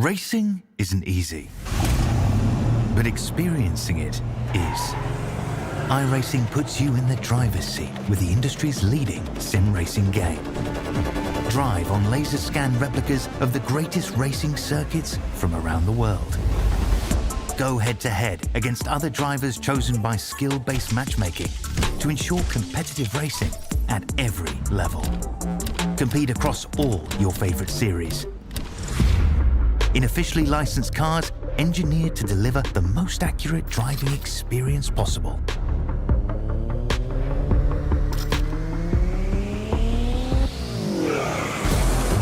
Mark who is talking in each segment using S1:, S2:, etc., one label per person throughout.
S1: Racing isn't easy, but experiencing it is. iRacing puts you in the driver's seat with the industry's leading sim racing game. Drive on laser scan replicas of the greatest racing circuits from around the world. Go head-to-head against other drivers chosen by skill-based matchmaking to ensure competitive racing at every level. Compete across all your favorite series. In officially licensed cars, engineered to deliver the most accurate driving experience possible.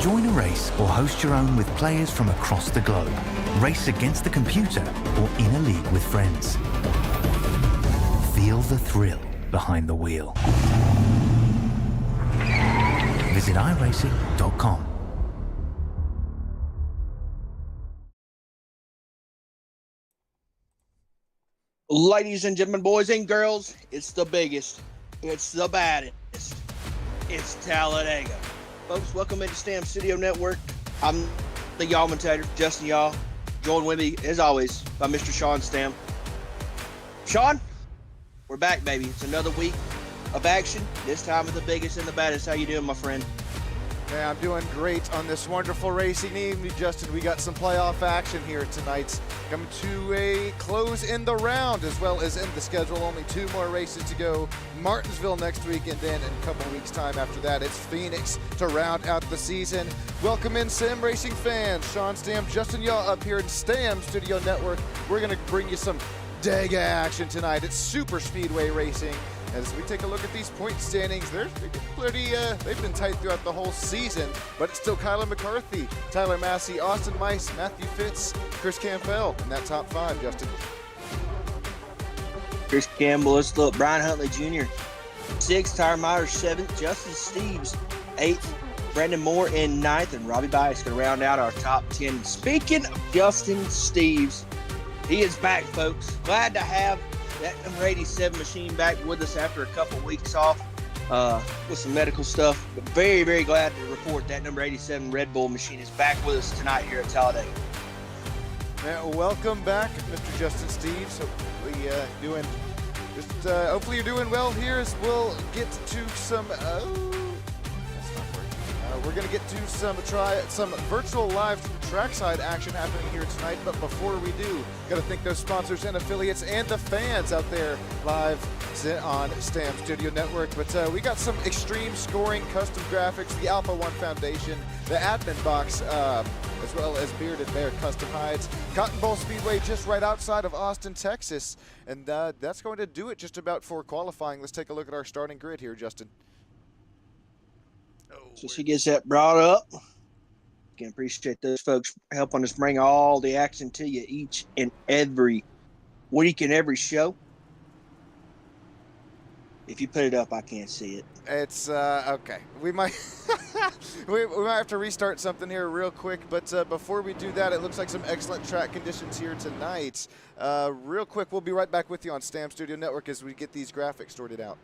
S1: Join a race or host your own with players from across the globe. Race against the computer or in a league with friends. Feel the thrill behind the wheel. Visit iRacing.com.
S2: Ladies and gentlemen, boys and girls, it's the biggest, it's the baddest, it's Talladega. Folks, welcome into Stam Studio Network. I'm the Yawmentator, Justin Yaw, joined with me, as always, by Mr. Sean Stam. Sean, we're back, baby. It's another week of action, this time with the biggest and the baddest. How you doing, my friend?
S3: Yeah, I'm doing great on this wonderful racing evening, Justin. We got some playoff action here tonight. Coming to a close in the round as well as in the schedule. Only 2 more races to go. Martinsville next week, and then in a couple of weeks' time after that, it's Phoenix to round out the season. Welcome in, sim racing fans. Sean Stam, Justin Yaw up here in Stam Studio Network. We're going to bring you some Dega action tonight. It's super speedway racing. As we take a look at these point standings, they've been tight throughout the whole season, but it's still Kyler McCarthy, Tyler Massey, Austin Mice, Matthew Fitz, Chris Campbell in that top 5, Justin.
S2: Chris Campbell, let's look. Brian Huntley Jr., 6th, Tyler Myers 7th, Justin Steves 8th, Brandon Moore in 9th, and Robbie Bias going to round out our top 10. Speaking of Justin Steves, he is back, folks. Glad to have that number 87 machine back with us after a couple weeks off with some medical stuff. But very, very glad to report that number 87 Red Bull machine is back with us tonight here at Talladega.
S3: Welcome back, Mr. Justin Steves. Hopefully you're doing well here as we'll get to some. We're going to get to some virtual live trackside action happening here tonight. But before we do, got to thank those sponsors and affiliates and the fans out there live on Stam Studio Network. But we got some extreme scoring, custom graphics, the Alpha One Foundation, the admin box, as well as Bearded Bear custom hides, Cotton Bowl Speedway just right outside of Austin, Texas. And that's going to do it just about for qualifying. Let's take a look at our starting grid here, Justin.
S2: So she gets that brought up. Can appreciate those folks helping us bring all the action to you each and every week and every show. If you put it up, I can't see it.
S3: It's okay. We might we might have to restart something here real quick, but before we do that, it looks like some excellent track conditions here tonight. Real quick, we'll be right back with you on Stam Studio Network as we get these graphics sorted out.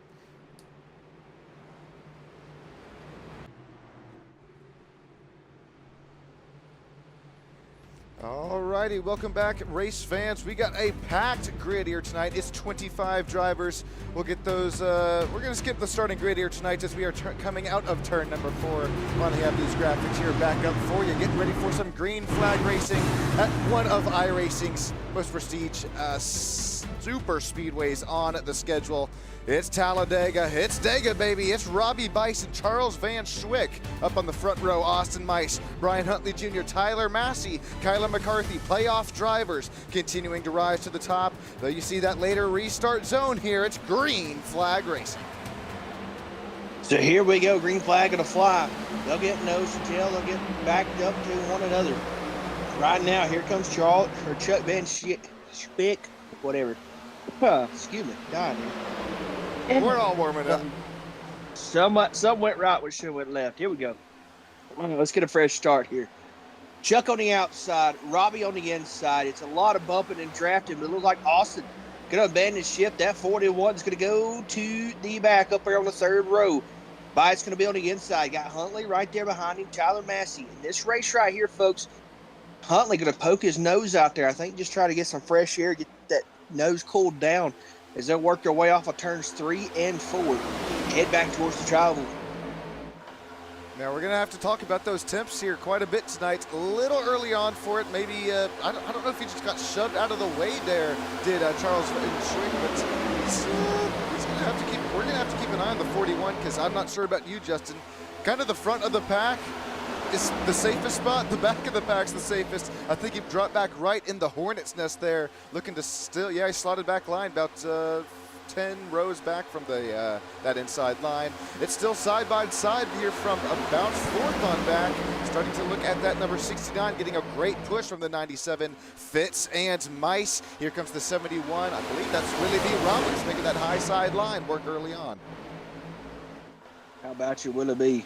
S3: Alrighty, welcome back, race fans. We got a packed grid here tonight. It's 25 drivers. We'll get those. We're going to skip the starting grid here tonight as we are coming out of turn number 4. Finally have these graphics here back up for you. Getting ready for some green flag racing at one of iRacing's most prestige super speedways on the schedule. It's Talladega. It's Dega, baby. It's Robbie Bison, Charles Van Schwick up on the front row. Austin Mice, Brian Huntley Jr., Tyler Massey, Kyler McCarthy, playoff drivers continuing to rise to the top. Though you see that later restart zone here, it's green flag racing.
S2: So here we go, green flag of the fly. They'll get nose to tail. They'll get backed up to one another. Right now, here comes Charles or Chuck Van Schwick, whatever. Excuse me, dying here.
S3: We're all warming up.
S2: Some went right, which should have went left. Here we go. Let's get a fresh start here. Chuck on the outside, Robbie on the inside. It's a lot of bumping and drafting, but it looks like Austin going to abandon ship. That 41 is going to go to the back up there on the 3rd row. Bias going to be on the inside. Got Huntley right there behind him, Tyler Massey. In this race right here, folks, Huntley going to poke his nose out there. I think just try to get some fresh air, get that nose cooled down as they'll work their way off of turns 3 and 4. Head back towards the travel.
S3: Now we're going to have to talk about those temps here quite a bit tonight. A little early on for it. Maybe, I don't know if he just got shoved out of the way there, did Charles Schwick, but we're going to have to keep an eye on the 41 because I'm not sure about you, Justin. Kind of the front of the pack is the safest spot. The back of the pack's the safest. I think he dropped back right in the hornet's nest there, looking to still, yeah, he slotted back line about 10 rows back from the that inside line. It's still side by side here from about 4th on back. Starting to look at that number 69, getting a great push from the 97. Fitz and Mice. Here comes the 71. I believe that's Willie B. Roberts making that high side line work early on.
S2: How about you, Willie B?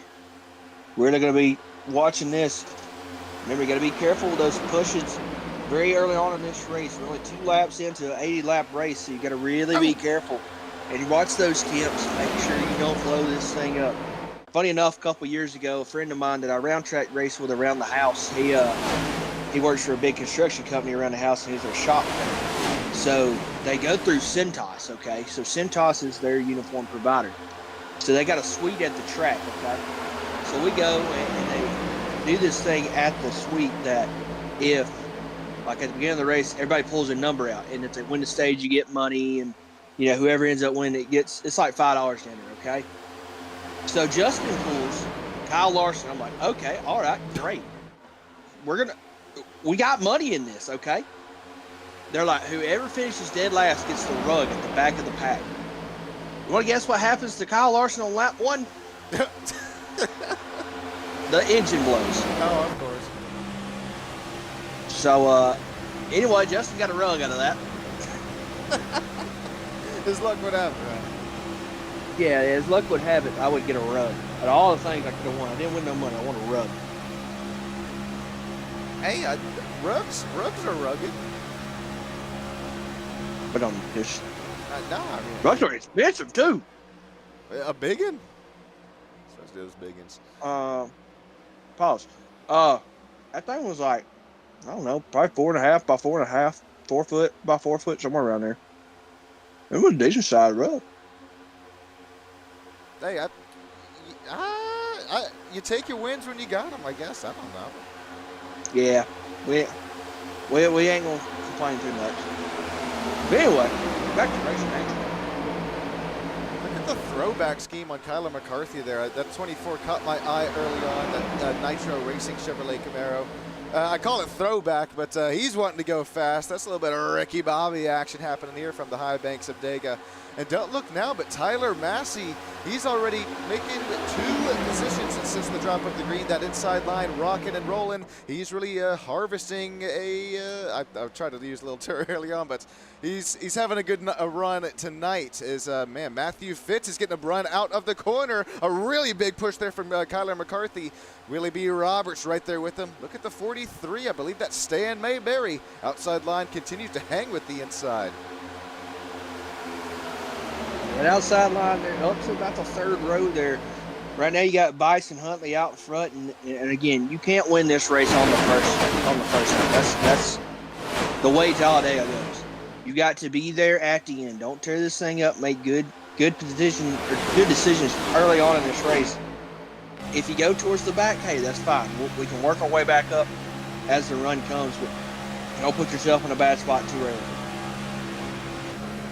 S2: We're going to be watching this. Remember, you got to be careful with those pushes very early on in this race. We're only 2 laps into an 80-lap race, so you got to really be careful. And you watch those tips. Make sure you don't blow this thing up. Funny enough, a couple years ago, a friend of mine that I round track race with around the house, he works for a big construction company around the house, and he's a shop there. So they go through Cintas, okay? So Cintas is their uniform provider. So they got a suite at the track, okay? So we go and they do this thing at the suite that if, like at the beginning of the race, everybody pulls a number out, and if they win the stage, you get money, and you know whoever ends up winning, it's like $5 to enter, okay? So Justin pulls Kyle Larson. I'm like, okay, all right, great. We got money in this, okay? They're like, whoever finishes dead last gets the rug at the back of the pack. You want to guess what happens to Kyle Larson on lap 1? The engine blows.
S3: Oh, of course.
S2: So, anyway, Justin got a rug out of that.
S3: His luck would have it, right?
S2: Yeah, as luck would have it, I would get a rug. Out of all the things I could have won, I didn't win no money. I won a rug.
S3: Hey, rugs are rugged.
S2: But just
S3: Nah, I mean,
S2: rugs are expensive too.
S3: a big one? Supposed to do those big ones.
S2: Pause. That thing was like, I don't know, probably 4.5 by 4.5, 4 foot by 4 foot, somewhere around there. It was a decent sized rug.
S3: Hey, you take your wins when you got them, I guess. I don't know.
S2: Yeah, we ain't gonna complain too much. But anyway, back to racing action.
S3: Look at the throwback scheme on Kyler McCarthy there. That 24 caught my eye early on, that Nitro Racing Chevrolet Camaro. I call it throwback, but he's wanting to go fast. That's a little bit of Ricky Bobby action happening here from the high banks of Dega. And don't look now, but Tyler Massey, he's already making 2 positions since the drop of the green. That inside line rocking and rolling. He's really harvesting I tried to use a little term early on, but he's having a good run tonight. Man, Matthew Fitz is getting a run out of the corner. A really big push there from Kyler McCarthy. Willie B. Roberts right there with him. Look at the 43. I believe that's Stan Mayberry. Outside line continues to hang with the inside.
S2: That outside line there, up to about the 3rd row there. Right now you got Bison Huntley out in front, and again, you can't win this race on the first lap. That's the way Talladega goes. You got to be there at the end. Don't tear this thing up. Make good decisions early on in this race. If you go towards the back, hey, that's fine. We can work our way back up as the run comes, but don't put yourself in a bad spot too early.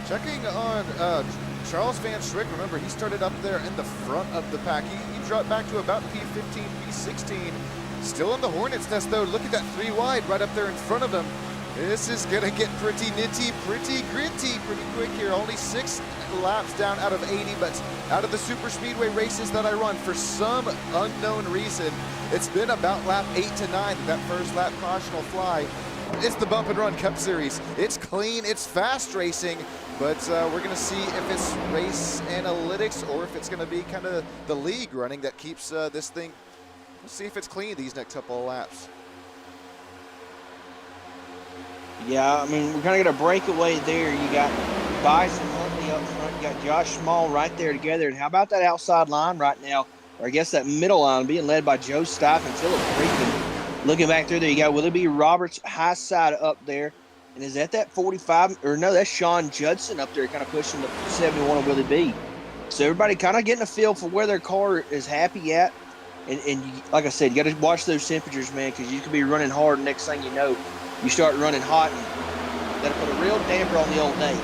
S3: Checking on Charles Van Schrick, remember he started up there in the front of the pack. He dropped back to about P15, P16. Still in the hornet's nest though. Look at that 3 wide right up there in front of him. This is gonna get pretty nitty, pretty gritty, pretty quick here. Only 6 laps down out of 80, but out of the super speedway races that I run, for some unknown reason, it's been about lap 8 to 9 that first lap caution will fly. It's the Bump and Run Cup Series. It's clean, it's fast racing, but we're gonna see if it's race analytics or if it's gonna be kind of the league running that keeps this thing. We'll see if it's clean these next couple of laps.
S2: Yeah, I mean, we're going to get a breakaway there. You got Bison Huntley up front. You got Josh Small right there together. And how about that outside line right now? Or I guess that middle line being led by Joe Stife and Philip Freeman. Looking back through there, you got Willie B. Roberts high side up there. And is that 45? Or no, that's Sean Judson up there kind of pushing the 71 of Willie B. So everybody kind of getting a feel for where their car is happy at. And you, like I said, you got to watch those temperatures, man, because you could be running hard. And next thing you know, you start running hot, and that'll put a real damper on the old day.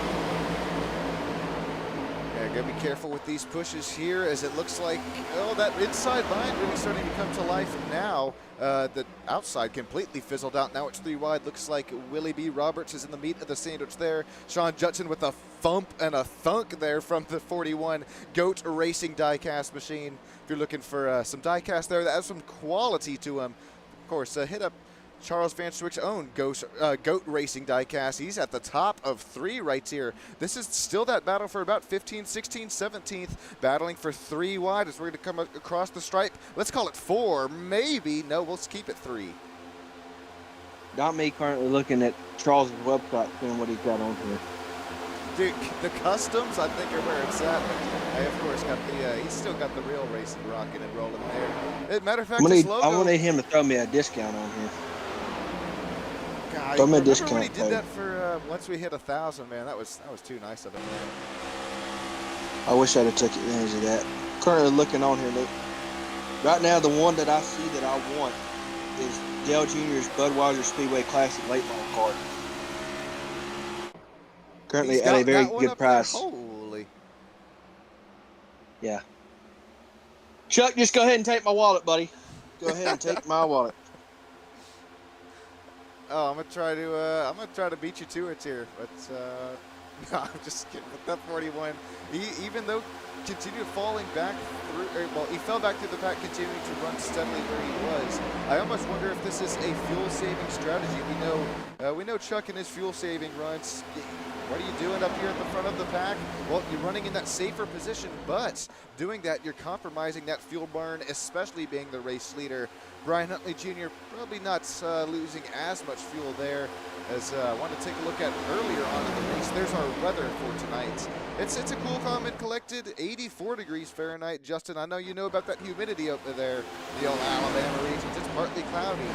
S3: Yeah, gotta be careful with these pushes here, as it looks like, oh, that inside line really starting to come to life now. The outside completely fizzled out. Now it's 3 wide. Looks like Willie B. Roberts is in the meat of the sandwich there. Sean Judson with a thump and a thunk there from the 41 Goat Racing diecast machine. If you're looking for some diecast there that has some quality to them, of course, hit up Charles Van Schwick's own Goat Racing diecast. He's at the top of 3 right here. This is still that battle for about 15th, 16th, 17th, battling for 3 wide as we're going to come across the stripe. Let's call it 4, maybe. No, we'll keep it 3.
S2: Not me currently looking at Charles' website, seeing what he's got on here.
S3: Dude, the customs, I think, are where it's at. I, of course, got the, he's still got the real racing rocking and rolling there. As a matter of fact, his logo.
S2: I'm going to need him to throw me a discount on here.
S3: God,
S2: throw me a
S3: remember
S2: discount
S3: when he did
S2: code.
S3: that for, once we hit 1,000, man, that was too nice of him.
S2: I wish I'd have took advantage of that. Currently looking on here, look. Right now, the one that I see that I want is Dale Jr.'s Budweiser Speedway Classic late model card. Currently at a very good price.
S3: Holy.
S2: Yeah. Chuck, just go ahead and take my wallet, buddy. Go ahead and take my wallet.
S3: Oh, I'm gonna try to beat you to it here, but no, I'm just kidding. With that 41, even though continued falling back through, well, he fell back through the pack, continuing to run steadily where he was. I almost wonder if this is a fuel-saving strategy. We know Chuck and his fuel-saving runs. What are you doing up here at the front of the pack? Well, you're running in that safer position, but doing that, you're compromising that fuel burn, especially being the race leader. Brian Huntley Jr. probably not losing as much fuel there as I want to take a look at earlier on in the race. There's our weather for tonight. It's a cool, calm, and collected 84 degrees Fahrenheit. Justin, I know you know about that humidity up there, the old Alabama regions. It's partly cloudy.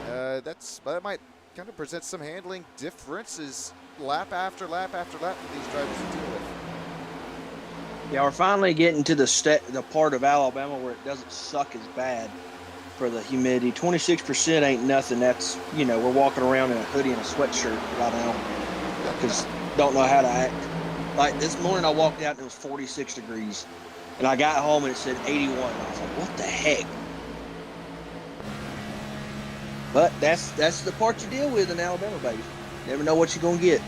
S3: That might kind of present some handling differences lap after lap after lap for these drivers to deal with.
S2: Yeah, we're finally getting to the part of Alabama where it doesn't suck as bad for the humidity. 26% ain't nothing. That's, we're walking around in a hoodie and a sweatshirt right now because don't know how to act. Like this morning I walked out and it was 46 degrees and I got home and it said 81. I was like, what the heck? But that's the part you deal with in Alabama, baby. Never know what you're going to get.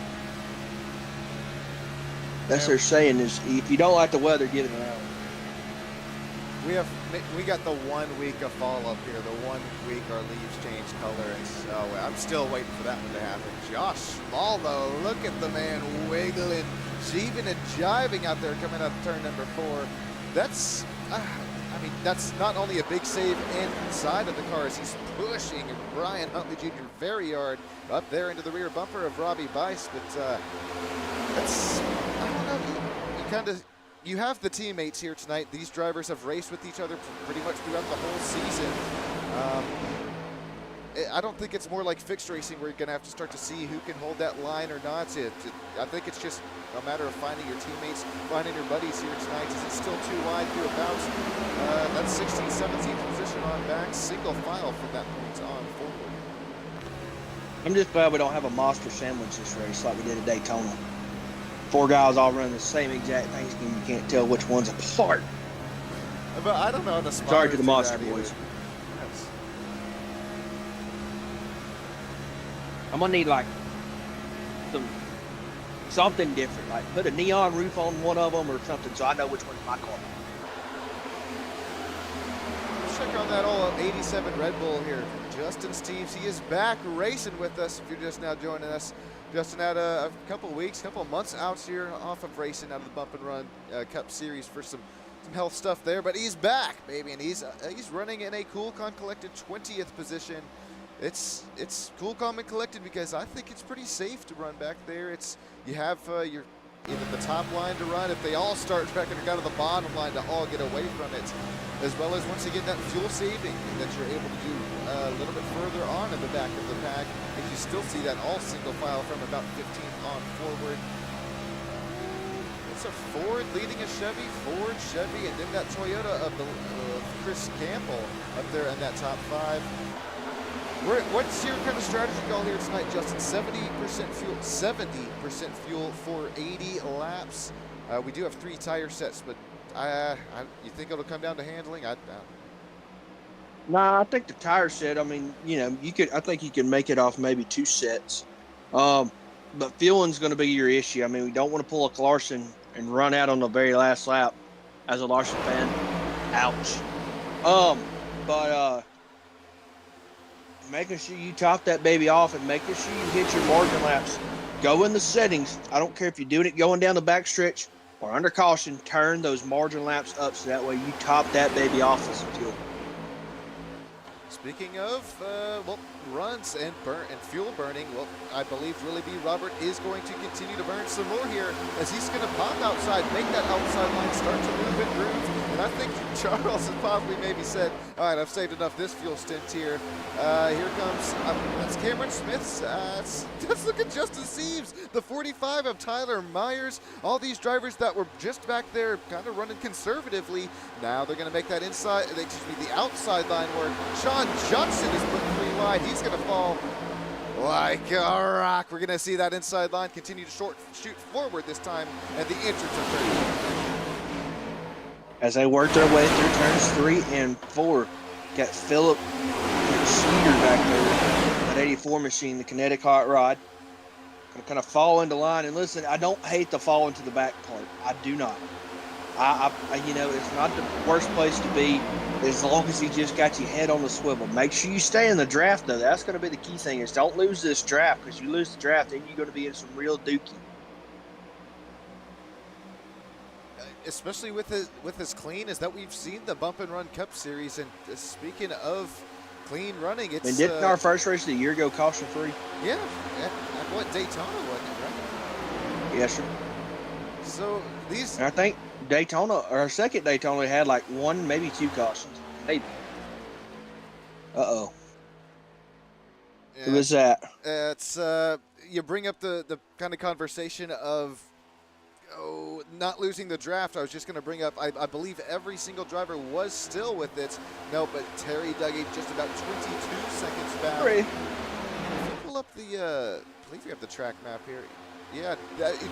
S2: That's their saying is, if you don't like the weather, get it around.
S3: We got the 1 week of fall up here, the 1 week our leaves change color, and so I'm still waiting for that one to happen. Josh Small, though, look at the man wiggling, jeeving and jiving out there coming out of turn number 4. That's not only a big save inside of the car as he's pushing Brian Huntley Jr. very hard up there into the rear bumper of Robbie Bice, but that's, I don't know, you have the teammates here tonight. These drivers have raced with each other pretty much throughout the whole season. I don't think it's more like fixed racing where you're going to have to start to see who can hold that line or not. I think it's just a matter of finding your teammates, finding your buddies here tonight. Is it still too wide through about that 16th, 17th position on back, single file from that point on forward.
S2: I'm just glad we don't have a monster sandwich this race like we did at Daytona. 4 guys all running the same exact things, and you can't tell which one's apart.
S3: But I don't know the
S2: sorry to the monster boys.
S3: Yes.
S2: I'm gonna need like something different, like put a neon roof on one of them or something, so I know which one's my car.
S3: Let's check on that old 87 Red Bull here. Justin Steves, he is back racing with us. If you're just now joining us, Justin had a couple months out here off of racing out of the Bump and Run Cup Series for some health stuff there, but he's back, baby, and he's running in a cool, calm, collected 20th position. It's cool, calm, and collected because I think it's pretty safe to run back there. You have your either the top line to run, if they all start wrecking, or down to the bottom line to all get away from it, as well as once you get that fuel saving that you're able to do a little bit further on in the back of the pack, and you still see that all single file from about 15th on forward. It's a Ford leading a Chevy, Ford, Chevy, and then that Toyota of Chris Campbell up there in that top 5. What's your kind of strategy call here tonight, Justin? 70% fuel for 80 laps. We do have 3 tire sets, but you think it'll come down to handling?
S2: Nah, I think the tire set, I mean, I think you can make it off maybe 2 sets. But fueling's going to be your issue. I mean, we don't want to pull a Larson and run out on the very last lap as a Larson fan. Ouch. But making sure you top that baby off and making sure you hit your margin laps. Go in the settings. I don't care if you're doing it going down the back stretch or under caution, turn those margin laps up so that way you top that baby off with some fuel.
S3: Speaking of, runs and fuel burning, well, I believe Willie B. Robert is going to continue to burn some more here as he's going to pop outside, make that outside line start to move and groove. And I think Charles has probably maybe said, all right, I've saved enough this fuel stint here. Here comes, that's Cameron Smith's, let's look at Justin Steeves, the 45 of Tyler Myers. All these drivers that were just back there kind of running conservatively, now they're going to make that the outside line work. Sean Johnson is putting 3 wide. He's going to fall like a rock. We're going to see that inside line continue to shoot forward this time at the entrance of 30.
S2: As they work their way through turns 3 and 4, got Philip Sheeter back there, that 84 machine, the kinetic hot rod. Gonna kind of fall into line. And listen, I don't hate the fall into the back part. I do not. It's not the worst place to be as long as you just got your head on the swivel. Make sure you stay in the draft, though. That's going to be the key thing, is don't lose this draft, because you lose the draft, then you're going to be in some real dookie.
S3: Especially with as clean as that we've seen the Bump and Run Cup Series. And speaking of clean running, it's...
S2: And didn't our first race of the year go caution-free?
S3: Yeah, at what, Daytona, wasn't it, right?
S2: Yes, sir.
S3: So these...
S2: And I think Daytona, or our second Daytona, had like 1, maybe 2 cautions. Maybe. Uh-oh. Yeah. Who was that?
S3: It's, you bring up the kind of conversation of, not losing the draft. I was just going to bring up, I believe every single driver was still with it. No, but Terry Duggan just about 22 seconds back.
S2: If you
S3: pull up the, I believe we have the track map here. Yeah,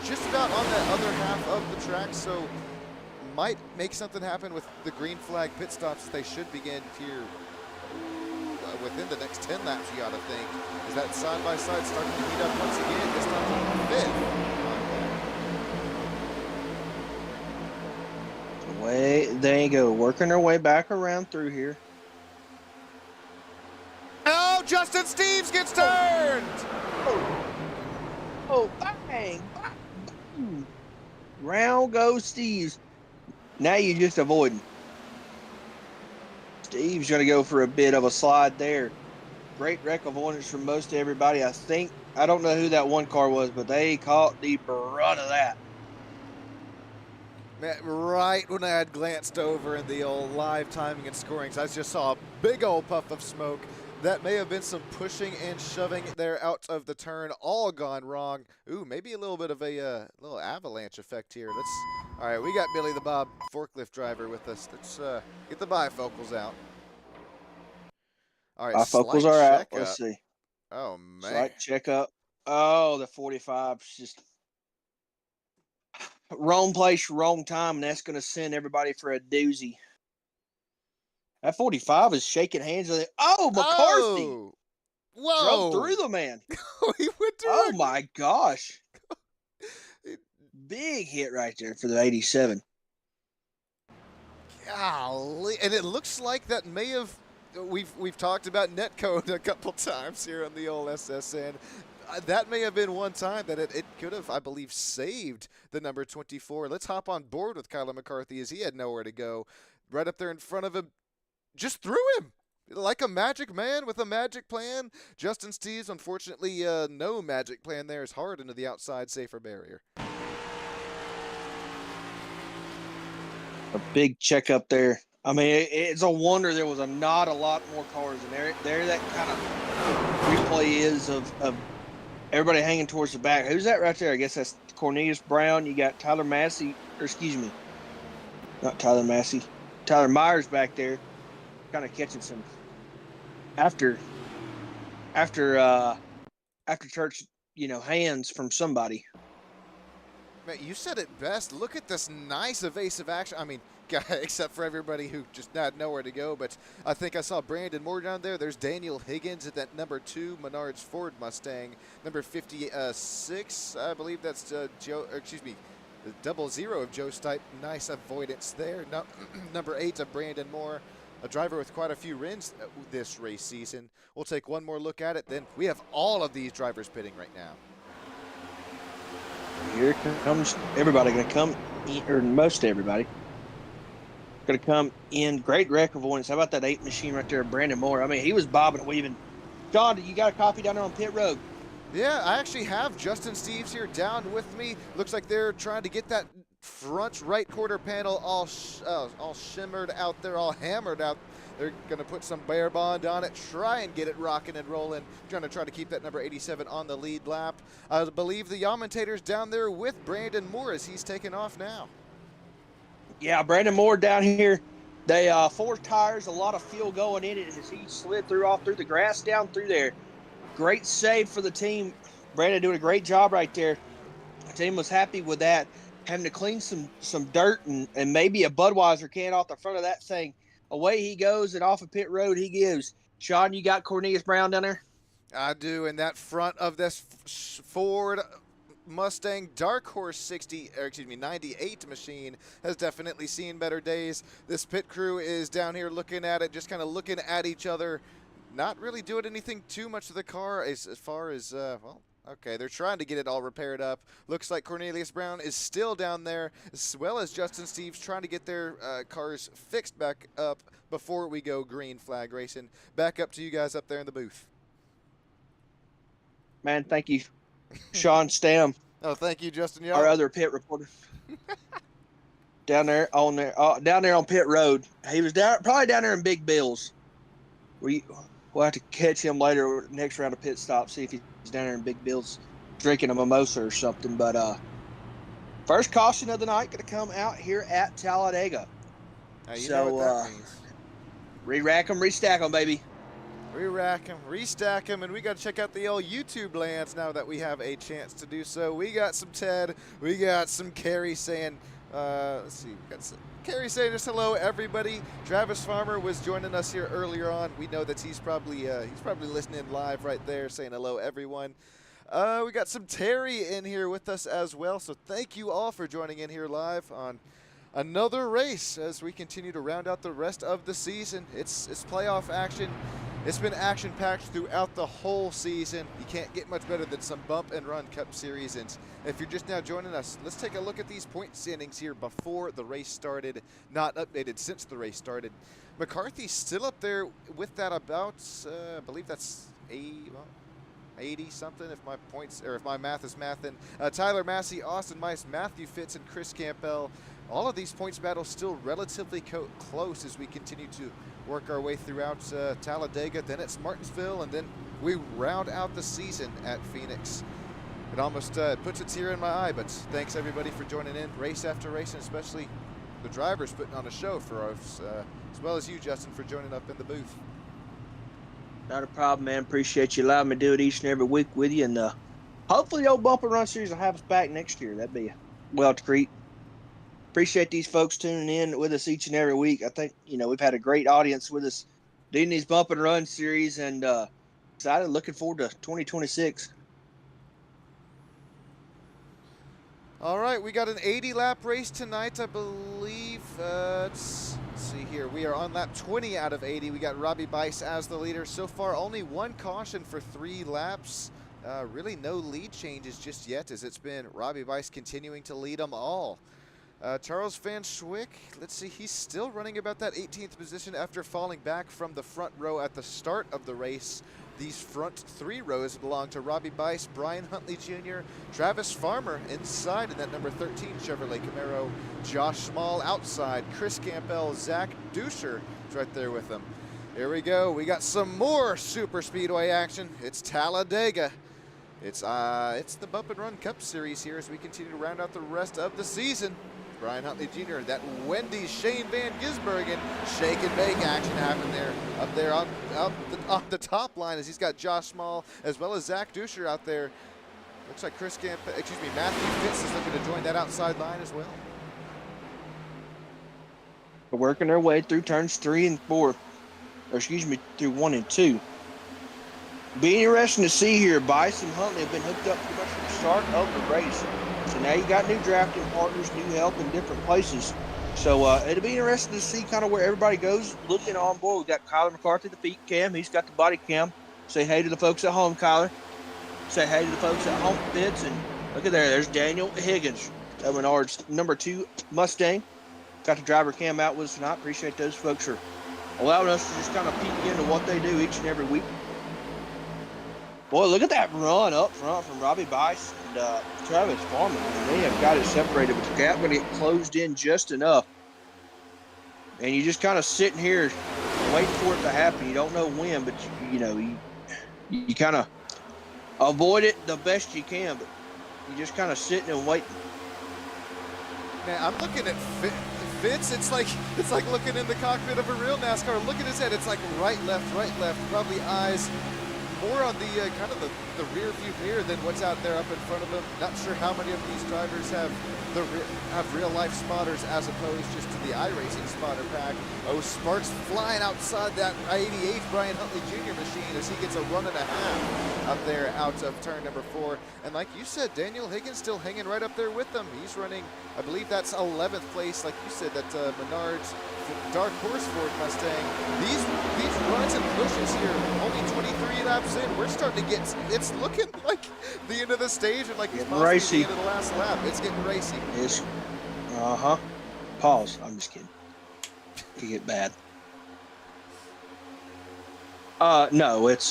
S3: just about on that other half of the track, so might make something happen with the green flag pit stops that they should begin here within the next 10 laps, you got to think. Is that side-by-side starting to heat up once again, this time on 5th.
S2: There you go, working their way back around through here.
S3: Oh, Justin Steeves gets turned!
S2: Oh, bang! Round goes Steve's. Now you're just avoiding. Steve's going to go for a bit of a slide there. Great wreck avoidance from most everybody. I don't know who that one car was, but they caught the brunt of that.
S3: Man, right when I had glanced over in the old live timing and scorings, I just saw a big old puff of smoke. That may have been some pushing and shoving there out of the turn, all gone wrong. Ooh, maybe a little bit of a little avalanche effect here. All right, we got Billy the Bob forklift driver with us. Let's get the bifocals out. All right,
S2: bifocals are out. Let's see.
S3: Oh, man.
S2: Slight checkup. Oh, the 45's just wrong place, wrong time, and that's going to send everybody for a doozy. That 45 is shaking hands with it. Oh, McCarthy!
S3: Oh, whoa!
S2: Drove through the man.
S3: He went through.
S2: Oh my gosh! Big hit right there for the 87.
S3: Golly, and it looks like that may have. We've talked about netcode a couple times here on the old SSN. That may have been one time that it could have, I believe, saved the number 24. Let's hop on board with Kyler McCarthy as he had nowhere to go. Right up there in front of him. Just threw him like a magic man with a magic plan. Justin Steeves, unfortunately, no magic plan there. Is hard into the outside safer barrier.
S2: A big check up there. I mean, it's a wonder there was not a lot more cars in there. There, that kind of replay is of everybody hanging towards the back. Who's that right there? I guess that's Cornelius Brown. You got Tyler Massey, or excuse me, not Tyler Massey, Tyler Myers back there, kind of catching some after church, hands from somebody.
S3: Man, you said it best. Look at this nice evasive action. I mean, except for everybody who just had nowhere to go. But I think I saw Brandon Moore down there. There's Daniel Higgins at that number 2 Menards Ford Mustang. Number 56, I believe that's Joe, the 00 of Joe Stipe. Nice avoidance there. No, number 8 of Brandon Moore, a driver with quite a few wins this race season. We'll take one more look at it. Then we have all of these drivers pitting right now.
S2: Here comes everybody going to come in, or most everybody going to come in. Great wreck avoidance. How about that 8 machine right there, Brandon Moore? I mean, he was bobbing and weaving. John, you got a copy down there on pit road?
S3: Yeah, I actually have Justin Steves here down with me. Looks like they're trying to get that front right quarter panel all shimmered out there, all hammered out. They're going to put some bare bond on it, try and get it rocking and rolling, try to keep that number 87 on the lead lap. I believe the Yamentator's down there with Brandon Moore as he's taking off now.
S2: Yeah, Brandon Moore down here. They 4 tires, a lot of fuel going in it as he slid off through the grass down through there. Great save for the team. Brandon doing a great job right there. The team was happy with that. Having to clean some dirt and maybe a Budweiser can off the front of that thing. Away he goes, and off of pit road he gives. Sean, you got Cornelius Brown down there?
S3: I do, and that front of this Ford Mustang Dark Horse 98 machine has definitely seen better days. This pit crew is down here looking at it, just kind of looking at each other, not really doing anything too much to the car as far as, okay, they're trying to get it all repaired up. Looks like Cornelius Brown is still down there, as well as Justin Steves trying to get their cars fixed back up before we go green flag racing. Back up to you guys up there in the booth.
S2: Man, thank you, Sean Stam.
S3: Oh, thank you, Justin.
S2: Our other pit reporter. down there on pit road. He was probably down there in Big Bill's. We'll have to catch him later, next round of pit stop, see if he's down there in Big Bill's drinking a mimosa or something. But first caution of the night going to come out here at Talladega.
S3: You know what that means.
S2: Re-rack them, restack them, baby.
S3: Re-rack them, restack them, and we got to check out the old YouTube lands now that we have a chance to do so. We got some Ted, we got some Carrie saying, let's see, we got some Carrie saying just hello, everybody. Travis Farmer was joining us here earlier on. We know that he's probably listening live right there, saying hello, everyone. We got some Terry in here with us as well, so thank you all for joining in here live on another race as we continue to round out the rest of the season. It's playoff action. It's been action-packed throughout the whole season. You can't get much better than some bump and run Cup Series. And if you're just now joining us, let's take a look at these point standings here before the race started. Not updated since the race started. McCarthy's still up there with that about, I believe that's 80 something if my points, or if my math is mathin'. Tyler Massey, Austin Mice, Matthew Fitz, and Chris Campbell. All of these points battles still relatively close as we continue to work our way throughout Talladega. Then it's Martinsville, and then we round out the season at Phoenix. It almost puts a tear in my eye, but thanks everybody for joining in race after race, and especially the drivers putting on a show for us, as well as you, Justin, for joining up in the booth.
S2: Not a problem, man. Appreciate you allowing me to do it each and every week with you, and hopefully the old Bump and Run Series will have us back next year. That'd be well to treat. Appreciate these folks tuning in with us each and every week. I think, we've had a great audience with us doing these Bump and Run Series, and excited, looking forward to 2026.
S3: All right, we got an 80-lap race tonight, I believe. Let's see here. We are on lap 20 out of 80. We got Robbie Bice as the leader. So far, only one caution for 3 laps. Really no lead changes just yet, as it's been Robbie Bice continuing to lead them all. Charles Van Schwick, let's see, he's still running about that 18th position after falling back from the front row at the start of the race. These front 3 rows belong to Robbie Bice, Brian Huntley Jr., Travis Farmer inside in that number 13 Chevrolet Camaro, Josh Small outside, Chris Campbell, Zach Duscher is right there with them. Here we go. We got some more super speedway action. It's Talladega. It's the Bump and Run Cup Series here as we continue to round out the rest of the season. Brian Huntley Jr., that Wendy's Shane Van Gisbergen shake and bake action happened there on the top line as he's got Josh Small as well as Zach Duscher out there. Looks like Matthew Fitz is looking to join that outside line as well.
S2: They're working their way through turns 3 and 4, through 1 and 2. Be interesting to see here. Bice and Huntley have been hooked up pretty much from the start of the race. So now you got new drafting partners, new help in different places. So it'll be interesting to see kind of where everybody goes looking on board. We've got Kyler McCarthy, the feet cam. He's got the body cam. Say hey to the folks at home, Kyler. Say hey to the folks at home, Fitz. And look at there. There's Daniel Higgins, Menard's number 2 Mustang. Got the driver cam out with us tonight. Appreciate those folks for allowing us to just kind of peek into what they do each and every week. Boy, look at that run up front from Robbie Bice and Travis Farmer. They have got it separated, but the gap going to get closed in just enough. And you just kind of sitting here waiting for it to happen. You don't know when, but you kind of avoid it the best you can, but you just kind of sitting and waiting.
S3: Man, I'm looking at Fitz. It's like looking in the cockpit of a real NASCAR. Look at his head. It's like right, left, probably eyes more on the kind of the rear view mirror than what's out there up in front of them. Not sure how many of these drivers have real life spotters as opposed just to the iRacing spotter pack. Oh, sparks flying outside that 88 Brian Huntley Jr. machine as he gets a 1.5 up there out of turn number 4. And like you said, Daniel Higgins still hanging right up there with them. He's running, I believe that's 11th place, like you said, that Menard's Dark Horse Ford Mustang. These runs and pushes here, only 23 laps in. We're starting to get, it's looking like the end of the stage and like it's possibly the end of the last lap. It's getting racy.
S2: It's, Pause. I'm just kidding. Could get bad. No, it's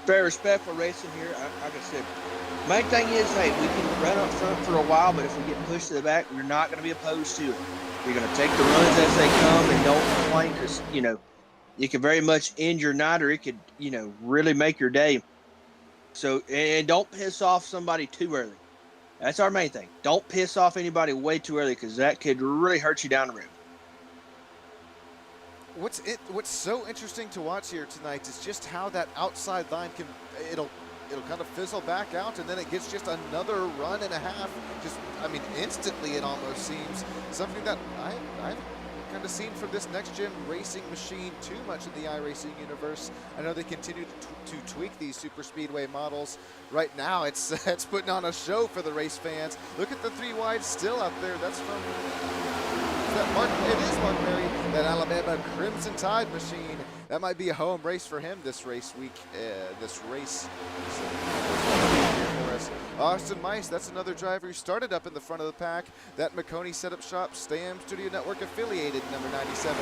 S2: very respectful racing here. Like I said, main thing is, hey, we can run up front for a while, but if we get pushed to the back, we're not going to be opposed to it. You're going to take the runs as they come and don't complain because, it can very much end your night or it could, really make your day. So, and don't piss off somebody too early. That's our main thing. Don't piss off anybody way too early because that could really hurt you down the road.
S3: What's so interesting to watch here tonight is just how that outside line it'll kind of fizzle back out and then it gets just another run and a half. Instantly it almost seems. Something that I've kind of seen from this next gen racing machine too much in the iRacing universe. I know they continue to tweak these super speedway models. Right now it's putting on a show for the race fans. Look at the 3 wide still out there. That's from it is Mark Perry, that Alabama Crimson Tide machine. That might be a home race for him this race week. Austin Mice, that's another driver who started up in the front of the pack. That McConey Setup Shop, Stam Studio Network affiliated, number 97.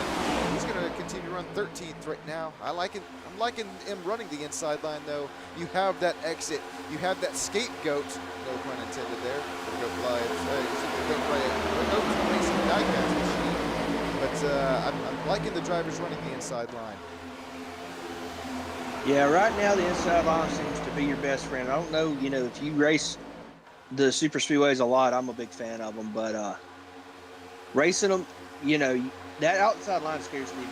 S3: He's going to continue to run 13th right now. I'm liking him running the inside line, though. You have that exit. You have that scapegoat. No pun intended there. But I'm liking the drivers running the inside line.
S2: Yeah, right now the inside line seems to be your best friend. I don't know, if you race the super speedways a lot, I'm a big fan of them, but racing them, that outside line scares the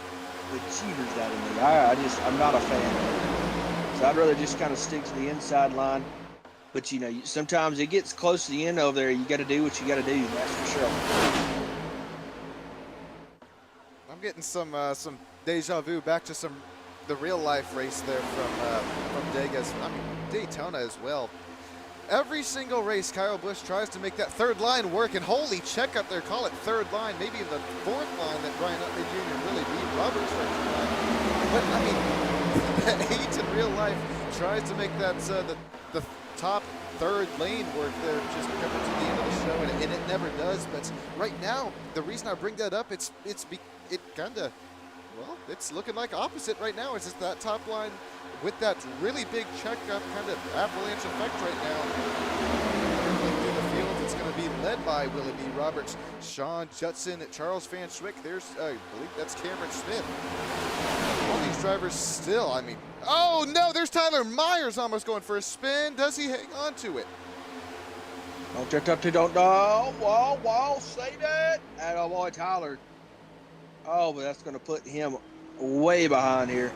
S2: cheaters out of me. I'm not a fan of it. So I'd rather just kind of stick to the inside line. But, sometimes it gets close to the end over there. You got to do what you got to do, that's for sure.
S3: I'm getting some deja vu back to the real life race there from Daytona as well. Every single race, Kyle Busch tries to make that third line work, and holy check up there, call it third line, maybe the fourth line that Brian Huntley Jr. really beat Roberts right. But that 8 in real life tries to make that the top third lane where they're just coming to the end of the show, and it never does. But right now, the reason I bring that up, it kind of, well, it's looking like opposite right now. It's just that top line with that really big checkup kind of avalanche effect right now. Through the field, it's going to be led by Willie B. Roberts, Sean Judson, Charles Van Schwick. There's, I believe that's Cameron Smith. All these drivers still, I mean, oh no, there's Tyler Myers almost going for a spin. Does he hang on to it?
S2: Don't, whoa, save it. Atta boy, Tyler. Oh, but that's going to put him way behind here.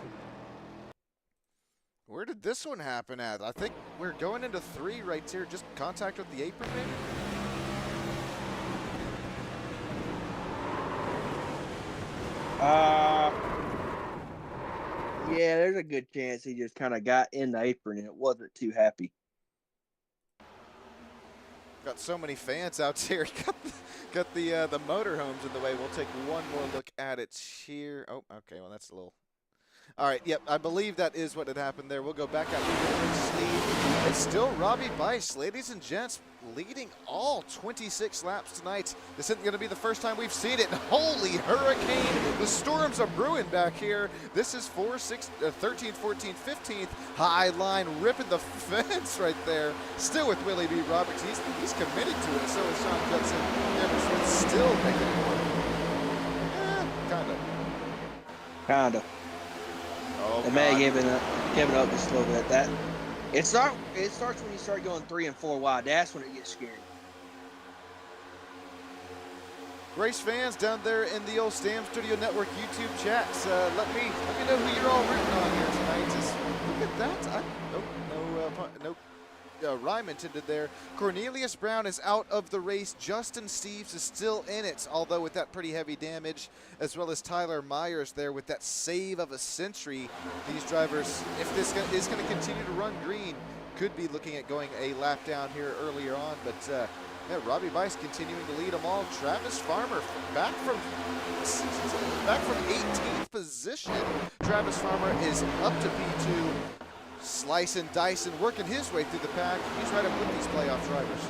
S3: Where did this one happen at? I think we're going into 3 right here. Just contact with the apron, maybe?
S2: Yeah, there's a good chance he just kind of got in the apron and it wasn't too happy.
S3: Got so many fans out here. Got the motorhomes in the way. We'll take one more look at it here. Oh, okay. Well, that's a little. All right, yep, I believe that is what had happened there. We'll go back out here. It's still Robbie Bice, ladies and gents, leading all 26 laps tonight. This isn't going to be the first time we've seen it. Holy hurricane, the storms are brewing back here. This is 13th, 14th, 15th. High line ripping the fence right there. Still with Willie B. Roberts. He's committed to it. So is Sean Judson. Cameron Smith still making it work.
S2: Kind of.
S3: Oh,
S2: the man giving up just a little bit. It starts when you start going 3 and 4 wide. That's when it gets scary.
S3: Race fans down there in the old Stam Studio Network YouTube chats, let me know who you're all rooting on here tonight. Look at that! No rhyme intended there. Cornelius Brown is out of the race. Justin Steves is still in it, although with that pretty heavy damage, as well as Tyler Myers there with that save of a century. These drivers, if this is going to continue to run green, could be looking at going a lap down here earlier on. But yeah, Robbie Bice continuing to lead them all. Travis Farmer back from 18th position. Travis Farmer is up to P2. Slice and dice and working his way through the pack. He's right up with these playoff drivers.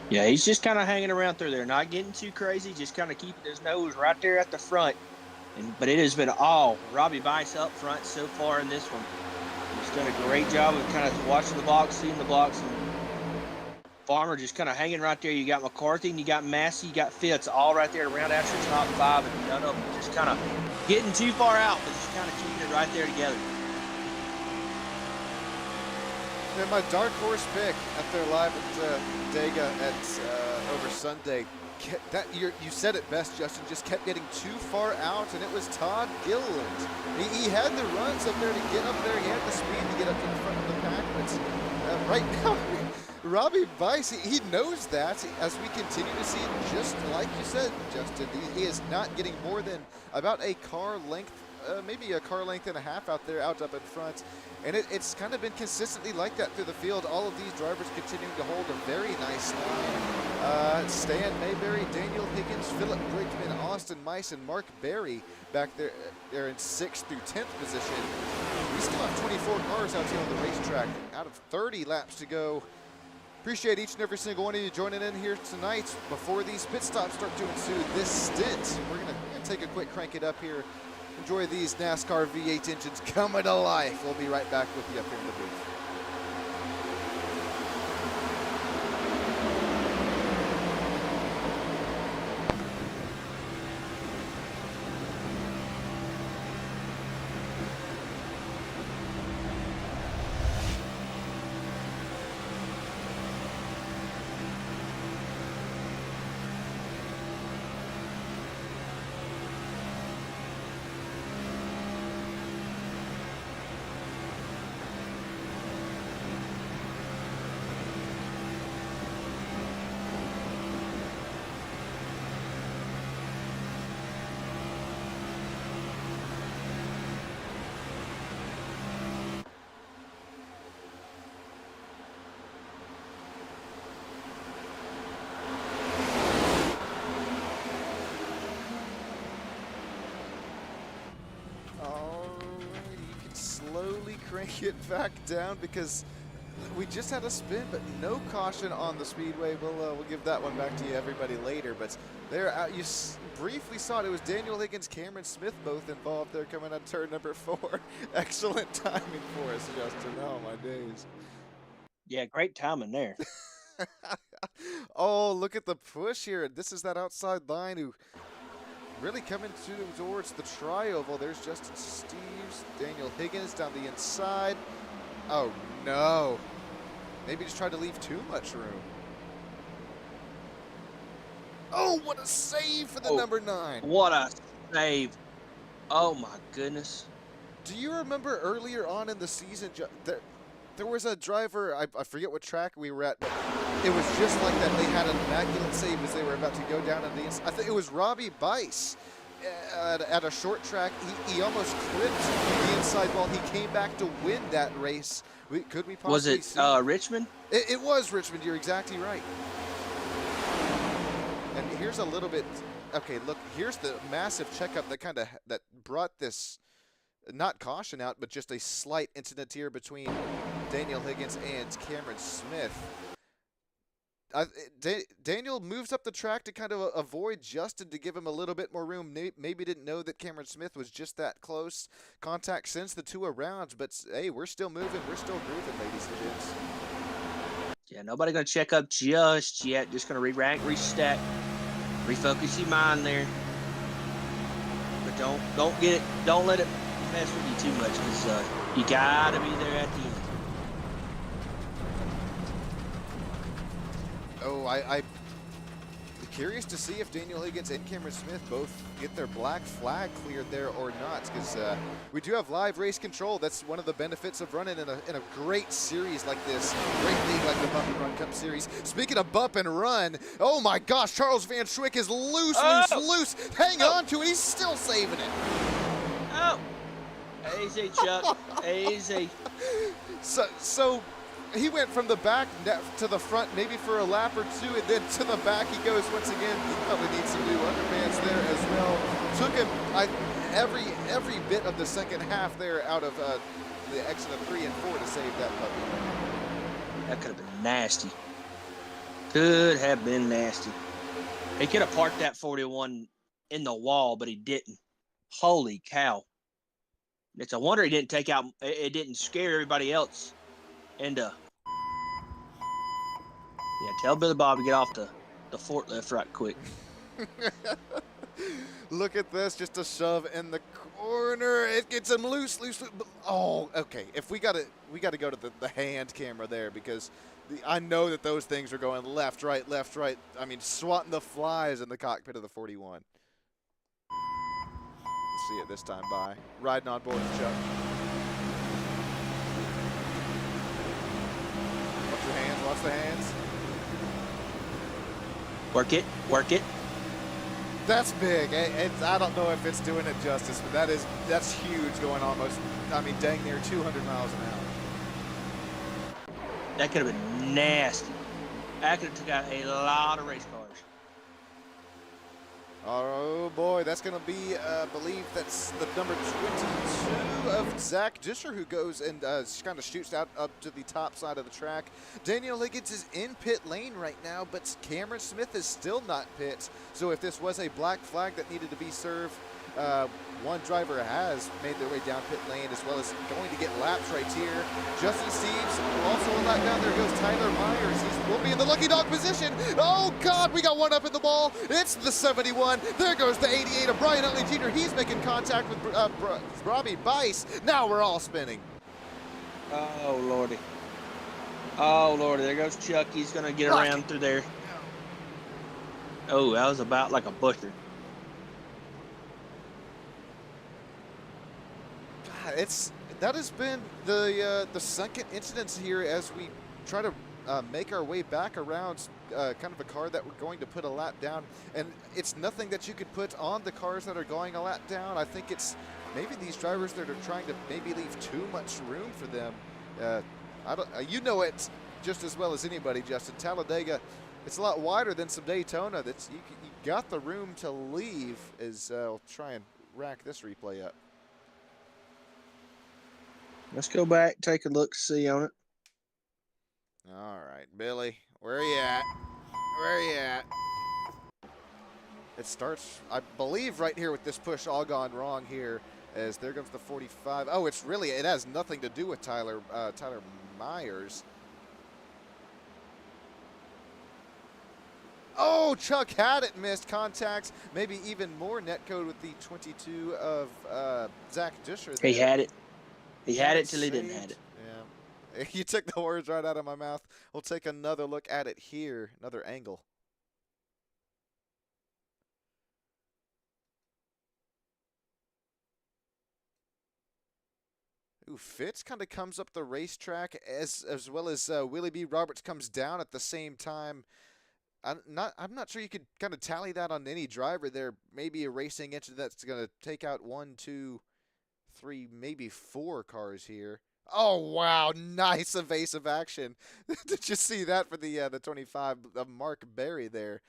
S2: Yeah, he's just kind of hanging around through there, not getting too crazy, just kind of keeping his nose right there at the front. But it has been all Robbie Bice up front so far in this one. He's done a great job of kind of watching the box, seeing the box. And Farmer just kind of hanging right there. You got McCarthy and you got Massey, you got Fitz all right there to round out your top 5, and none of them just kind of getting too far out, but just kind of keeping it right there together.
S3: And my dark horse pick at their live at Talladega over Sunday. You said it best, Justin. Just kept getting too far out, and it was Todd Gilliland. He had the runs up there to get up there. He had the speed to get up to the front of the pack. But right now, Robbie Bice, he knows that. As we continue to see, just like you said, Justin, he is not getting more than about a car length, maybe a car length and a half out there, out up in front. And it's kind of been consistently like that through the field. All of these drivers continuing to hold a very nice line. Stan Mayberry, Daniel Higgins, Philip Brickman, Austin Mice, and Mark Berry back there. They're in 6th through 10th position. We still have 24 cars out here on the racetrack, out of 30 laps to go. Appreciate each and every single one of you joining in here tonight. Before these pit stops start to ensue this stint, we're gonna take a quick crank it up here. Enjoy these NASCAR V8 engines coming to life. We'll be right back with you up here in the booth. Slowly crank it back down because we just had a spin, but no caution on the speedway. We'll give that one back to you, everybody, later. But there, you briefly saw it. It was Daniel Higgins, Cameron Smith, both involved there coming on turn number 4. Excellent timing for us, Justin. Oh, my days.
S2: Yeah, great timing there.
S3: Oh, look at the push here. This is that outside line who really coming towards the tri-oval. There's Justin Steves, Daniel Higgins down the inside. Oh, no. Maybe just tried to leave too much room. Oh, what a save for the number 9.
S2: What a save. Oh, my goodness.
S3: Do you remember earlier on in the season, there was a driver, I forget what track we were at, but it was just like that. They had an immaculate save as they were about to go down on the inside. I think it was Robbie Bice at a short track. He almost clipped the inside wall. He came back to win that race. Could we possibly
S2: Was it
S3: see?
S2: Richmond?
S3: It was Richmond. You're exactly right. And here's a little bit. Okay, look. Here's the massive checkup that brought this, not caution out, but just a slight incident here between Daniel Higgins and Cameron Smith. Daniel moves up the track to kind of avoid Justin to give him a little bit more room. Maybe didn't know that Cameron Smith was just that close. Contact sends the 2 around, but hey, we're still moving. We're still grooving, ladies and gents.
S2: Yeah, nobody going to check up just yet. Just going to re-rank, restack, refocus your mind there. But don't let it mess with you too much, because you got to be there at the end.
S3: Oh, I'm curious to see if Daniel Higgins and Cameron Smith both get their black flag cleared there or not, because we do have live race control. That's one of the benefits of running in a great series like this, great league like the Bump and Run Cup Series. Speaking of bump and run, oh my gosh, Charles Van Schwick is loose. Hang on to it. He's still saving it.
S2: Oh, easy, Chuck, easy.
S3: So he went from the back to the front, maybe for a lap or 2, and then to the back he goes once again. He probably needs some new underpants there as well. Took him every bit of the second half there out of the exit of 3 and 4 to save that puppy.
S2: That could have been nasty. Could have been nasty. He could have parked that 41 in the wall, but he didn't. Holy cow. It's a wonder he didn't take out, it didn't scare everybody else. And yeah, tell Billy Bob to get off the forklift right quick.
S3: Look at this, just a shove in the corner. It gets him loose. Oh, okay. If we gotta go to the hand camera there, because I know that those things are going left, right. I mean, swatting the flies in the cockpit of the 41. Let's see it this time by riding on board with Chuck. Watch the hands.
S2: Work it.
S3: That's big. I don't know if it's doing it justice, but that's huge, going almost, I mean, dang near 200 miles an hour.
S2: That could have been nasty. That could have took out a lot of race cars.
S3: Oh boy, that's going to be, I believe that's the number 22 of Zach Disher, who goes and kind of shoots out up to the top side of the track. Daniel Higgins is in pit lane right now, but Cameron Smith is still not pit. So if this was a black flag that needed to be served, one driver has made their way down pit lane, as well as going to get laps right here. Justin Steves also a lap down. There goes Tyler Myers. He will be in the lucky dog position. Oh God, we got one up in the ball. It's the 71. There goes the 88 of Brian Utley Jr. He's making contact with Robbie Bice. Now we're all spinning.
S2: Oh Lordy. Oh Lordy, there goes Chuck. He's gonna get around through there. Oh, that was about like a busher.
S3: That has been the second incident here as we try to make our way back around kind of a car that we're going to put a lap down, and it's nothing that you could put on the cars that are going a lap down. I think it's maybe these drivers that are trying to maybe leave too much room for them. You know it just as well as anybody, Justin. Talladega, it's a lot wider than some Daytona. You got the room to leave. I'll try and rack this replay up.
S2: Let's go back, take a look, see on it.
S3: right, Billy, where are you at? Where are you at? It starts, I believe, right here with this push all gone wrong here, as there comes the 45. Oh, it has nothing to do with Tyler Myers. Oh, Chuck had it, missed contacts. Maybe even more netcode with the 22 of Zach Disher there.
S2: He had it. He had it till he didn't have it.
S3: Yeah. You took the words right out of my mouth. We'll take another look at it here, another angle. Ooh, Fitz kind of comes up the racetrack as well as Willie B. Roberts comes down at the same time. I'm not sure you could kind of tally that on any driver there. Maybe a racing engine that's going to take out 1, 2, 3, maybe 4 cars here. Oh wow, nice evasive action. Did you see that for the 25 of Mark Berry there?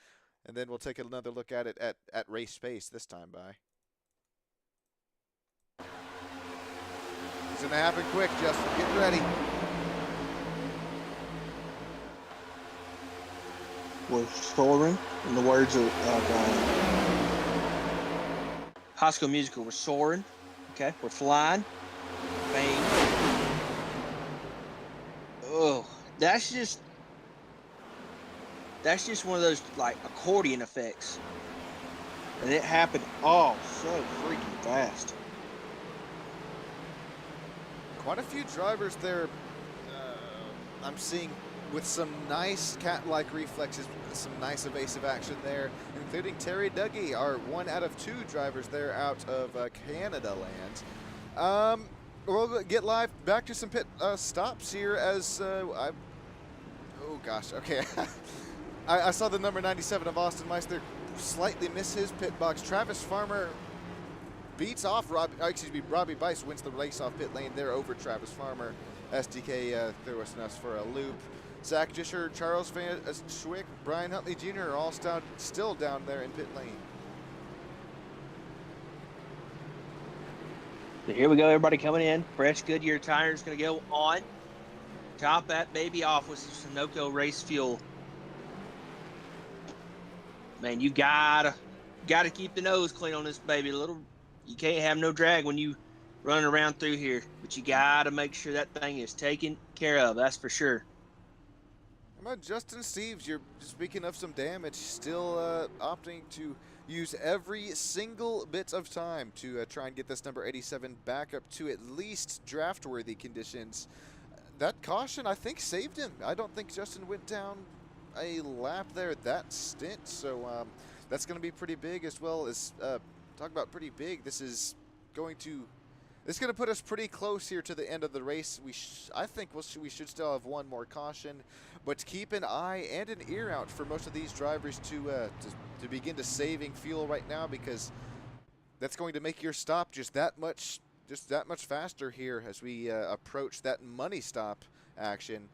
S3: And then we'll take another look at it at race pace this time by. It's going to happen quick, Justin. Get ready.
S2: We're soaring, in the words of High School Musical. We're soaring. Okay, we're flying. Bang. Oh, that's just one of those like accordion effects, and it happened all so freaking fast.
S3: Quite a few drivers there. I'm seeing with some nice cat-like reflexes, some nice evasive action there, including Terry Dougie, our 1 out of 2 drivers there out of Canada land. We'll get live back to some pit stops here as oh gosh, okay. I saw the number 97 of Austin Meister slightly miss his pit box. Travis Farmer beats off Robbie Bice wins the race off pit lane there over Travis Farmer. SDK threw us for a loop. Zach Disher, Charles Van Schwick, Brian Huntley Jr. are all still down there in pit lane.
S2: So here we go, everybody coming in. Fresh Goodyear tires going to go on. Top that baby off with some Sunoco race fuel. Man, you gotta keep the nose clean on this baby. You can't have no drag when you running around through here, but you gotta make sure that thing is taken care of. That's for sure.
S3: How about Justin Steves? You're speaking of some damage, still opting to use every single bit of time to try and get this number 87 back up to at least draft-worthy conditions. That caution, I think, saved him. I don't think Justin went down a lap there that stint, so that's going to be pretty big as well as talk about pretty big. This is going to put us pretty close here to the end of the race. I think we should still have one more caution, but keep an eye and an ear out for most of these drivers to begin to saving fuel right now, because that's going to make your stop just that much faster here as we approach that money stop action.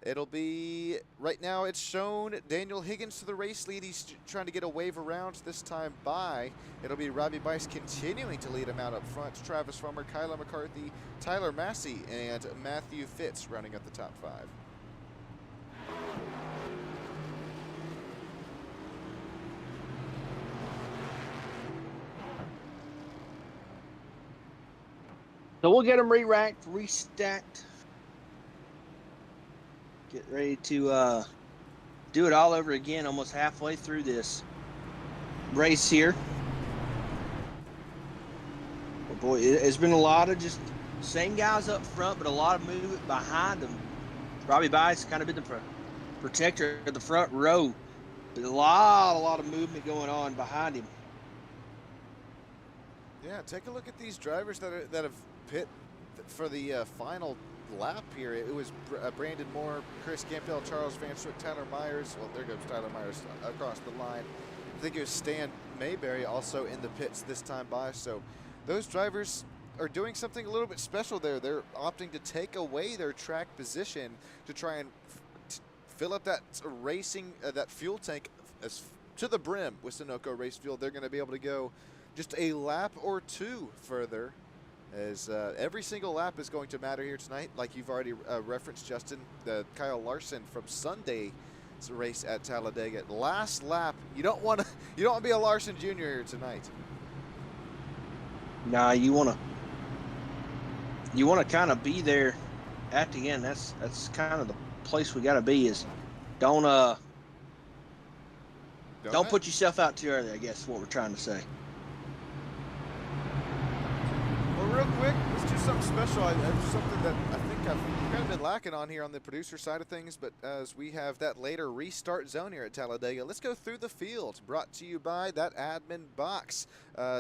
S3: It'll be, right now it's shown Daniel Higgins to the race lead. He's trying to get a wave around this time by. It'll be Robbie Bice continuing to lead him out up front. Travis Farmer, Kyler McCarthy, Tyler Massey, and Matthew Fitz rounding up the top 5.
S2: So we'll get them re-racked, restacked. Get ready to do it all over again almost halfway through this race here. Oh boy, it's been a lot of just same guys up front, but a lot of movement behind them. Robbie Bice kind of been the protector of the front row, but a lot of movement going on behind him.
S3: Yeah, take a look at these drivers that have pit for the final lap here. It was Brandon Moore, Chris Campbell, Charles Van Schwick, Tyler Myers. Well, there goes Tyler Myers across the line. I think it was Stan Mayberry also in the pits this time by. So those drivers are doing something a little bit special there. They're opting to take away their track position to try and fill up that that fuel tank to the brim with Sunoco race fuel. They're going to be able to go just a lap or 2 further as every single lap is going to matter here tonight. Like you've already referenced, Justin, Kyle Larson from Sunday's race at Talladega. Last lap, you don't want to be a Larson Jr. here tonight.
S2: Nah, you want to kind of be there at the end. That's kind of the place we got to be. Is don't put yourself out too early, I guess is what we're trying to say.
S3: Well, real quick, let's do something special. Something that I think I've kind of been lacking on here on the producer side of things, but as we have that later restart zone here at Talladega, let's go through the field. Brought to you by that admin box,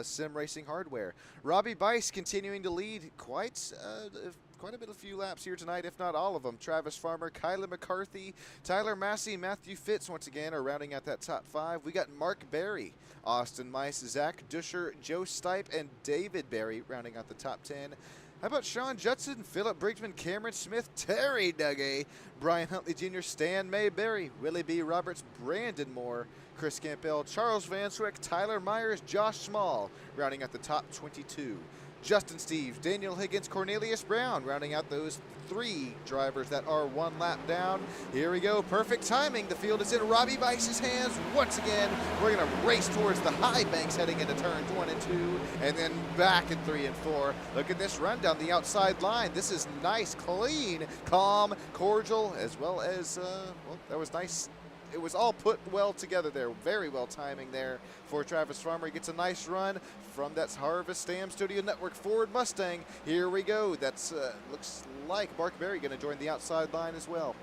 S3: sim racing hardware. Robbie Bice continuing to lead quite a few laps here tonight, if not all of them. Travis Farmer, Kyler McCarthy, Tyler Massey, Matthew Fitz once again are rounding out that top 5. We got Mark Berry, Austin Mice, Zach Duscher, Joe Stipe, and David Berry rounding out the top 10. How about Sean Judson, Philip Brinkman, Cameron Smith, Terry Dugay, Brian Huntley Jr., Stan Mayberry, Willie B. Roberts, Brandon Moore, Chris Campbell, Charles Van Swick, Tyler Myers, Josh Small rounding out the top 22. Justin Steves, Daniel Higgins, Cornelius Brown, rounding out those 3 drivers that are 1 lap down. Here we go, perfect timing. The field is in Robbie Bice's hands once again. We're gonna race towards the high banks heading into turns 1 and 2, and then back in 3 and 4. Look at this run down the outside line. This is nice, clean, calm, cordial, as well as, well, that was nice. It was all put well together there. Very well timing there for Travis Farmer. He gets a nice run from that Harvest Stam Studio Network Ford Mustang. Here we go. That's looks like Mark Berry going to join the outside line as well.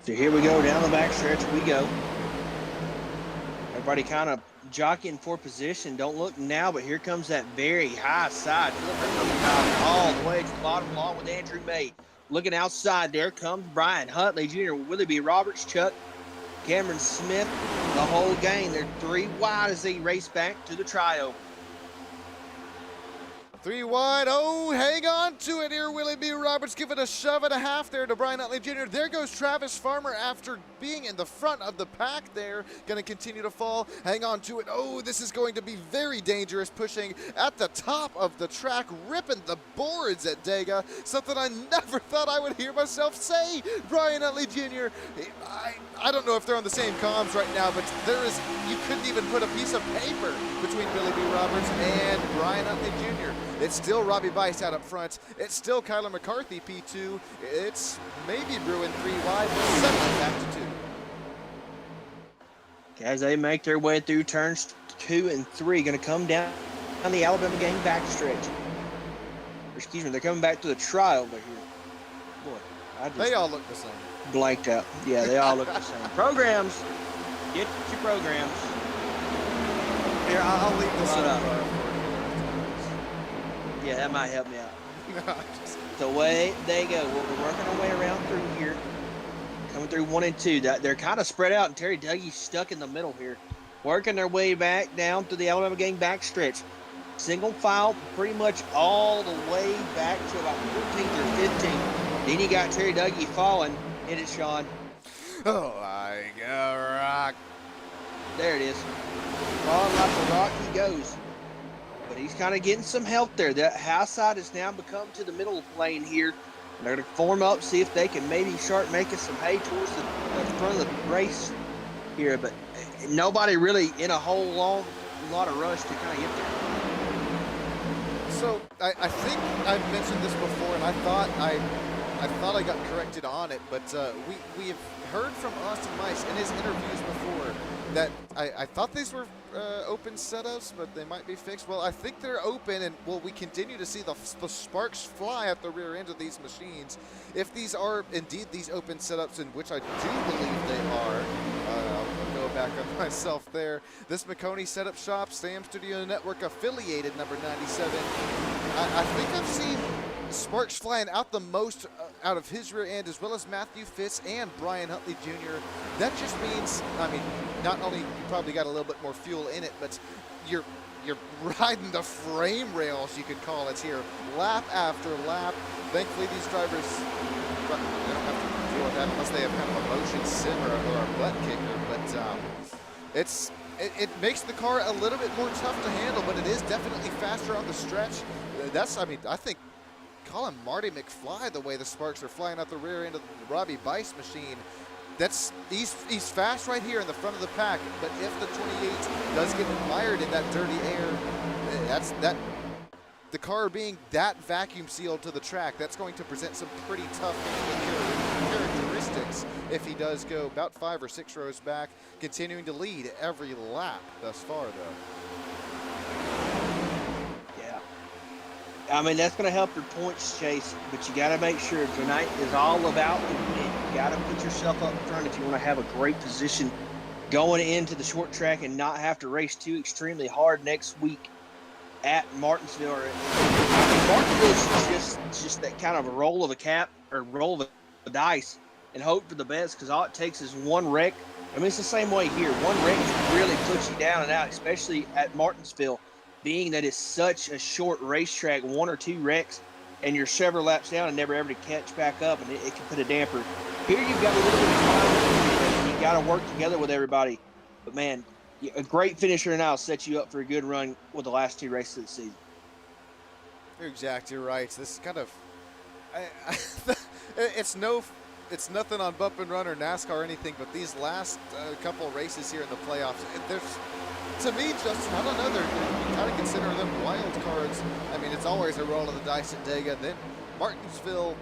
S2: So here we go, down the backstretch we go. Everybody kind of jockeying for position. Don't look now, but here comes that very high side. All the way to the bottom along with Andrew May. Looking outside, there comes Brian Huntley Jr., Willie B. Roberts, Chuck, Cameron Smith, the whole gang. They're 3 wide as they race back to the trio.
S3: 3 wide. Oh, hang on to it here. Willie B. Roberts giving a shove and a half there to Brian Huntley Jr. There goes Travis Farmer after being in the front of the pack there. Going to continue to fall. Hang on to it. Oh, this is going to be very dangerous, pushing at the top of the track, ripping the boards at Dega. Something I never thought I would hear myself say. Brian Huntley Jr. I don't know if they're on the same comms right now, but you couldn't even put a piece of paper between Willie B. Roberts and Brian Huntley Jr. It's still Robbie Bice out up front. It's still Kyler McCarthy, P2. It's maybe Bruin 3 wide, 7 back to 2.
S2: As they make their way through turns 2 and 3, going to come down on the Alabama gang backstretch. Excuse me, they're coming back to the trial over here. Boy,
S3: they all look the same.
S2: Blanked out. Yeah, they all look the same. Programs. Get your programs.
S3: Here, I'll leave this up.
S2: Yeah, that might help me out. The way they go. We're working our way around through here. Coming through 1 and 2. They're kind of spread out, and Terry Dougie's stuck in the middle here. Working their way back down to the Alabama gang backstretch. Single file pretty much all the way back to about 14th or 15th. Then you got Terry Dougie falling. Hit it, Sean.
S3: Oh, my God, rock.
S2: There it is. Falling like a rock he goes. But he's kind of getting some help there. That high side has now become to the middle lane here. They're going to form up, see if they can maybe start making some hay towards the front of the race here. But nobody really in a whole lot of rush to kind of get there.
S3: So I think I've mentioned this before, and I thought I got corrected on it, but we have heard from Austin Mice in his interviews before that I thought these were open setups, but they might be fixed. Well, I think they're open, and we continue to see the sparks fly at the rear end of these machines. If these are indeed these open setups, in which I do believe they are, I'll go back on myself there. This McConey Setup Shop, Stam Studio Network affiliated number 97. I think I've seen sparks flying out the most out of his rear end, as well as Matthew Fitz and Brian Huntley Jr. That just means, I mean, not only you probably got a little bit more fuel in it, but you're riding the frame rails, you could call it here, lap after lap. Thankfully, these drivers, they don't have to deal with that unless they have kind of a motion simmer or a butt kicker. But it makes the car a little bit more tough to handle, but it is definitely faster on the stretch. I mean, I think, call him Marty McFly the way the sparks are flying out the rear end of the Robbie Bice machine. He's fast right here in the front of the pack, but if the 28 does get mired in that dirty air, the car being that vacuum sealed to the track, that's going to present some pretty tough characteristics if he does go about 5 or 6 rows back, continuing to lead every lap thus far, though.
S2: Yeah. I mean, that's going to help your points chase, but you got to make sure tonight is all about the win. You got to put yourself up front if you want to have a great position going into the short track and not have to race too extremely hard next week at Martinsville. Martinsville is just that kind of a roll of a cap or roll of the dice and hope for the best, because all it takes is one wreck. I mean, it's the same way here. One wreck can really put you down and out, especially at Martinsville, being that it's such a short racetrack. 1 or 2 wrecks and you're several laps down and never ever to catch back up, and it can put a damper. Here you've got a little bit of time. You got to work together with everybody. But man, a great finisher now will set you up for a good run with the last 2 races of the season.
S3: You're exactly right. This is kind of, it's nothing on bump and run or NASCAR or anything, but these last couple races here in the playoffs, to me, Justin, I don't know, you kind of consider them wild cards. I mean, it's always a roll of the dice at Dega. Then Martinsville,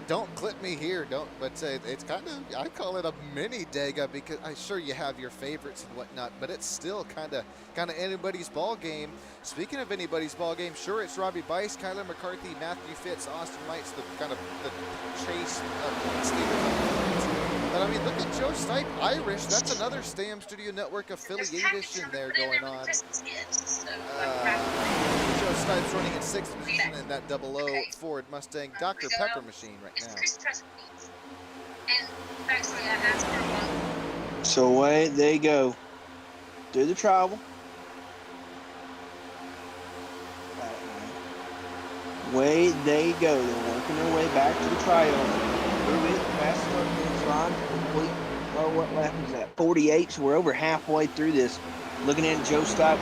S3: don't clip me here, but it's kind of, I call it a mini Dega, because I'm sure you have your favorites and whatnot, but it's still kind of anybody's ball game. Speaking of anybody's ball game, sure, it's Robbie Bice, Kyler McCarthy, Matthew Fitz, Austin Mites, the kind of the chase points leader. But I mean, look at Joe Stipe, Irish. That's another STAM Studio Network affiliation there going on. Joe Stipe's running in 6th position in that 00 Ford Mustang Dr. Pepper machine right now.
S2: So away they go through the travel. Way they go. They're working their way back to the trial. Through it, fast start finish line, complete. Oh, what lap is that? 48. So we're over halfway through this. Looking at Joe Stipe,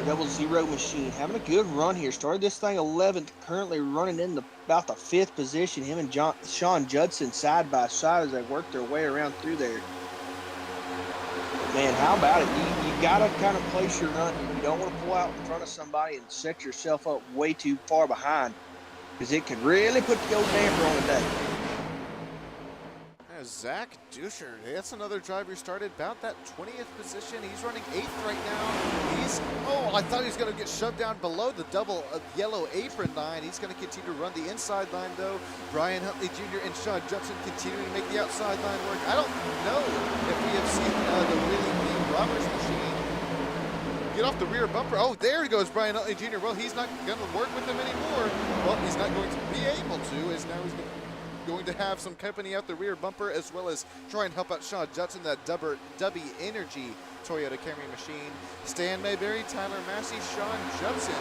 S2: the 00 machine, having a good run here. Started this thing 11th, currently running in about the 5th position. Him and Sean Judson side by side as they work their way around through there. Man, how about it? You got to kind of place your run. You don't want to pull out in front of somebody and set yourself up way too far behind, because it could really put the old damper on the day.
S3: Zach Duscher, that's another driver who started about that 20th position. He's running 8th right now. I thought he was going to get shoved down below the double yellow apron line. He's going to continue to run the inside line, though. Brian Huntley Jr. and Sean Judson continuing to make the outside line work. I don't know if we have seen the Willie B. Roberts machine get off the rear bumper. Oh, there he goes, Brian Huntley Jr. Well, he's not going to work with him anymore. Well, he's not going to be able to, as now he's going to have some company out the rear bumper, as well as try and help out Sean Judson, that Dubby Energy Toyota Camry machine. Stan Mayberry, Tyler Massey, Sean Judson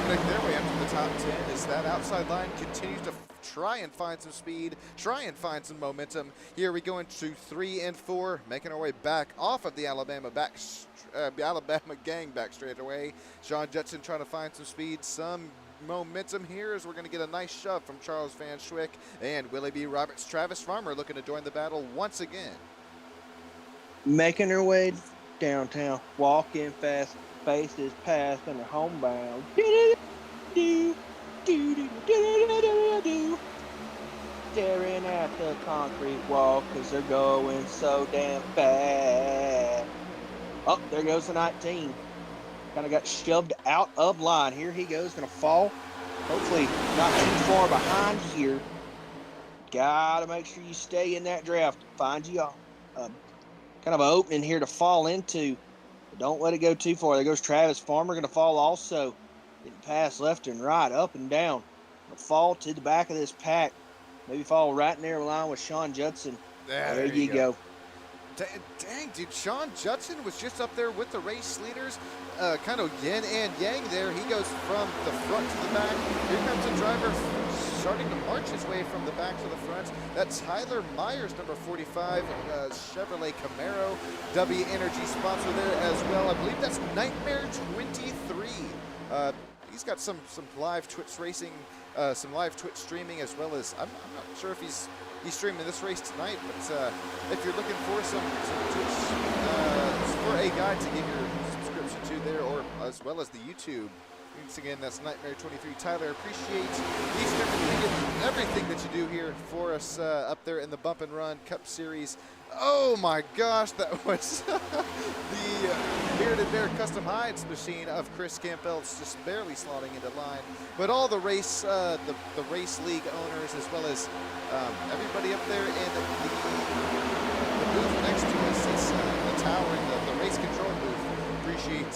S3: make their way up to the top 10 as that outside line continues to try and find some speed, try and find some momentum. Here we go into 3 and 4, making our way back off of the Alabama gang back straight away. Sean Judson trying to find some speed, some momentum here, as we're going to get a nice shove from Charles Van Schwick and Willie B. Roberts. Travis Farmer looking to join the battle once again.
S2: Making their way downtown, walking fast, faces past and they're homebound. Staring at the concrete wall because they're going so damn fast. Oh, there goes the 19. Kind of got shoved out of line. Here he goes, going to fall. Hopefully not too far behind here. Got to make sure you stay in that draft. Find you kind of an opening here to fall into. But don't let it go too far. There goes Travis Farmer, going to fall also. Getting past left and right, up and down. Gonna fall to the back of this pack. Maybe fall right in there line with Sean Judson. There you go.
S3: Dang, dude, Sean Judson was just up there with the race leaders, kind of yin and yang there. He goes from the front to the back. Here comes a driver starting to march his way from the back to the front. That's Tyler Myers, number 45, Chevrolet Camaro. W Energy sponsor there as well. I believe that's Nightmare 23. He's got some live Twitch racing, some live Twitch streaming, as well as I'm not sure if he's streaming this race tonight, but if you're looking for some Twitch, for a guide to give your subscription to there, or as well as the YouTube. Once again, that's Nightmare 23. Tyler, appreciate each and everything that you do here for us up there in the Bump and Run Cup Series. Oh my gosh, that was the Bearded Bear Custom Hides machine of Chris Campbell just barely slotting into line. But all the race, the race league owners, as well as everybody up there in the booth next to us, is the tower and the race control booth.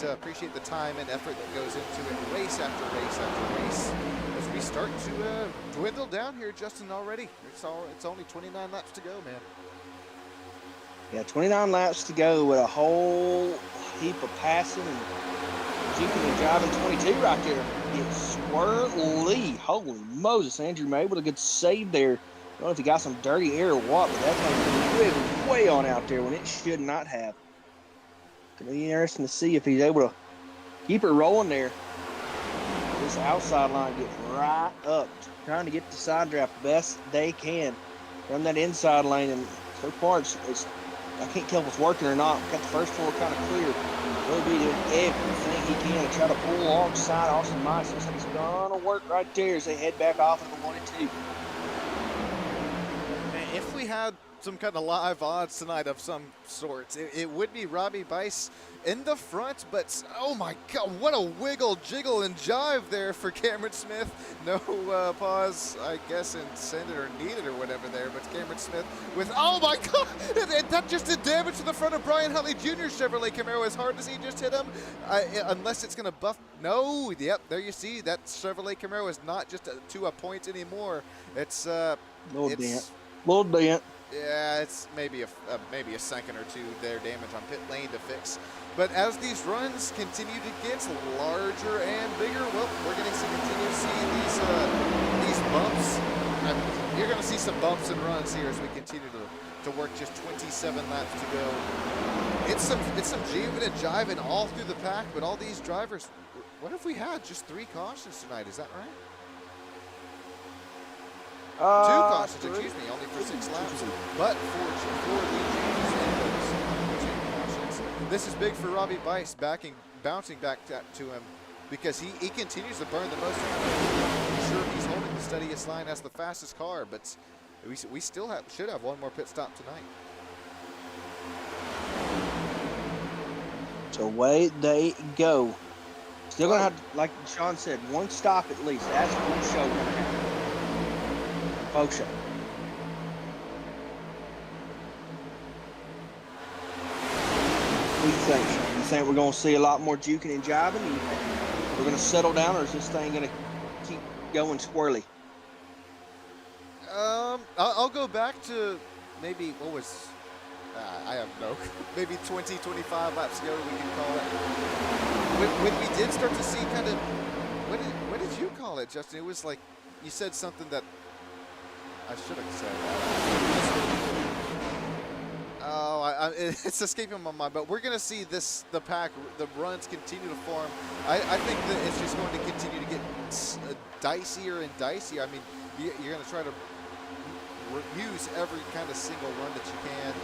S3: Appreciate the time and effort that goes into it, race after race after race. As we start to dwindle down here, Justin, already. It's only 29 laps to go, man.
S2: Yeah, 29 laps to go with a whole heap of passing and jeeping and driving. 22 right there. It's squirrely. Holy Moses, Andrew May with a good save there. I don't know if he got some dirty air or what, but that thing way on out there when it should not have. Going to be interesting to see if he's able to keep it rolling there. This outside line gets right up, trying to get the side draft best they can from that inside lane. And so far, it's I can't tell if it's working or not. Got the first four kind of clear. Really be doing everything he can to try to pull alongside Austin Mice. Looks like it's gonna work right there as they head back off of the 1 and 2.
S3: If we had some kind of live odds tonight of some sorts, it would be Robbie Bice in the front, but oh my God, what a wiggle, jiggle, and jive there for Cameron Smith. No pause, I guess, intended or needed or whatever there, but Cameron Smith with, oh my God, and that just did damage to the front of Brian Huntley Jr. Chevrolet Camaro as hard as he just hit him, unless it's going to buff. No, yep, there you see, that Chevrolet Camaro is not just to a point anymore. It's
S2: Little dent.
S3: Yeah, it's maybe a second or two there damage on pit lane to fix. But as these runs continue to get larger and bigger, well, we're going to continue to see these bumps. You're going to see some bumps and runs here as we continue to work just 27 laps to go. It's some jiving and jiving all through the pack, but all these drivers, what if we had just 3 cautions tonight? Is that right? 2 cautions, excuse me, only for 6 laps. But for the changes in those 2 cautions, this is big for Robbie Bice, bouncing back to him, because he continues to burn the most. I'm sure he's holding the steadiest line as the fastest car, but we still should have one more pit stop tonight.
S2: So away they go. Still gonna have, like Sean said, 1 stop at least. That's one show gonna happen. Folks, what do you think, Sean? You think we're going to see a lot more juking and jiving? We're going to settle down, or is this thing going to keep going squirrely?
S3: I'll go back to maybe, what was, I have no, maybe 20, 25 laps ago, we can call it. When we did start to see kind of, what did you call it, Justin? It was like, you said something that, I should have said that. Oh, it's escaping my mind. But we're going to see the pack, the runs continue to form. I think that it's just going to continue to get dicier and dicier. I mean, you're going to try to use every kind of single run that you can.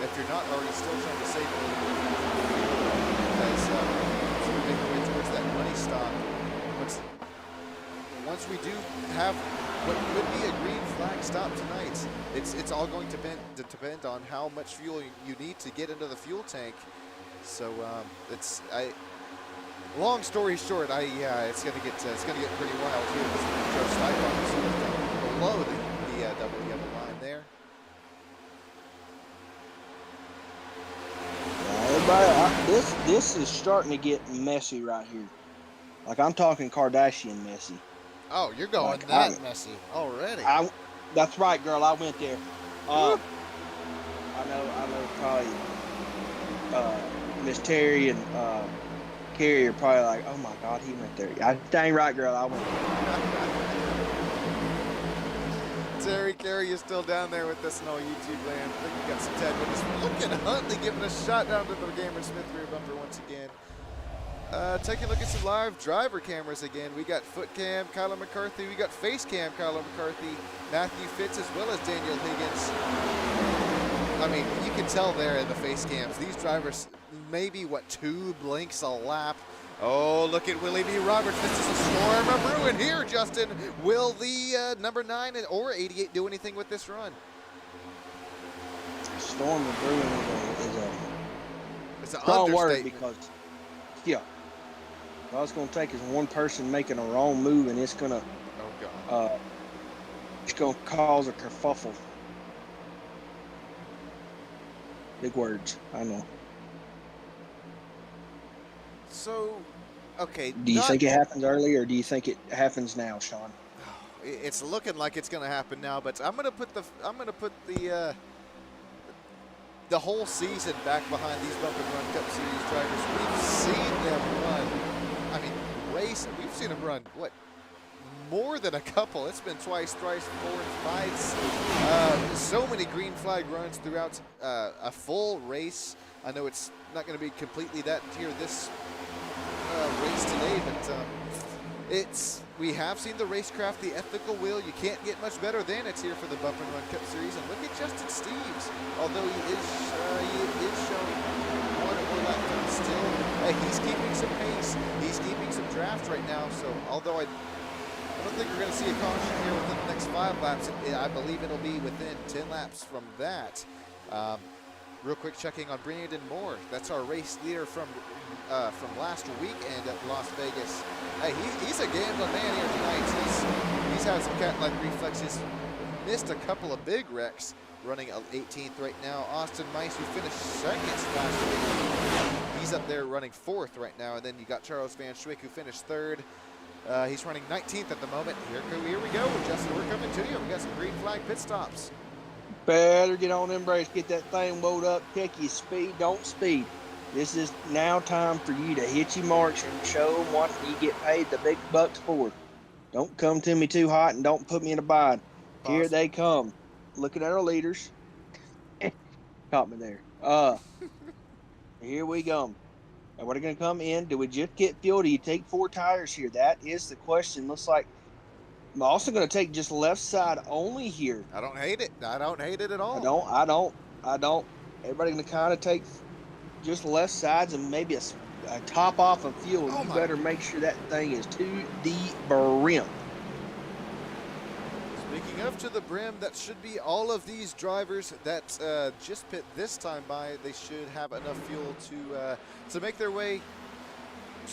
S3: If you're not already still trying to save a little bit, because we're making our way towards that money stop. Once we do have what could be a green flag stop tonight, it's all going to depend on how much fuel you need to get into the fuel tank. So long story short, it's going to get pretty wild here. Joe Steichen below the double yellow line there.
S2: Everybody, this is starting to get messy right here. Like, I'm talking Kardashian messy.
S3: Oh, you're going
S2: like
S3: that messy already.
S2: That's right, girl. I went there. I know probably Miss Terry and Carrie are probably like, oh my God, he went there. Dang right, girl, I went there.
S3: Terry Carey is still down there with us in all YouTube land. I think we got some Ted with us. Look at Huntley giving a shot down to the Gamer Smith rear bumper once again. Taking a look at some live driver cameras again. We got foot cam, Kyler McCarthy. We got face cam, Kyler McCarthy, Matthew Fitz, as well as Daniel Higgins. I mean, you can tell there in the face cams, these drivers maybe, 2 blinks a lap. Oh, look at Willie B. Roberts. This is a storm of ruin here, Justin. Will the number 9 or 88 do anything with this run?
S2: Storm of ruin is
S3: an
S2: strong word
S3: understatement.
S2: because, yeah, all it's going to take is one person making a wrong move, and it's going to cause a kerfuffle. Big words, I know.
S3: So, okay.
S2: Do you think it happens early, or do you think it happens now, Sean?
S3: It's looking like it's going to happen now, but I'm going to put the whole season back behind these Bump and Run Cup Series drivers. We've seen them run. I mean, race. We've seen them run more than a couple. It's been twice, thrice, 4 and 5. So many green flag runs throughout a full race. I know it's not going to be completely that here this race today, but we have seen the racecraft, the ethical will. You can't get much better than it's here for the Bump and Run Cup Series. And look at Justin Steves, although he is showing 1 or lap time still. He's keeping some pace. He's keeping some draft right now. So although I don't think we're going to see a caution here within the next 5 laps, I believe it'll be within 10 laps from that. Real quick checking on Brandon Moore. That's our race leader from last weekend at Las Vegas. Hey, he's a gambling man here tonight. He's had some cat-like reflexes. Missed a couple of big wrecks. Running 18th right now. Austin Mice, who finished 2nd last week. He's up there running 4th right now. And then you got Charles Van Schwick, who finished 3rd. He's running 19th at the moment. Here we go, Justin. We're coming to you. We got some green flag pit stops.
S2: Better get on them brakes, get that thing wound up, check your speed, don't speed. This is now time for you to hit your marks and show them what you get paid the big bucks for. Don't come to me too hot and don't put me in a bind. Here
S3: Awesome.
S2: they come. Looking at our leaders. Caught me there. Here we go. And we're going to come in. Do we just get fuel? Do you take 4 tires here? That is the question. Looks like I'm also going to take just left side only here.
S3: I don't hate it. I don't hate it at all.
S2: I don't. Everybody going to kind of take just left sides and maybe a top off of fuel. You better make sure that thing is to the brim.
S3: Speaking of to the brim, that should be all of these drivers that just pit this time by. They should have enough fuel to make their way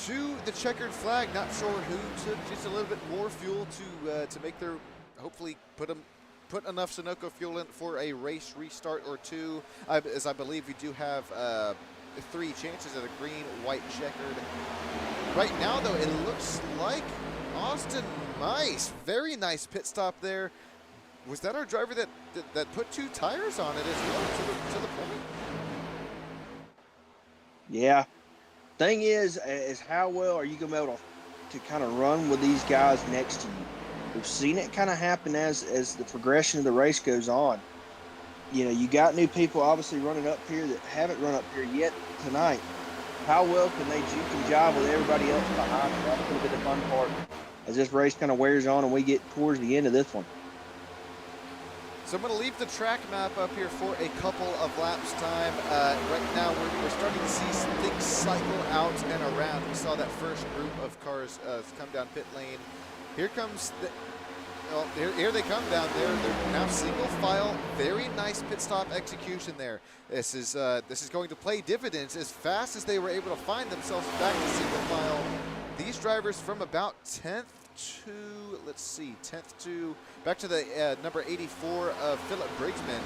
S3: to the checkered flag. Not sure who took just a little bit more fuel to make their, hopefully put enough Sunoco fuel in for a race restart or 2. As I believe we do have 3 chances at a green, white, checkered. Right now, though, it looks like Austin Mice, very nice pit stop there. Was that our driver that put 2 tires on it as well to the point?
S2: Yeah. Thing is how well are you going to be able to kind of run with these guys next to you? We've seen it kind of happen as the progression of the race goes on. You know, you got new people obviously running up here that haven't run up here yet tonight. How well can they juke and jive with everybody else behind them? That's going to be the fun part as this race kind of wears on and we get towards the end of this one.
S3: So I'm going to leave the track map up here for a couple of laps time. Right now we're starting to see some things cycle out and around. We saw that first group of cars come down pit lane. Here comes here they come down there. They're now single file. Very nice pit stop execution there. This is going to play dividends as fast as they were able to find themselves back to single file. These drivers from about 10th to, let's see, 10th to, back to the number 84 of Philip Briggsman.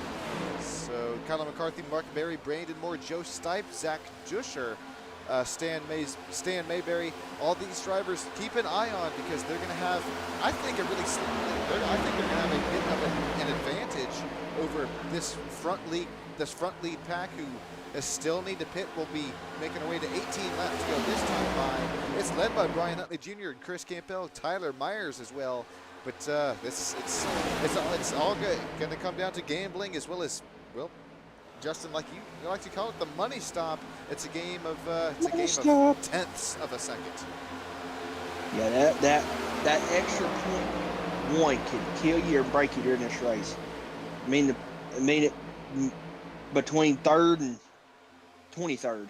S3: So Kyler McCarthy, Mark Berry, Brandon Moore, Joe Stipe, Zach Duscher, Stan Mayberry. All these drivers keep an eye on, because they're going to have, I think, they're going to have a bit of an advantage over this front lead pack, who still need to pit. Will be making our way to 18 laps to go this time by. It's led by Brian Huntley Jr. and Chris Campbell, Tyler Myers as well. But it's all good. Going to come down to gambling, as well as, well, Justin, like you like to call it, the money stop. It's a game of tenths of a second.
S2: Yeah, that extra .1 can kill you or break you during this race. I mean it between 3rd and 23rd.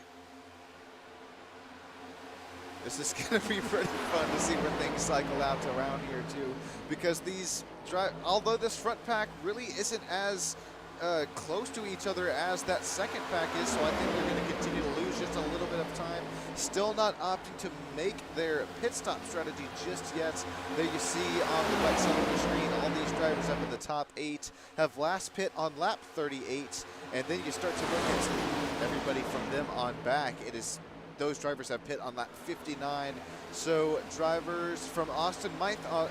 S3: This is going to be pretty fun to see where things cycle out around here too, because although this front pack really isn't as close to each other as that second pack is, so I think they're going to continue to lose just a little bit of time. Still not opting to make their pit stop strategy just yet. There you see on the right side of the screen, all these drivers up in the top 8 have last pit on lap 38, and then you start to look at everybody from them on back. Those drivers have pit on lap 59. So drivers from Austin Mice, on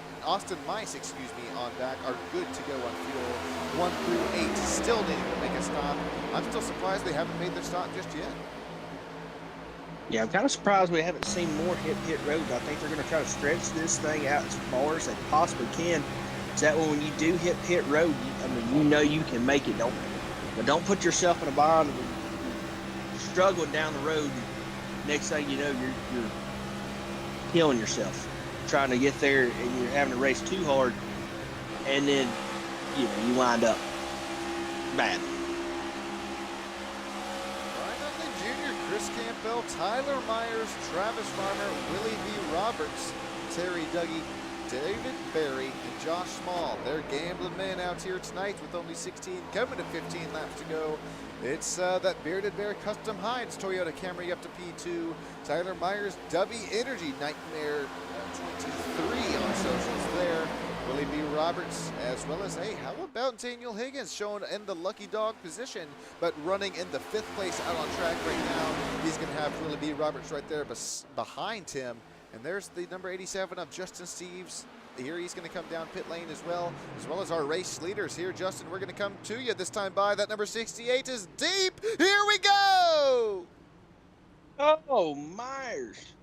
S3: back are good to go on fuel. 1 through 8 still needing to make a stop. I'm still surprised they haven't made their stop just yet.
S2: Yeah, I'm kind of surprised we haven't seen more hit roads. I think they're going to try to stretch this thing out as far as they possibly can. So that way, when you do hit pit road, you know you can make it. Don't put yourself in a bind of struggling down the road. Next thing you know, you're killing yourself trying to get there, and you're having to race too hard, and then you wind up bad.
S3: Brian Huntley Jr., Chris Campbell, Tyler Myers, Travis Farmer, Willie B. Roberts, Terry Dougie, David Berry, and Josh Small. They're gambling men out here tonight with only 16 coming to 15 laps to go. It's that Bearded Bear Custom Hides Toyota Camry up to P2. Tyler Myers, Dubby Energy Nightmare 23 on socials there. Willie B. Roberts, as well as, hey, how about Daniel Higgins showing in the lucky dog position, but running in the 5th place out on track right now. He's going to have Willie B. Roberts right there behind him. And there's the number 87 of Justin Steves. Here he's going to come down pit lane as well as our race leaders here. Justin, we're going to come to you this time by. That number 68 is deep. Here we go.
S2: Oh, Myers.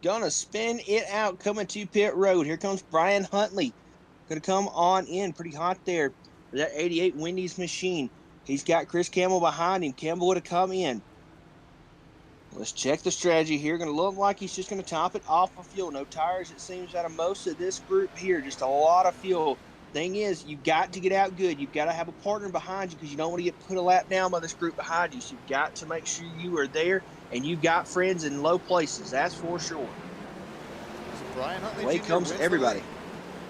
S2: Gonna spin it out coming to pit road. Here comes Brian Huntley. Gonna come on in pretty hot there. That 88 Wendy's machine. He's got Chris Campbell behind him. Campbell would have come in. Let's check the strategy here. Going to look like he's just going to top it off of fuel. No tires, it seems, out of most of this group here. Just a lot of fuel. Thing is, you've got to get out good. You've got to have a partner behind you, because you don't want to get put a lap down by this group behind you. So you've got to make sure you are there, and you've got friends in low places. That's for sure.
S3: So Brian Huntley
S2: Away
S3: Jr.
S2: comes everybody.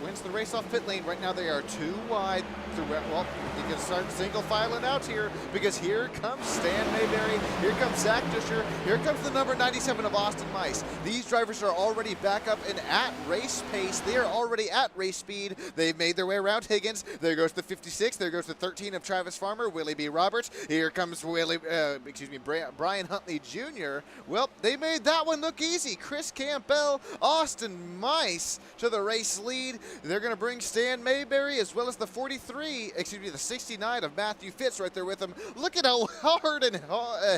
S3: Wins the race off pit lane. Right now they are 2 wide. Well, you can start single filing out here, because here comes Stan Mayberry, here comes Zach Disher, here comes the number 97 of Austin Mice. These drivers are already back up and at race pace. They are already at race speed. They've made their way around Higgins. There goes the 56. There goes the 13 of Travis Farmer, Willie B. Roberts. Here comes Brian Huntley Jr. Well, they made that one look easy. Chris Campbell, Austin Mice to the race lead. They're going to bring Stan Mayberry, as well as the 69 of Matthew Fitz right there with him. Look at how hard and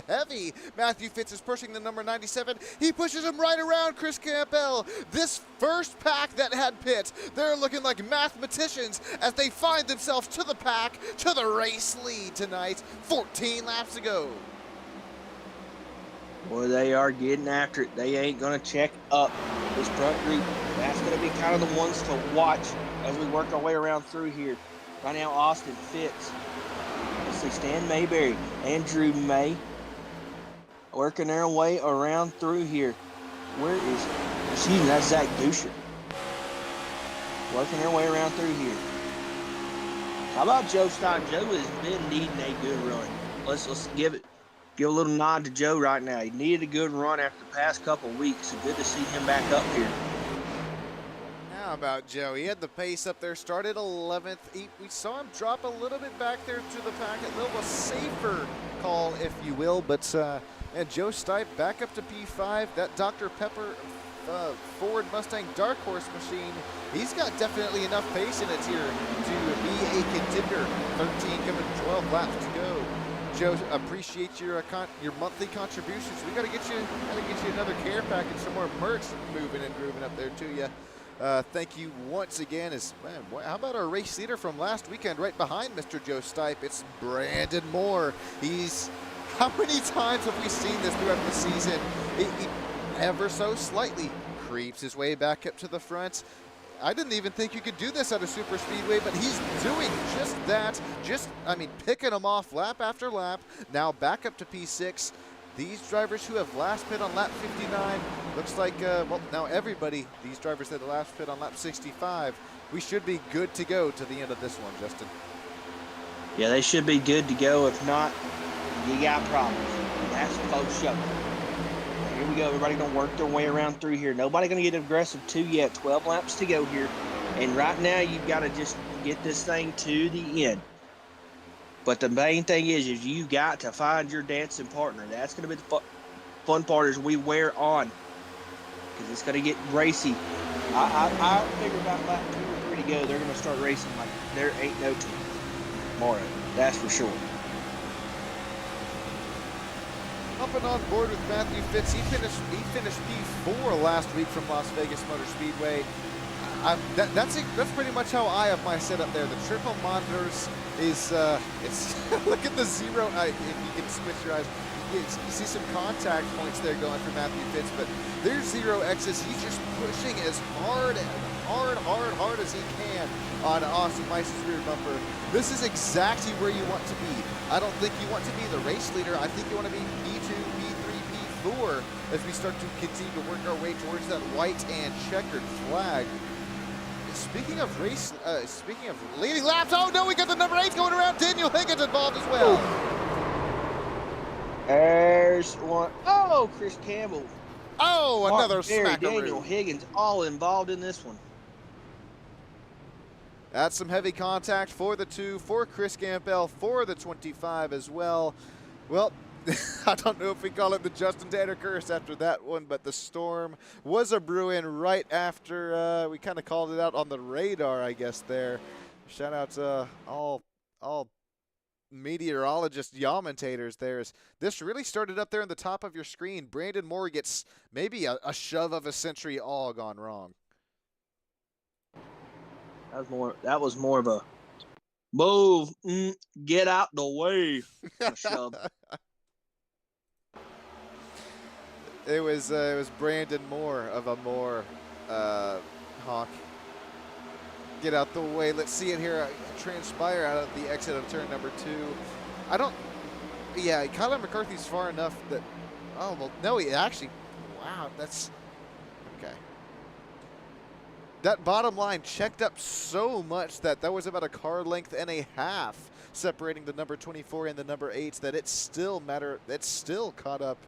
S3: heavy Matthew Fitz is pushing the number 97. He pushes him right around Chris Campbell. This first pack that had pit, they're looking like mathematicians as they find themselves to the pack, to the race lead tonight. 14 laps to go.
S2: Boy, they are getting after it. They ain't going to check up this front group. That's going to be kind of the ones to watch as we work our way around through here. Right now, Austin Fitz. Let's see, Stan Mayberry, Andrew May, working their way around through here. That's Zach Dusher. Working their way around through here. How about Joe Stein? Joe has been needing a good run. Let's give a little nod to Joe right now. He needed a good run after the past couple of weeks. So good to see him back up here.
S3: How about Joe? He had the pace up there, started 11th. We saw him drop a little bit back there to the pack. A little safer call, if you will, but And Joe Stipe back up to P5. That Dr. Pepper Ford Mustang Dark Horse machine, he's got definitely enough pace in it here to be a contender. 13 coming, 12 laps to go. Joe, appreciate your monthly contributions. We gotta get you another care package, some more merch moving and grooving up there to you. Thank you once again. How about our race leader from last weekend right behind Mr. Joe Stipe? It's Brandon Moore. How many times have we seen this throughout the season? He ever so slightly creeps his way back up to the front. I didn't even think you could do this at a super speedway, but he's doing just that. Picking them off lap after lap. Now back up to P6. These drivers who have last pit on lap 59, looks like, now everybody, these drivers that last pit on lap 65, we should be good to go to the end of this one, Justin.
S2: Yeah, they should be good to go. If not, you got problems. That's faux show. Here we go. Everybody gonna work their way around through here. Nobody gonna get aggressive too yet. 12 laps to go here, and right now you've got to just get this thing to the end. But the main thing is you got to find your dancing partner. That's gonna be the fun part as we wear on, because it's gonna get racy. I figure about lap 2 or 3 to go, they're gonna start racing like there ain't no tomorrow. That's for sure.
S3: Hopping on board with Matthew Fitz. He finished P4 last week from Las Vegas Motor Speedway. That's pretty much how I have my setup there. The triple monitors is it's look at the zero. If you can switch your eyes, you see some contact points there going for Matthew Fitz, but there's 0 X's. He's just pushing as hard as he can on Austin Weiss's rear bumper. This is exactly where you want to be. I don't think you want to be the race leader. I think you want to be P2, P3, P4 as we start to continue to work our way towards that white and checkered flag. Speaking of leading laps, oh no, we got the number 8 going around. Daniel Higgins involved as well.
S2: There's one. Oh, Chris Campbell.
S3: Oh, another smackaroo.
S2: Daniel Higgins all involved in this one.
S3: That's some heavy contact for the 2, for Chris Campbell, for the 25 as well. Well, I don't know if we call it the Justin Tanner curse after that one, but the storm was a brewing right after we kind of called it out on the radar, I guess, there. Shout out to all meteorologist commentators there. This really started up there in the top of your screen. Brandon Moore gets maybe a shove of a century all gone wrong.
S2: That was more of a move, get out the way. Shove.
S3: It was Brandon Moore of a Moore honk. Get out the way. Let's see it here transpire out of the exit of turn number 2. Yeah, Kyler McCarthy's far enough that. Oh well, no, he actually. Wow, that's okay. That bottom line checked up so much that was about a car length and a half separating the number 24 and the number 8. That it still caught up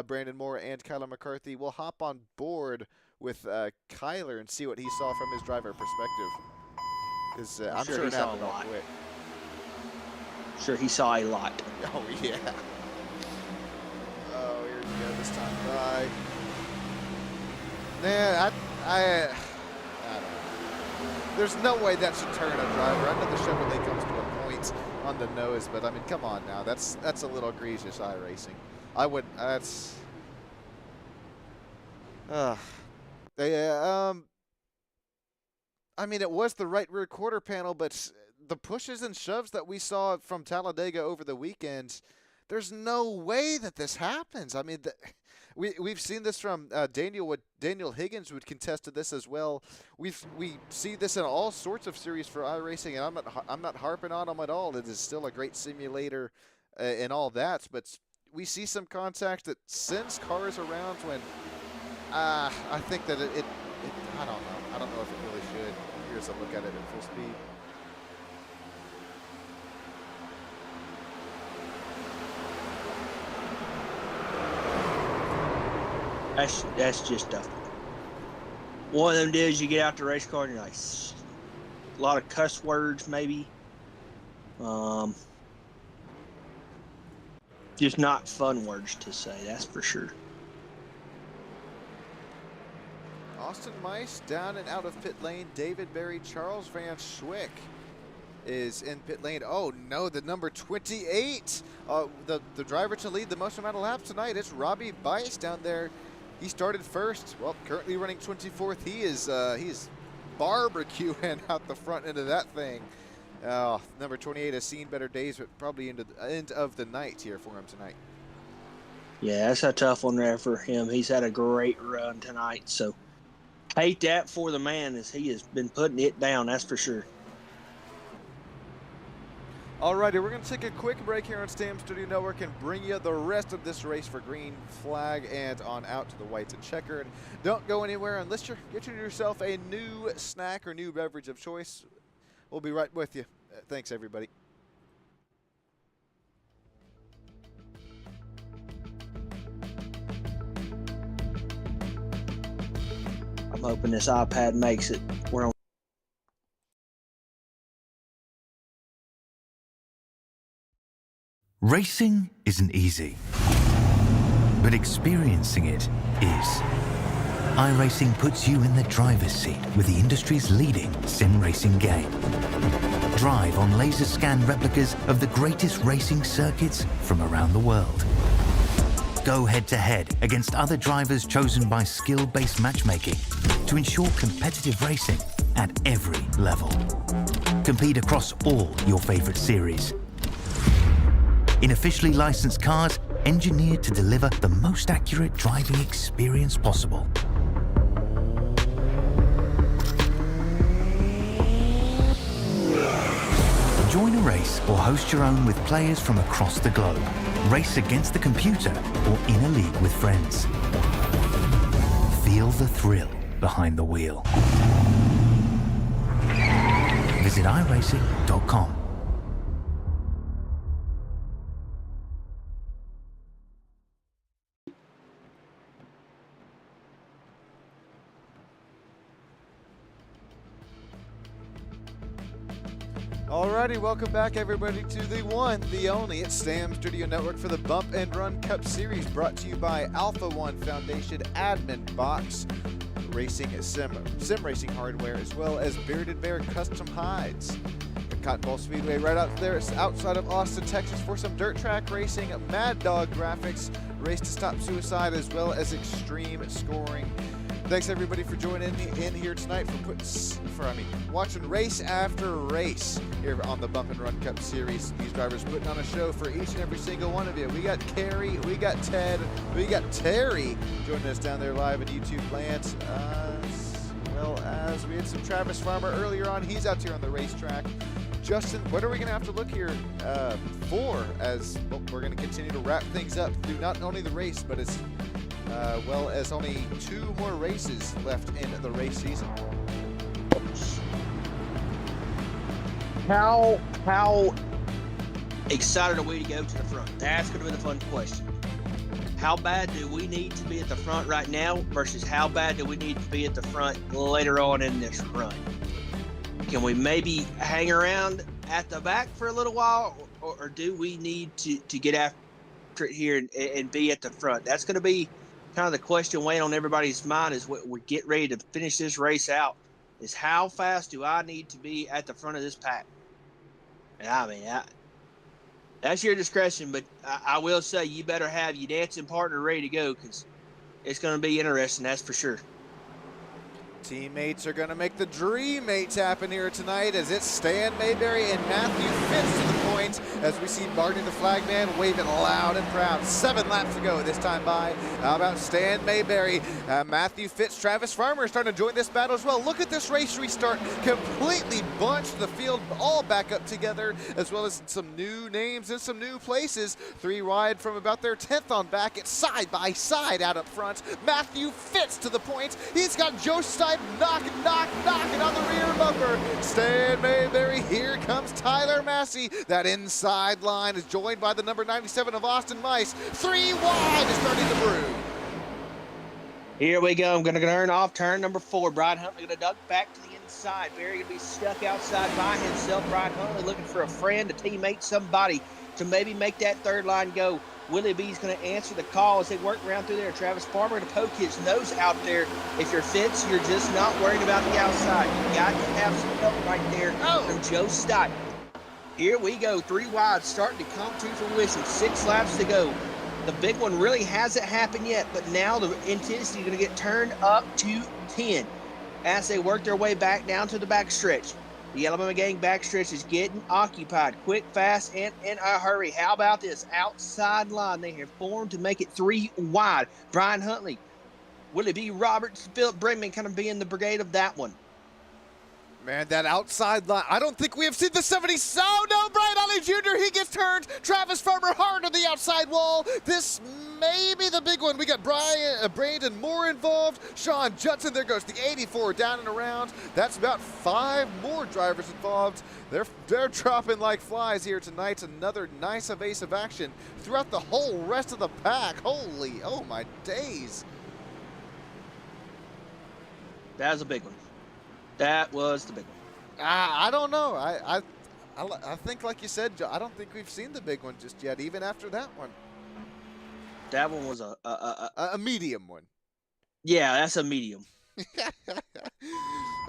S3: Brandon Moore and Kyler McCarthy. We'll hop on board with Kyler and see what he saw from his driver perspective. Because I'm sure it happened all quick.
S2: Sure, he saw a lot.
S3: Oh yeah. Oh, here we go this time by. Man, I don't know. There's no way that should turn a driver. I know the Chevrolet comes to a point on the nose, but I mean, come on now. That's a little egregious iRacing. I would. That's. I mean, it was the right rear quarter panel, but the pushes and shoves that we saw from Talladega over the weekend, there's no way that this happens. I mean, we've seen this from Daniel Higgins would contest to this as well. We see this in all sorts of series for iRacing, and I'm not harping on them at all. It is still a great simulator and all that, but we see some contact that sends cars around when I think that it I don't know. I don't know if it really should. Here's a look at it at full speed.
S2: That's just one of them days you get out the race car and you're like, a lot of cuss words maybe. Just not fun words to say, that's for sure.
S3: Austin Mice down and out of pit lane. David Berry, Charles Van Schwick is in pit lane. Oh no, the number 28, the driver to lead the most amount of laps tonight. It's Robbie Bice down there. He started first. Well, currently running 24th. He is barbecuing out the front end of that thing. Number 28 has seen better days, but probably into the end of the night here for him tonight.
S2: Yeah, that's a tough one there for him. He's had a great run tonight, so hate that for the man, as he has been putting it down, that's for sure.
S3: Alrighty, we're going to take a quick break here on Stam Studio Network and bring you the rest of this race for green flag and on out to the whites and checkered. Don't go anywhere unless you're getting yourself a new snack or new beverage of choice. We'll be right with you. Thanks, everybody.
S2: I'm hoping this iPad makes it. We're on.
S1: Racing isn't easy, but experiencing it is. iRacing puts you in the driver's seat with the industry's leading sim racing game. Drive on laser scan replicas of the greatest racing circuits from around the world. Go head-to-head against other drivers chosen by skill-based matchmaking to ensure competitive racing at every level. Compete across all your favorite series. In officially licensed cars, engineered to deliver the most accurate driving experience possible. Join a race or host your own with players from across the globe. Race against the computer or in a league with friends. Feel the thrill behind the wheel. Visit iRacing.com.
S3: Alrighty, welcome back everybody to the one, the only, it's Stam Studio Network for the Bump and Run Cup Series, brought to you by Alpha One Foundation, Admin Box, Racing Sim Racing Hardware, as well as Bearded Bear Custom Hides. The Cotton Bowl Speedway right out there outside of Austin, Texas for some dirt track racing, Mad Dog graphics, Race to Stop Suicide, as well as extreme scoring. Thanks everybody for joining in here tonight for watching race after race here on the Bump and Run Cup Series. These drivers putting on a show for each and every single one of you. We got Carrie, we got Ted, we got Terry joining us down there live in YouTube land, as well as we had some Travis Farmer earlier on. He's out here on the racetrack. Justin, what are we going to have to look here for, as well, we're going to continue to wrap things up through not only the race, but as well as only 2 more races left in the race season.
S2: How excited are we to go to the front? That's going to be the fun question. How bad do we need to be at the front right now versus how bad do we need to be at the front later on in this run? Can we maybe hang around at the back for a little while, or do we need to get after it here and be at the front? That's going to be kind of the question weighing on everybody's mind as we get ready to finish this race out, is how fast do I need to be at the front of this pack? And I mean, that's your discretion, but I will say you better have your dancing partner ready to go, because it's going to be interesting, that's for sure.
S3: Teammates are going to make the dream mates happen here tonight, as it's Stan Mayberry and Matthew Fitz to the point, as we see Barney the flagman waving loud and proud. 7 laps to go this time by. How about Stan Mayberry? Matthew Fitz, Travis Farmer starting to join this battle as well. Look at this race restart, completely bunched the field all back up together, as well as some new names and some new places. 3 wide from about their 10th on back. It's side by side out up front. Matthew Fitz to the point. He's got Joe Stipe knocking on the rear bumper. Stan Mayberry, here comes Tyler Massey. That inside line is joined by the number 97 of Austin Mice. 3 wide is starting to brew.
S2: Here we go. I'm going to turn off turn number 4. Brian Huntley going to duck back to the inside. Barry going to be stuck outside by himself. Brian Huntley looking for a friend, a teammate, somebody to maybe make that third line go. Willie B's going to answer the call as they work around through there. Travis Farmer to poke his nose out there. If you're Fitz, you're just not worried about the outside. You got to have some help right there from Joe Stein. Here we go, 3 wide, starting to come to fruition. 6 laps to go. The big one really hasn't happened yet, but now the intensity is going to get turned up to 10 as they work their way back down to the backstretch. The Alabama gang backstretch is getting occupied, quick, fast, and in a hurry. How about this outside line? They have formed to make it 3 wide. Brian Huntley, Willie B. Roberts, Philip Brinkman kind of being the brigade of that one.
S3: Man, that outside line. I don't think we have seen the 70. Oh, no, Brian Huntley Jr., he gets turned. Travis Farmer hard on the outside wall. This may be the big one. We got Brandon Moore involved. Sean Judson, there goes the 84 down and around. That's about 5 more drivers involved. They're dropping like flies here tonight. Another nice evasive action throughout the whole rest of the pack. Holy, oh my days.
S2: That was a big one. That was the big one.
S3: I don't know. I think, like you said, I don't think we've seen the big one just yet, even after that one.
S2: That one was a
S3: medium one.
S2: Yeah, that's a medium.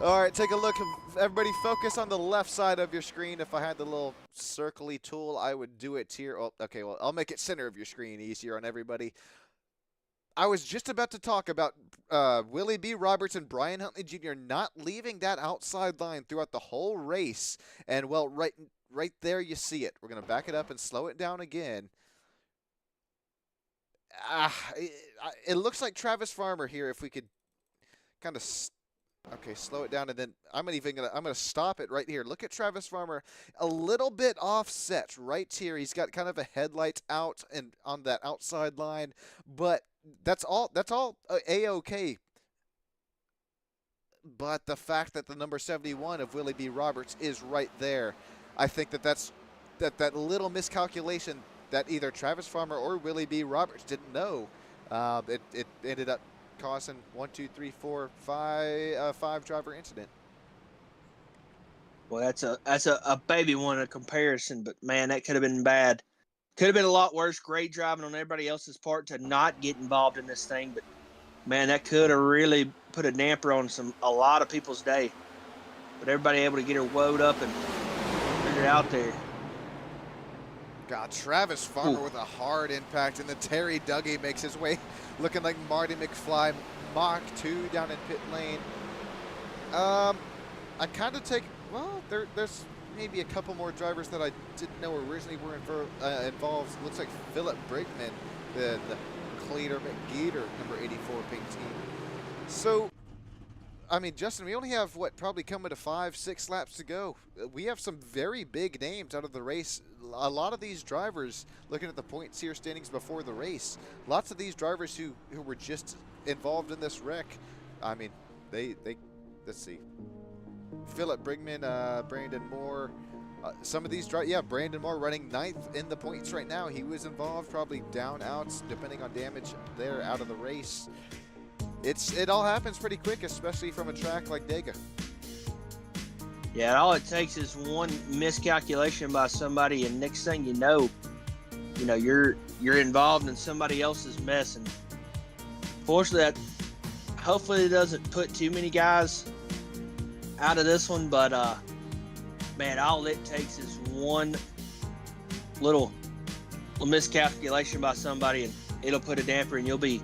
S3: All right, take a look. Everybody focus on the left side of your screen. If I had the little circly tool, I would do it here. Oh, okay, well, I'll make it center of your screen easier on everybody. I was just about to talk about Willie B. Roberts and Brian Huntley Jr. not leaving that outside line throughout the whole race. And, well, right there you see it. We're going to back it up and slow it down again. It looks like Travis Farmer here, if we could kind of slow it down, and then I'm gonna stop it right here. Look at Travis Farmer, a little bit offset right here. He's got kind of a headlight out and on that outside line, but that's all a-okay. But the fact that the number 71 of Willie B. Roberts is right there, I think that little miscalculation that either Travis Farmer or Willie B. Roberts didn't know, it ended up causing 5 driver incident.
S2: Well, that's a baby one, a comparison, but man, that could have been bad. Could have been a lot worse. Great driving on everybody else's part to not get involved in this thing, but man, that could have really put a damper on a lot of people's day. But everybody able to get her woed up and figure it out there.
S3: God, Travis Farmer with a hard impact, and then Terry Dougie makes his way looking like Marty McFly, Mach 2 down in pit lane. I kind of there's maybe a couple more drivers that I didn't know originally were involved. Looks like Philip Brinkman, the Cleater McGeeter, number 84 pink team. So, I mean, Justin, we only have, probably coming to 5-6 laps to go. We have some very big names out of the race. A lot of these drivers, looking at the points here, standings before the race, lots of these drivers who were just involved in this wreck, I mean, let's see. Philip Brinkman, Brandon Moore, some of these drivers, yeah, Brandon Moore running 9th in the points right now. He was involved, probably down, outs, depending on damage there, out of the race. It all happens pretty quick, especially from a track like Dega.
S2: Yeah, all it takes is one miscalculation by somebody, and next thing you know, you're involved in somebody else's mess. And fortunately, hopefully it doesn't put too many guys out of this one. But man, all it takes is one little miscalculation by somebody, and it'll put a damper, and you'll be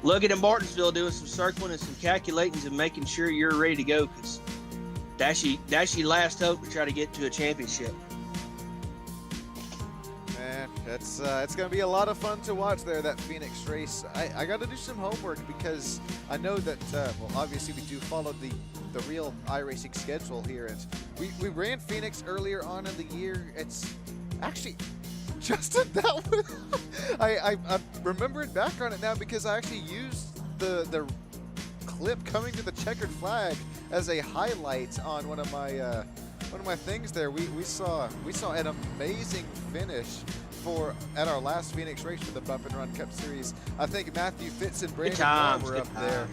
S2: looking at Martinsville doing some circling and some calculating and making sure you're ready to go, because that's your last hope to try to get to a championship.
S3: Man, it's going to be a lot of fun to watch there, that Phoenix race. I got to do some homework, because I know that, well, obviously we do follow the real iRacing schedule here. And we ran Phoenix earlier on in the year. It's actually, Justin, that one, I'm remembering back on it now, because I actually used the clip coming to the checkered flag as a highlight on one of my things there. We saw an amazing finish at our last Phoenix race for the Bump and Run Cup Series. I think Matthew Fitz and Brandon Moore were up there.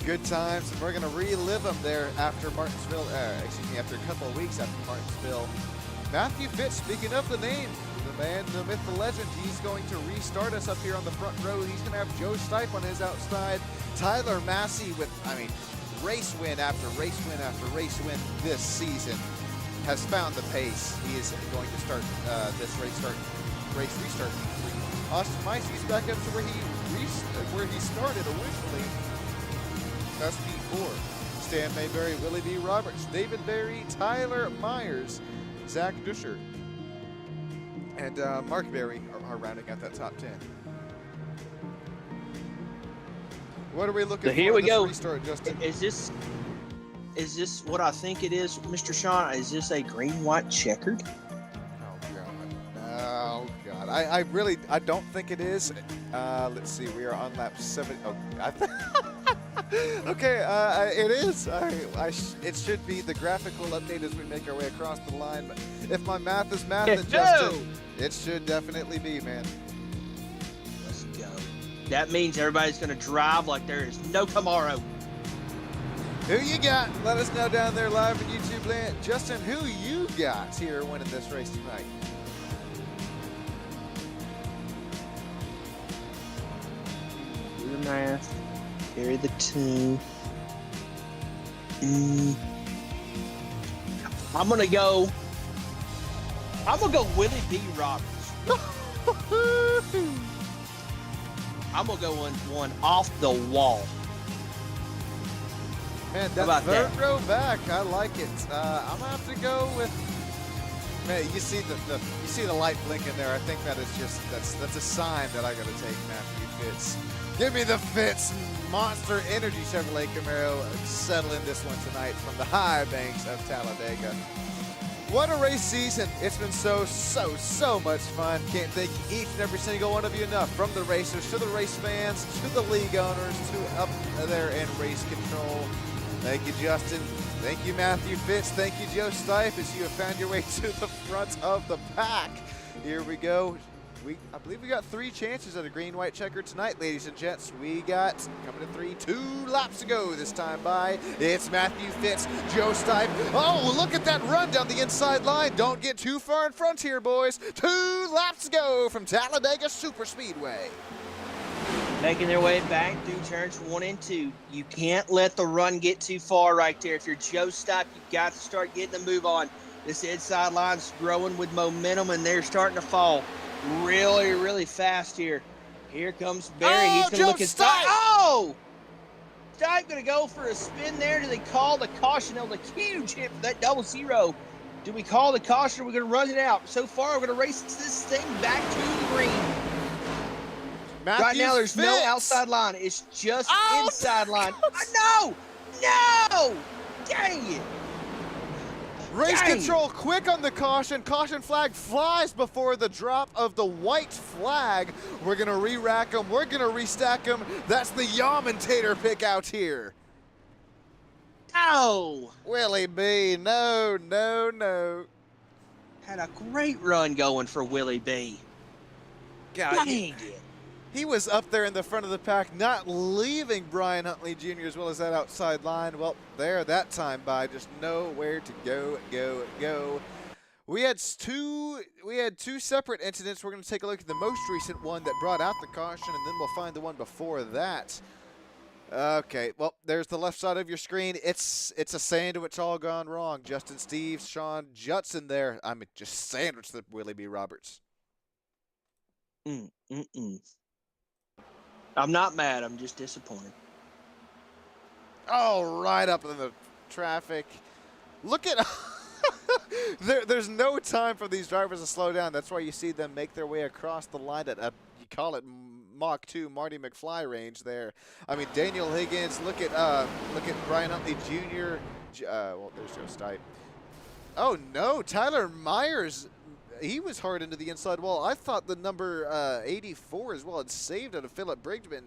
S3: Good times, and we're going to relive them there after Martinsville. After a couple of weeks after Martinsville. Matthew Fitz, speaking of the name, the man, the myth, the legend, he's going to restart us up here on the front row. He's going to have Joe Stipe on his outside. Tyler Massey with, race win after race win after race win this season has found the pace. He is going to start this race restart. Austin Meise's back up to where he started originally. That's P4. Stan Mayberry, Willie B. Roberts, David Berry, Tyler Myers, Zach Duscher, and Mark Berry are rounding out that top 10. What are we looking for?
S2: Here we go.
S3: Restart, Justin?
S2: Is this what I think it is, Mr. Sean? Is this a green-white checkered?
S3: Oh God! I don't think it is. Let's see. We are on lap 7. Oh, okay. It is. It should be the graphical update as we make our way across the line. But if my math is math, then Justin, it should definitely be, man.
S2: Let's go. That means everybody's going to drive like there is no tomorrow.
S3: Who you got? Let us know down there live in YouTube land. Justin, who you got here winning this race tonight?
S2: Do the math. Carry the 2. I'm gonna go Willie B. Roberts. I'm gonna go one off the wall.
S3: Man, that third row back, I like it. I'm gonna have to go with. Man, you see the light blinking there. I think that is just that's a sign that I gotta take Matthew Fitz. Give me the Fitz Monster Energy Chevrolet Camaro. Settle in this one tonight from the high banks of Talladega. What a race season. It's been so much fun. Can't thank each and every single one of you enough. From the racers to the race fans to the league owners to up there in race control. Thank you, Justin. Thank you, Matthew Fitz. Thank you, Joe Stipe, as you have found your way to the front of the pack. Here we go. I believe we got 3 chances at a green-white checker tonight, ladies and gents. We got, coming to 3, 2 laps to go this time by. It's Matthew Fitz, Joe Stipe. Oh, look at that run down the inside line. Don't get too far in front here, boys. 2 laps to go from Talladega Super Speedway.
S2: Making their way back through turns 1 and 2. You can't let the run get too far right there. If you're Joe Stipe, you've got to start getting the move on. This inside line's growing with momentum, and they're starting to fall really, really fast here. Here comes Barry. He's going to look at Stipe. Oh! Stipe going to go for a spin there. Do they call the caution? That was a huge hit for that 0-0. Do we call the caution or are we going to run it out? So far, we're going to race this thing back to the green. Right now, there's no outside line. It's just inside line. No! No! Dang it!
S3: Race control quick on the caution. Caution flag flies before the drop of the white flag. We're going to re-rack them. We're going to restack them. That's the Yamentator pick out here.
S2: No!
S3: Willie B. No, no, no.
S2: Had a great run going for Willie B.
S3: God,
S2: Dang it.
S3: He was up there in the front of the pack, not leaving Brian Huntley Jr. as well as that outside line. Well, there that time by, just nowhere to go. We had two separate incidents. We're going to take a look at the most recent one that brought out the caution, and then we'll find the one before that. Okay, well, there's the left side of your screen. It's a sandwich all gone wrong. Justin Steves, Sean Judson there. I mean, just sandwich the Willie B. Roberts.
S2: I'm not mad. I'm just disappointed.
S3: Oh, right up in the traffic. Look at there's no time for these drivers to slow down. That's why you see them make their way across the line at you call it Mach 2 Marty McFly range there. I mean, Daniel Higgins. Look at Brian Huntley Jr. Well, there's Joe Stipe. Oh no, Tyler Myers. He was hard into the inside wall. I thought the number 84 as well had saved out of Philip Brigdman.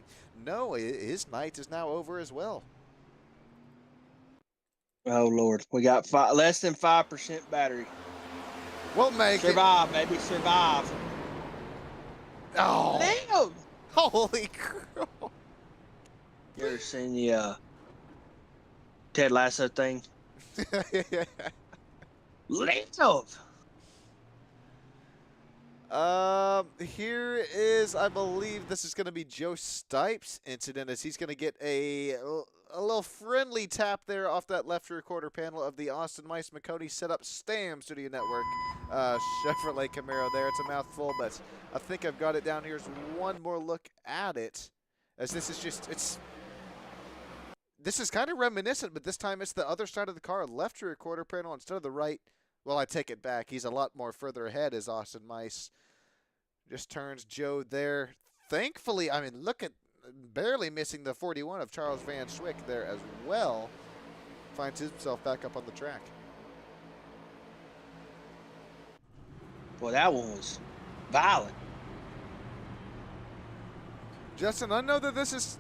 S3: No, his night is now over as well.
S2: Oh, Lord. We got less than 5% battery.
S3: We'll make
S2: survive, baby. Survive.
S3: Oh.
S2: Damn.
S3: Holy crap.
S2: You ever seen the Ted Lasso thing?
S3: Yeah.
S2: Live.
S3: Here is, I believe this is going to be Joe Stipe's incident as he's going to get a little friendly tap there off that left rear quarter panel of the Austin Mice McConey setup Stam Studio Network Chevrolet Camaro there. It's a mouthful, but I think I've got it down. Here's one more look at it, as this is just, this is kind of reminiscent, but this time it's the other side of the car, left rear quarter panel instead of the right. Well, I take it back. He's a lot more further ahead as Austin Mice. Just turns Joe there. Thankfully, I mean, look at barely missing the 41 of Charles Van Schwick there as well. Finds himself back up on the track.
S2: Boy, that one was violent.
S3: Justin, I know that this is,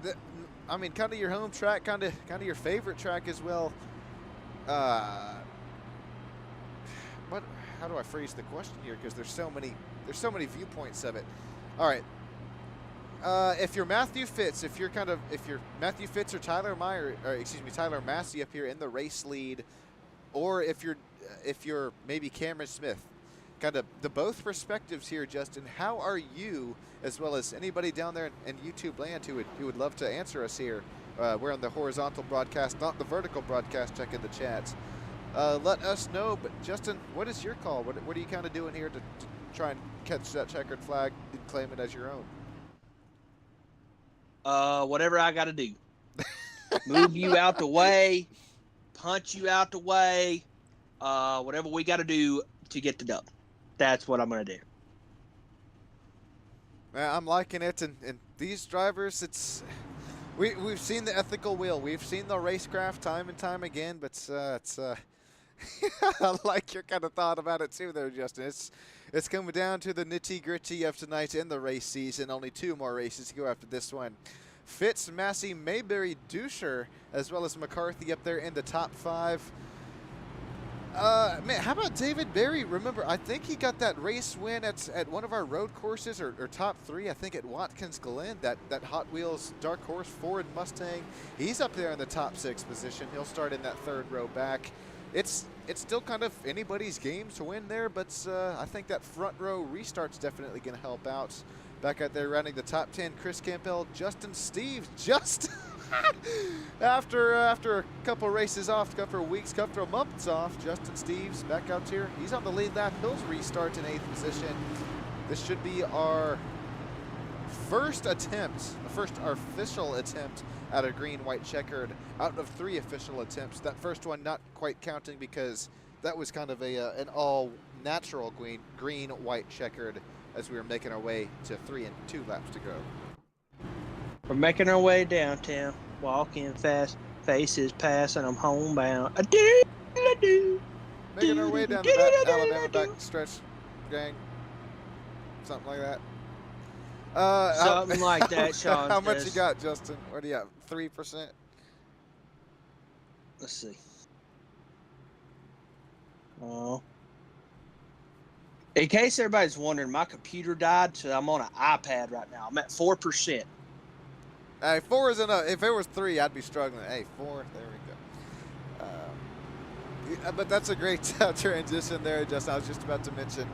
S3: I mean, kind of your home track, kind of your favorite track as well. How do I phrase the question here? Because there's so many viewpoints of it. All right. If you're Matthew Fitz, if you're Matthew Fitz or Tyler Massey up here in the race lead, or if you're maybe Cameron Smith, kind of the both perspectives here, Justin. How are you, as well as anybody down there in YouTube land who would love to answer us here? We're on the horizontal broadcast, not the vertical broadcast. Check in the chats. Let us know. But Justin, what is your call? What are you kind of doing here to try and catch that checkered flag and claim it as your own?
S2: Whatever I got to do. Move you out the way, punch you out the way, whatever we got to do to get the dub. That's what I'm going to do.
S3: I'm liking it, and these drivers, we've seen the ethical wheel, we've seen the racecraft time and time again, but I like your kind of thought about it too, there, Justin. It's coming down to the nitty-gritty of tonight in the race season. Only 2 more races to go after this one. Fitz, Massey, Mayberry, Duscher, as well as McCarthy up there in the top 5. Man, how about David Berry? Remember, I think he got that race win at one of our road courses, or top 3, I think at Watkins Glen, that Hot Wheels Dark Horse Ford Mustang. He's up there in the top 6 position. He'll start in that 3rd row back. It's still kind of anybody's game to win there, but I think that front row restart's definitely going to help out. Back out there running the top 10, Chris Campbell, Justin Steves, just after a couple races off, couple of weeks, couple of months off, Justin Steves back out here. He's on the lead lap. He'll restart in 8th position. This should be our first attempt, our official attempt at a green-white checkered out of 3 official attempts. That first one not quite counting because that was kind of an all-natural green-white checkered as we were making our way to 3 and 2 laps to go.
S2: We're making our way downtown, walking fast, faces passing, I'm homebound.
S3: Making our way down to that Alabama backstretch, gang. Something like that.
S2: Something like that, Sean.
S3: How much you got, Justin? What do you got? 3%?
S2: Let's see. Oh. In case everybody's wondering, my computer died, so I'm on an iPad right now. I'm at 4%.
S3: Hey, 4 is enough. If it was 3, I'd be struggling. Hey, 4, there we go. But that's a great transition there, Justin. I was just about to mention.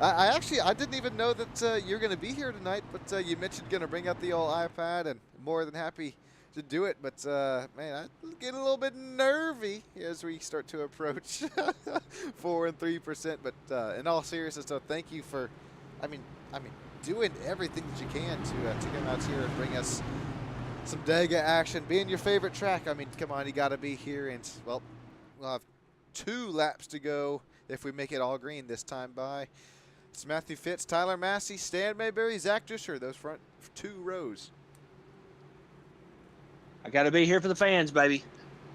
S3: I didn't even know that you're going to be here tonight, but you mentioned going to bring out the old iPad, and more than happy to do it. But man, I get a little bit nervy as we start to approach 4 and 3%. But in all seriousness, though, thank you for, I mean, doing everything that you can to come out here and bring us some Dega action, being your favorite track. I mean, come on, you got to be here, and well, we'll have 2 laps to go if we make it all green this time by. It's Matthew Fitz, Tyler Massey, Stan Mayberry, Zach Duscher, those front 2 rows.
S2: I got to be here for the fans, baby.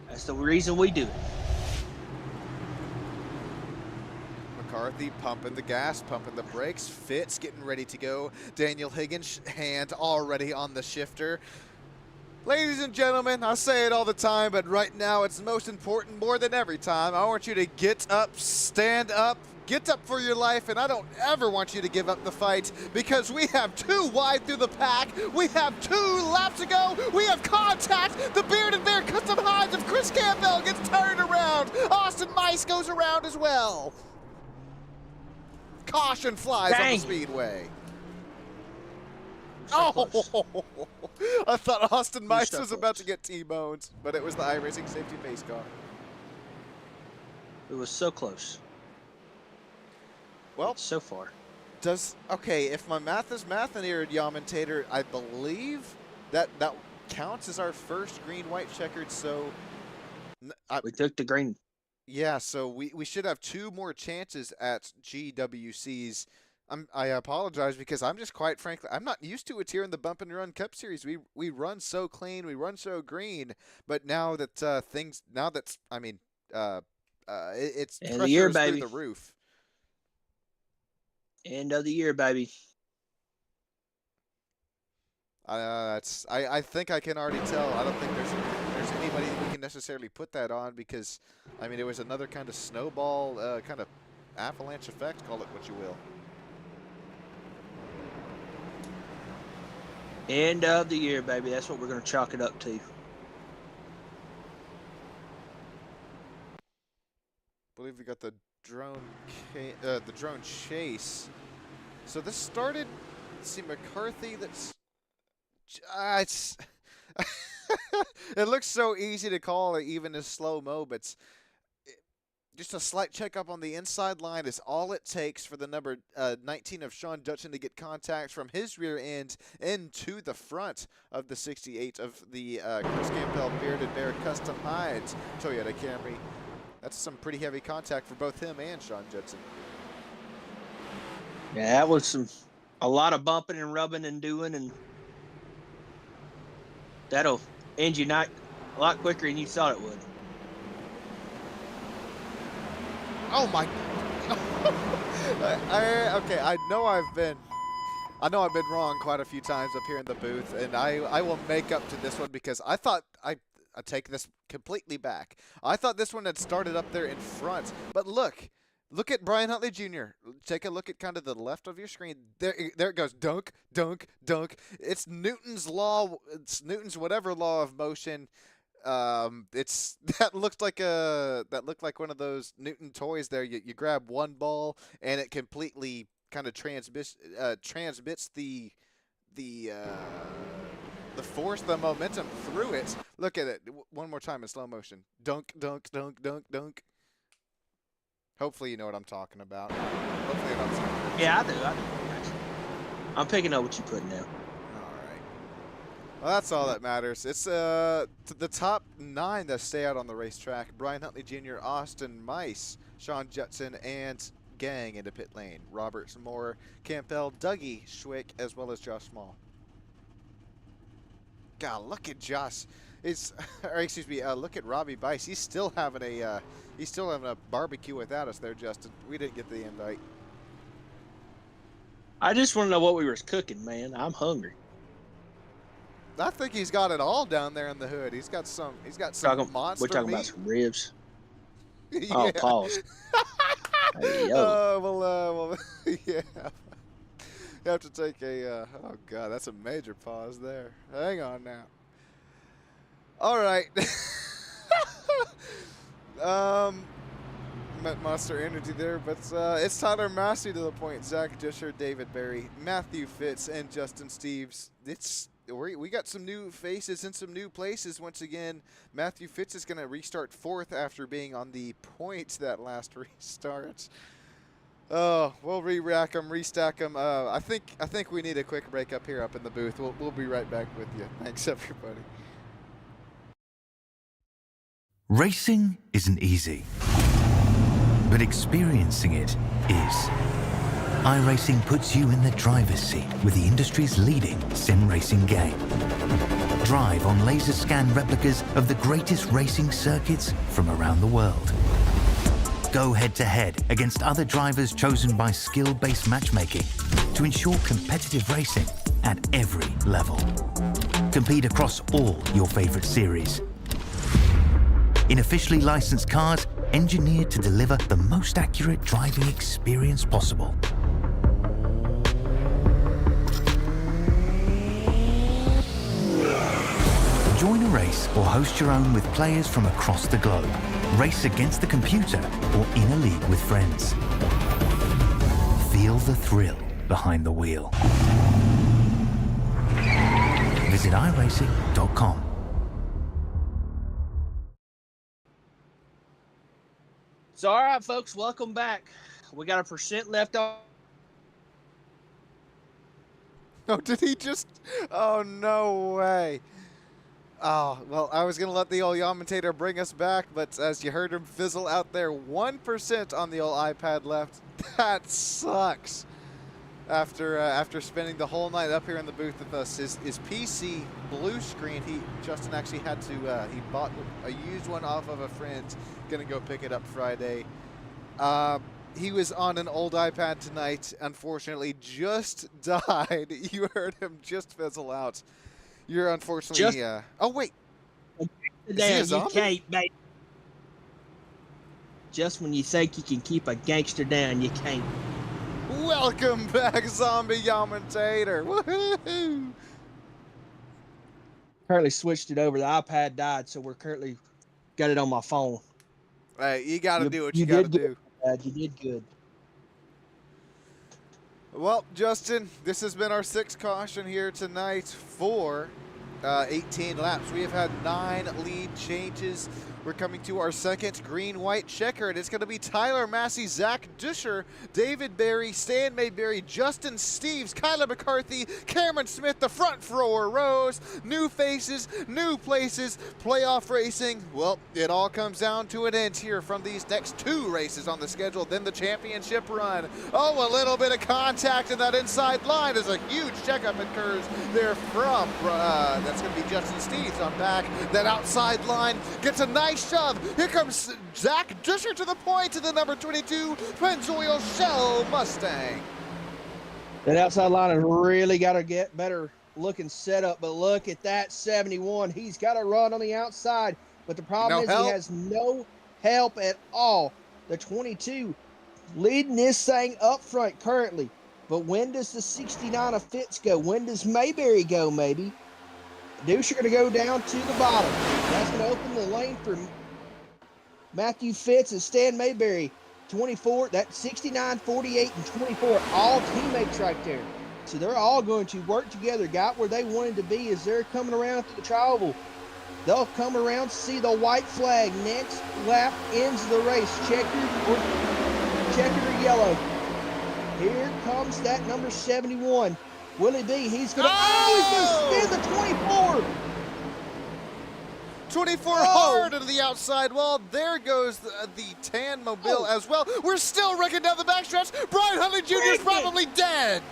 S2: That's the reason we do it.
S3: McCarthy pumping the gas, pumping the brakes. Fitz getting ready to go. Daniel Higgins, hand already on the shifter. Ladies and gentlemen, I say it all the time, but right now it's most important more than every time. I want you to get up, stand up, get up for your life, and I don't ever want you to give up the fight because we have 2 wide through the pack. We have 2 laps to go. We have contact. The Bearded Bear Custom Hides of Chris Campbell gets turned around. Austin Mice goes around as well. caution flies on the
S2: Dang.
S3: speedway.
S2: So close.
S3: Oh, I thought Austin Mice
S2: so
S3: was about
S2: close.
S3: to get T-boned, but it was the iRacing safety pace car.
S2: It was so close.
S3: Well,
S2: So far.
S3: okay, if my math is math in here, Yamentator, I believe that counts as our first green-white checkered, so
S2: We took the green.
S3: yeah, so we should have 2 more chances at GWCs. I apologize because I'm just quite frankly, I'm not used to it here in the Bump and Run Cup Series. We run so clean, we run so green, but now that it's
S2: End of the year,
S3: pressure is through
S2: baby.
S3: the roof.
S2: End of the year, baby.
S3: I think I can already tell. I don't think there's anybody that we can necessarily put that on because, I mean, it was another kind of snowball, kind of avalanche effect, call it what you will.
S2: End of the year, baby. That's what we're going to chalk it up to.
S3: I believe we got the drone chase. So this started. Let's see, McCarthy. It's it looks so easy to call even as slow-mo, but just a slight checkup on the inside line is all it takes for the number 19 of Sean Judson to get contact from his rear end into the front of the 68 of the Chris Campbell Bearded Bear Custom Hides Toyota Camry. That's some pretty heavy contact for both him and Sean Judson.
S2: Yeah, that was a lot of bumping and rubbing and doing, and that'll end your night a lot quicker than you thought it would.
S3: Oh my! Okay, I know I've been wrong quite a few times up here in the booth, and I will make up to this one because I thought I take this completely back. I thought this one had started up there in front, but look at Brian Huntley Jr. Take a look at kind of the left of your screen. There it goes. Dunk, dunk, dunk. It's Newton's law. It's Newton's whatever law of motion. That looked like one of those Newton toys. There, you grab one ball and it completely kind of transmits the force, the momentum through it. Look at it one more time in slow motion. Dunk, dunk, dunk, dunk, dunk. Hopefully you know what I'm talking about. Hopefully you're not saying that.
S2: Yeah, I do. I'm picking up what you're putting down.
S3: Well, that's all that matters. It's the top 9 that stay out on the racetrack. Brian Huntley Jr., Austin Mice, Sean Judson, and gang into pit lane. Roberts, Moore, Campbell, Dougie, Schwick, as well as Josh Small. God, look at Josh. Look at Robbie Bice. He's still having a barbecue without us there, Justin. We didn't get the invite.
S2: I just want to know what we were cooking, man. I'm hungry.
S3: I think he's got it all down there in the hood. He's got some monster
S2: We're talking
S3: meat.
S2: about some ribs.
S3: Yeah.
S2: Oh, pause. Hey, yo.
S3: Well, yeah. You have to take a, oh God, that's a major pause there. Hang on now. All right. Met Monster Energy there, but it's Tyler Massey to the point. Zach Disher, David Berry, Matthew Fitz, and Justin Steves. We got some new faces in some new places once again. Matthew Fitz is going to restart 4th after being on the point that last restart. Oh, we'll re-rack them, restack them. I think we need a quick break up here up in the booth. We'll be right back with you. Thanks, everybody.
S1: Racing isn't easy, but experiencing it is. iRacing puts you in the driver's seat with the industry's leading sim racing game. Drive on laser scan replicas of the greatest racing circuits from around the world. Go head-to-head against other drivers chosen by skill-based matchmaking to ensure competitive racing at every level. Compete across all your favorite series. In officially licensed cars, engineered to deliver the most accurate driving experience possible. Join a race or host your own with players from across the globe. Race against the computer or in a league with friends. Feel the thrill behind the wheel. Visit iRacing.com.
S2: So, all right, folks, welcome back. We got a percent left on.
S3: Oh, did he just? Oh, no way. Oh, well, I was going to let the old commentator bring us back, but as you heard him fizzle out there, 1% on the old iPad left. That sucks. After spending the whole night up here in the booth with us, his PC blue screen, Justin actually had to, he bought a used one off of a friend, going to go pick it up Friday. He was on an old iPad tonight, unfortunately just died. You heard him just fizzle out. You're unfortunately, oh wait. Is he a zombie?
S2: You can't, mate. Just when you think you can keep a gangster down, you can't.
S3: Welcome back, zombie commentator. Woohoo!
S2: Currently switched it over. The iPad died, so we're currently got it on my phone.
S3: Hey, you got to do what you got to do.
S2: You did good.
S3: Well, Justin, this has been our 6th caution here tonight for 18 laps. We have had 9 lead changes. We're coming to our 2nd green-white checkered. It's going to be Tyler Massey, Zach Duscher, David Berry, Stan Mayberry, Justin Steves, Kyler McCarthy, Cameron Smith, the front rower rows, new faces, new places, playoff racing. Well, it all comes down to an end here from these next 2 races on the schedule, then the championship run. Oh, a little bit of contact in that inside line as a huge checkup occurs there from, that's going to be Justin Steves on back. That outside line gets a nice shove. Here comes Zach Duscher to the point to the number 22 Pennzoil Shell Mustang.
S2: That outside line has really got to get better looking setup, but look at that 71. He's got to run on the outside, but the problem is he has no help at all. The 22 leading this thing up front currently, but when does the 69 of Fitz go? When does Mayberry go, maybe? Duscher going to go down to the bottom. That's going to open the lane for Matthew Fitz and Stan Mayberry. 24, that's 69, 48, and 24, all teammates right there. So they're all going to work together, got where they wanted to be as they're coming around through the trioval. They'll come around, see the white flag. Next lap ends the race. Checkered or yellow. Here comes that number 71. Willie B, he's going to spin the 24.
S3: 24 hard into the outside wall. There goes the tan mobile as well. We're still wrecking down the backstretch. Brian Huntley Jr. is probably dead.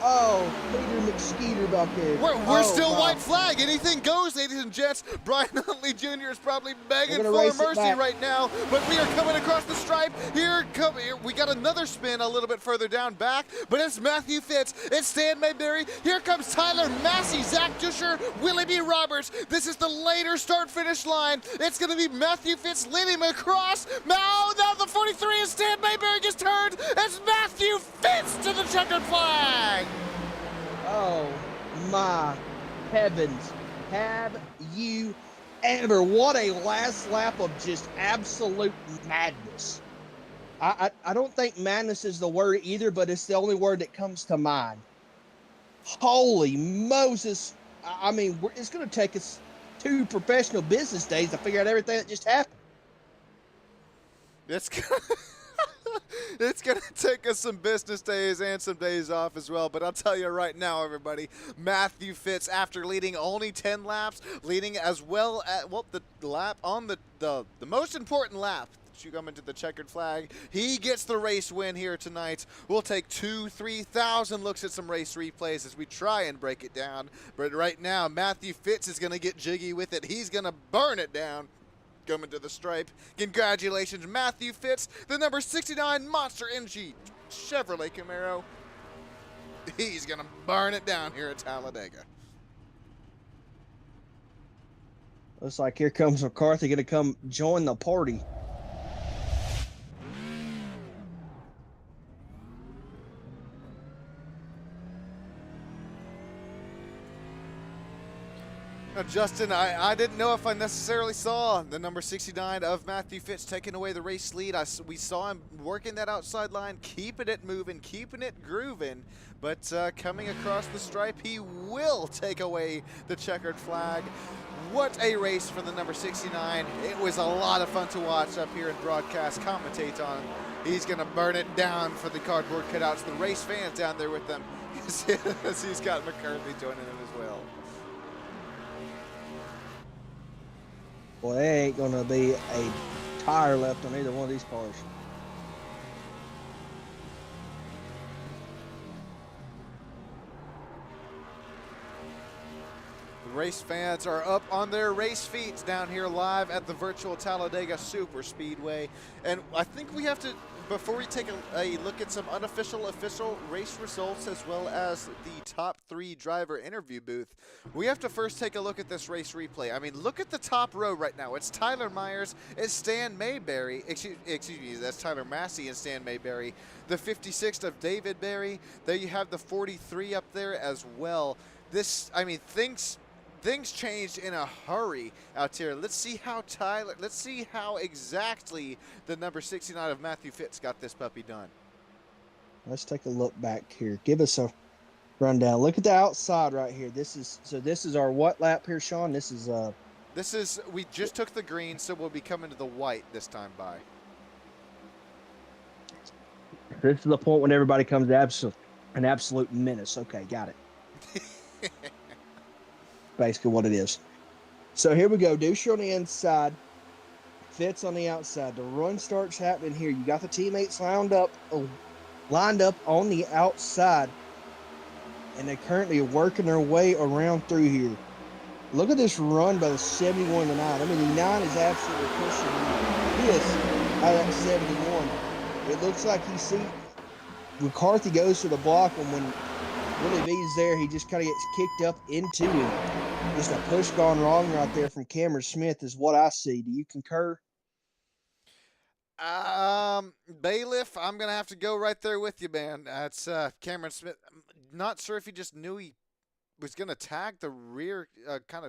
S2: Oh, Peter McSkeeter back there.
S3: We're still white flag. Anything goes, ladies and gents. Brian Huntley Jr. is probably begging for mercy right now, but we are coming across the stripe. Here we got another spin a little bit further down back, but it's Matthew Fitz. It's Stan Mayberry. Here comes Tyler Massey, Zach Duscher, Willie B. Roberts. This is the later start-finish line. It's going to be Matthew Fitz leading him across. Now the 43 is Stan Mayberry gets turned. It's Matthew Fitz to the checkered flag.
S2: Oh my heavens, have you ever? What a last lap of just absolute madness. I don't think madness is the word either, but it's the only word that comes to mind. Holy Moses. I mean, it's going to take us 2 professional business days to figure out everything that just happened.
S3: It's going to take us some business days and some days off as well. But I'll tell you right now, everybody, Matthew Fitz, after leading only 10 laps, leading as well at, well, the lap on the most important lap, you come into the checkered flag, he gets the race win here tonight. We'll take 2,000-3,000 looks at some race replays as we try and break it down. But right now, Matthew Fitz is going to get jiggy with it. He's going to burn it down. Coming to the stripe. Congratulations, Matthew Fitz, the number 69 Monster MG Chevrolet Camaro. He's going to burn it down here at Talladega.
S2: Looks like here comes McCarthy going to come join the party.
S3: Now, Justin, I didn't know if I necessarily saw the number 69 of Matthew Fitz taking away the race lead. We saw him working that outside line, keeping it moving, keeping it grooving, but coming across the stripe, he will take away the checkered flag. What a race for the number 69. It was a lot of fun to watch up here and broadcast, commentate on. He's going to burn it down for the cardboard cutouts. The race fans down there with them, as he's got McCarthy joining him as well.
S2: Boy, there ain't going to be a tire left on either one of these cars.
S3: The race fans are up on their race feet down here live at the virtual Talladega Super Speedway. And I think we have to, before we take a look at some unofficial, official race results, as well as the top 3 driver interview booth, we have to first take a look at this race replay. I mean, look at the top row right now. It's Tyler Myers, it's Stan Mayberry, excuse me, that's Tyler Massey and Stan Mayberry. The 56th of David Berry. There you have the 43 up there as well. This, I mean, things changed in a hurry out here. Let's see how exactly the number 69 of Matthew Fitz got this puppy done.
S2: Let's take a look back here. Give us a rundown. Look at the outside right here. This is our what lap here, Sean? This is
S3: we just took the green, so we'll be coming to the white this time by.
S2: This is the point when everybody comes to an absolute menace. Okay, got it. Basically what it is. So here we go. Dusher on the inside, Fitz on the outside. The run starts happening here. You got the teammates lined up on the outside, and they're currently working their way around through here. Look at this run by the 71 to 9. I mean, the 9 is absolutely pushing this out of that 71. It looks like McCarthy goes to the block, and when Willie V's there, he just kind of gets kicked up into him. Just a push gone wrong right there from Cameron Smith is what I see. Do you concur?
S3: Bailiff, I'm going to have to go right there with you, man. It's Cameron Smith. I'm not sure if he just knew he was going to tag the rear kind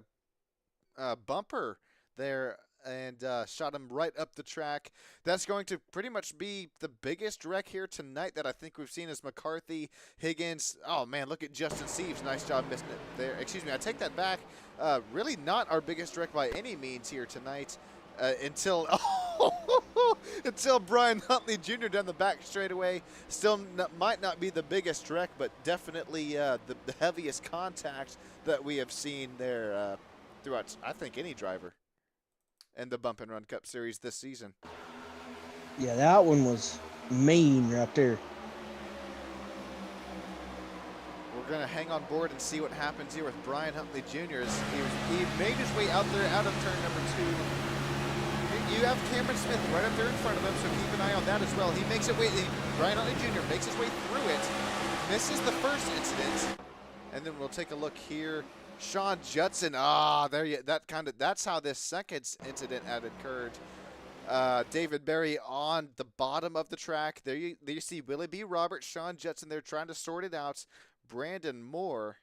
S3: of bumper there and shot him right up the track. That's going to pretty much be the biggest wreck here tonight that I think we've seen is McCarthy, Higgins. Oh, man, look at Justin Steves. Nice job missing it there. Excuse me, I take that back. Really not our biggest wreck by any means here tonight until Brian Huntley Jr. down the back straightaway. Still might not be the biggest wreck, but definitely the heaviest contact that we have seen there throughout, I think, any driver and the Bump and Run Cup Series this season.
S2: Yeah, that one was mean right there.
S3: We're going to hang on board and see what happens here with Brian Huntley Jr. He made his way out there out of turn number 2. You have Cameron Smith right up there in front of him, so keep an eye on that as well. Brian Huntley Jr. makes his way through it, misses the first incident, and then we'll take a look here. Sean Judson, that's how this second incident had occurred. David Berry on the bottom of the track. There you see Willie B. Roberts, Sean Judson. They're trying to sort it out. Brandon Moore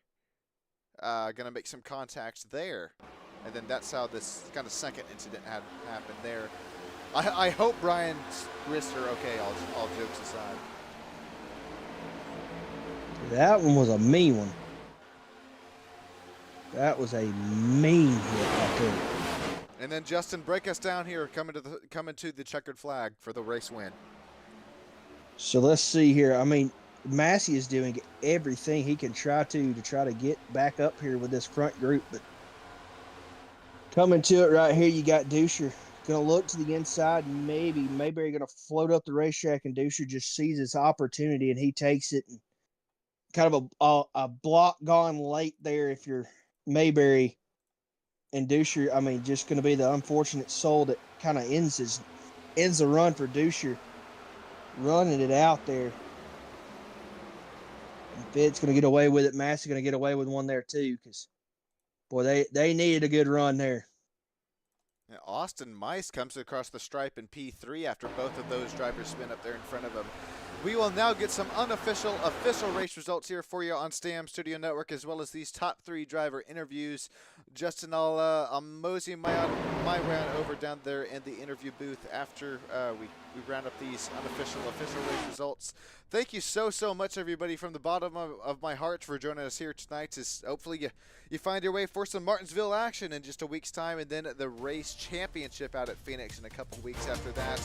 S3: gonna make some contacts there, and then that's how this kind of second incident had happened there. I hope Brian's wrists are okay. All jokes aside.
S2: That one was a mean one. That was a mean hit right there.
S3: And then Justin, break us down here, coming to the checkered flag for the race win.
S2: So let's see here. I mean, Massey is doing everything he can try to get back up here with this front group, but coming to it right here, you got Dusher gonna look to the inside, and maybe Mayberry gonna float up the racetrack, and Dusher just sees his opportunity and he takes it. And kind of a block gone late there if you're Mayberry, and Dusher, I mean, just going to be the unfortunate soul that kind of ends the run for Dusher, running it out there. And Fitz going to get away with it. Massey going to get away with one there too, because, boy, they needed a good run there.
S3: Yeah, Austin Mice comes across the stripe in P3 after both of those drivers spin up there in front of him. We will now get some unofficial, official race results here for you on Stam Studio Network, as well as these top 3 driver interviews. Justin, I'll mosey my way on over down there in the interview booth after we round up these unofficial, official race results. Thank you so much, everybody, from the bottom of my heart for joining us here tonight. Hopefully you find your way for some Martinsville action in just a week's time, and then the race championship out at Phoenix in a couple weeks after that.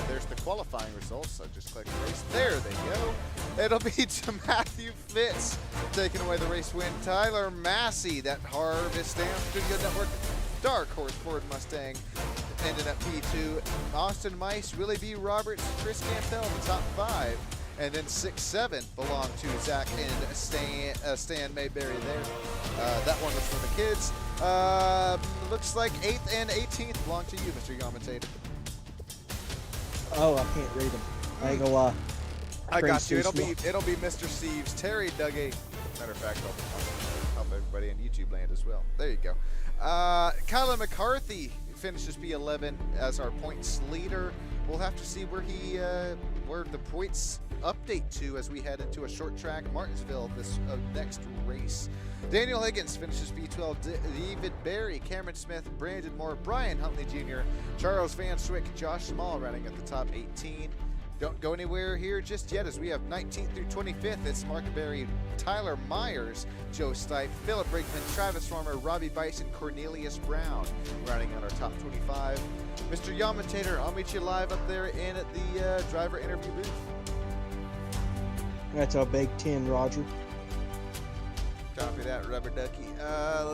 S3: There's the qualifying results. I just clicked race. There they go. It'll be to Matthew Fitz taking away the race win. Tyler Massey, that Harvest Stam Studio Network Dark Horse Ford Mustang, ended up P2. Austin Mice, Willie B. Roberts, Chris Campbell in the top 5. And then 6-7 belonged to Zach and Stan Mayberry there. That one was for the kids. Looks like 8th and 18th belong to you, Mr. Yamatator.
S2: Oh, I can't read them. I ain't gonna lie.
S3: I got you. It'll be Mr. Steve's. Terry dug a. Matter of fact, I'll help everybody in YouTube land as well. There you go. Kyler McCarthy finishes P11 as our points leader. We'll have to see where the points update to as we head into a short track Martinsville this next race. Daniel Higgins finishes P12. David Barry, Cameron Smith, Brandon Moore, Brian Huntley Jr., Charles Van Swick, Josh Small running at the top 18. Don't go anywhere here just yet as we have 19th through 25th. It's Mark Berry, Tyler Myers, Joe Stipe, Philip Brinkman, Travis Farmer, Robbie Bison, Cornelius Brown running on our top 25. Mr. Yamatator, I'll meet you live up there in at the driver interview booth.
S2: That's our Big 10, Roger.
S3: Copy that, Rubber Ducky.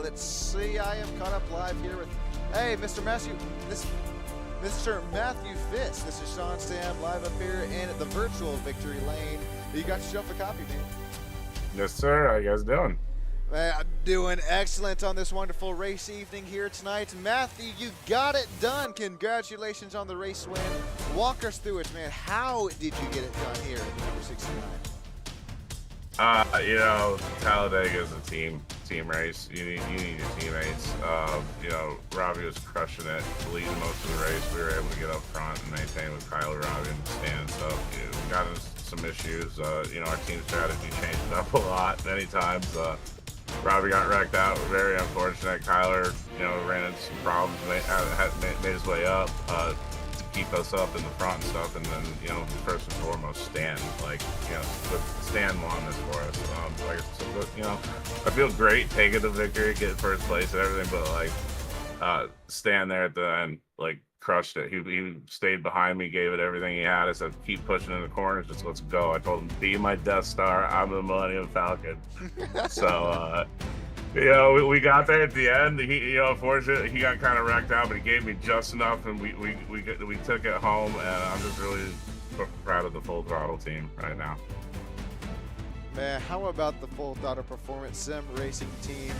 S3: Let's see. I am caught up live here with, hey, Mr. Mr. Matthew Fitz. This is Sean Stam live up here in the virtual victory lane. You got yourself a copy, man.
S4: Yes, sir. How you guys doing?
S3: I'm doing excellent on this wonderful race evening here tonight. Matthew, you got it done. Congratulations on the race win. Walk us through it, man. How did you get it done here at number 69?
S4: Talladega is a team race. You need your teammates. Robbie was crushing it, leading most of the race. We were able to get up front and maintain with Kyler, Robbie, and Stan and stuff. We got into some issues. Our team strategy changed up a lot many times. Robbie got wrecked out. Very unfortunate. Kyler, ran into some problems, made his way up to keep us up in the front and stuff. And then, first and foremost, Stan. Stan won this for us. I feel great taking the victory, getting first place and everything, but Stan there at the end, crushed it. He stayed behind me, gave it everything he had. I said, keep pushing in the corners, just let's go. I told him, be my Death Star, I'm the Millennium Falcon. So, we got there at the end. He, unfortunately, he got kind of wrecked out, but he gave me just enough, and we took it home, and I'm just really proud of the Full Throttle team right now.
S3: Man, how about the Full Throttle Performance Sim Racing team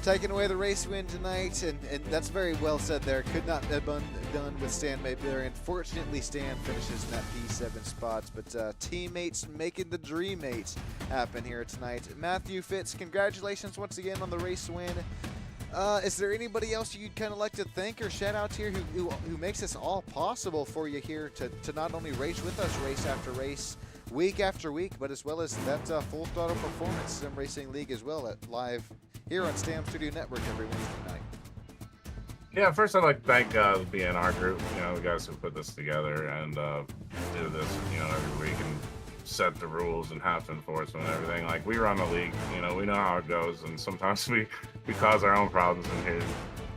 S3: taking away the race win tonight? And that's very well said there. Could not have been done with Stan Mayberry. Unfortunately, Stan finishes in that P7 spot, but teammates making the dream mates happen here tonight. Matthew Fitz, congratulations once again on the race win. Is there anybody else you'd kind of like to thank or shout out here who makes this all possible for you here to not only race with us race after race, week after week, but as well as that Full Throttle Performance Sim Racing League as well at live here on Stam Studio Network every Wednesday night?
S4: Yeah, first I'd like to thank the BNR group, the guys who put this together and do this, every week and set the rules and have to enforce them and everything. We run the league, we know how it goes, and sometimes we cause our own problems in here,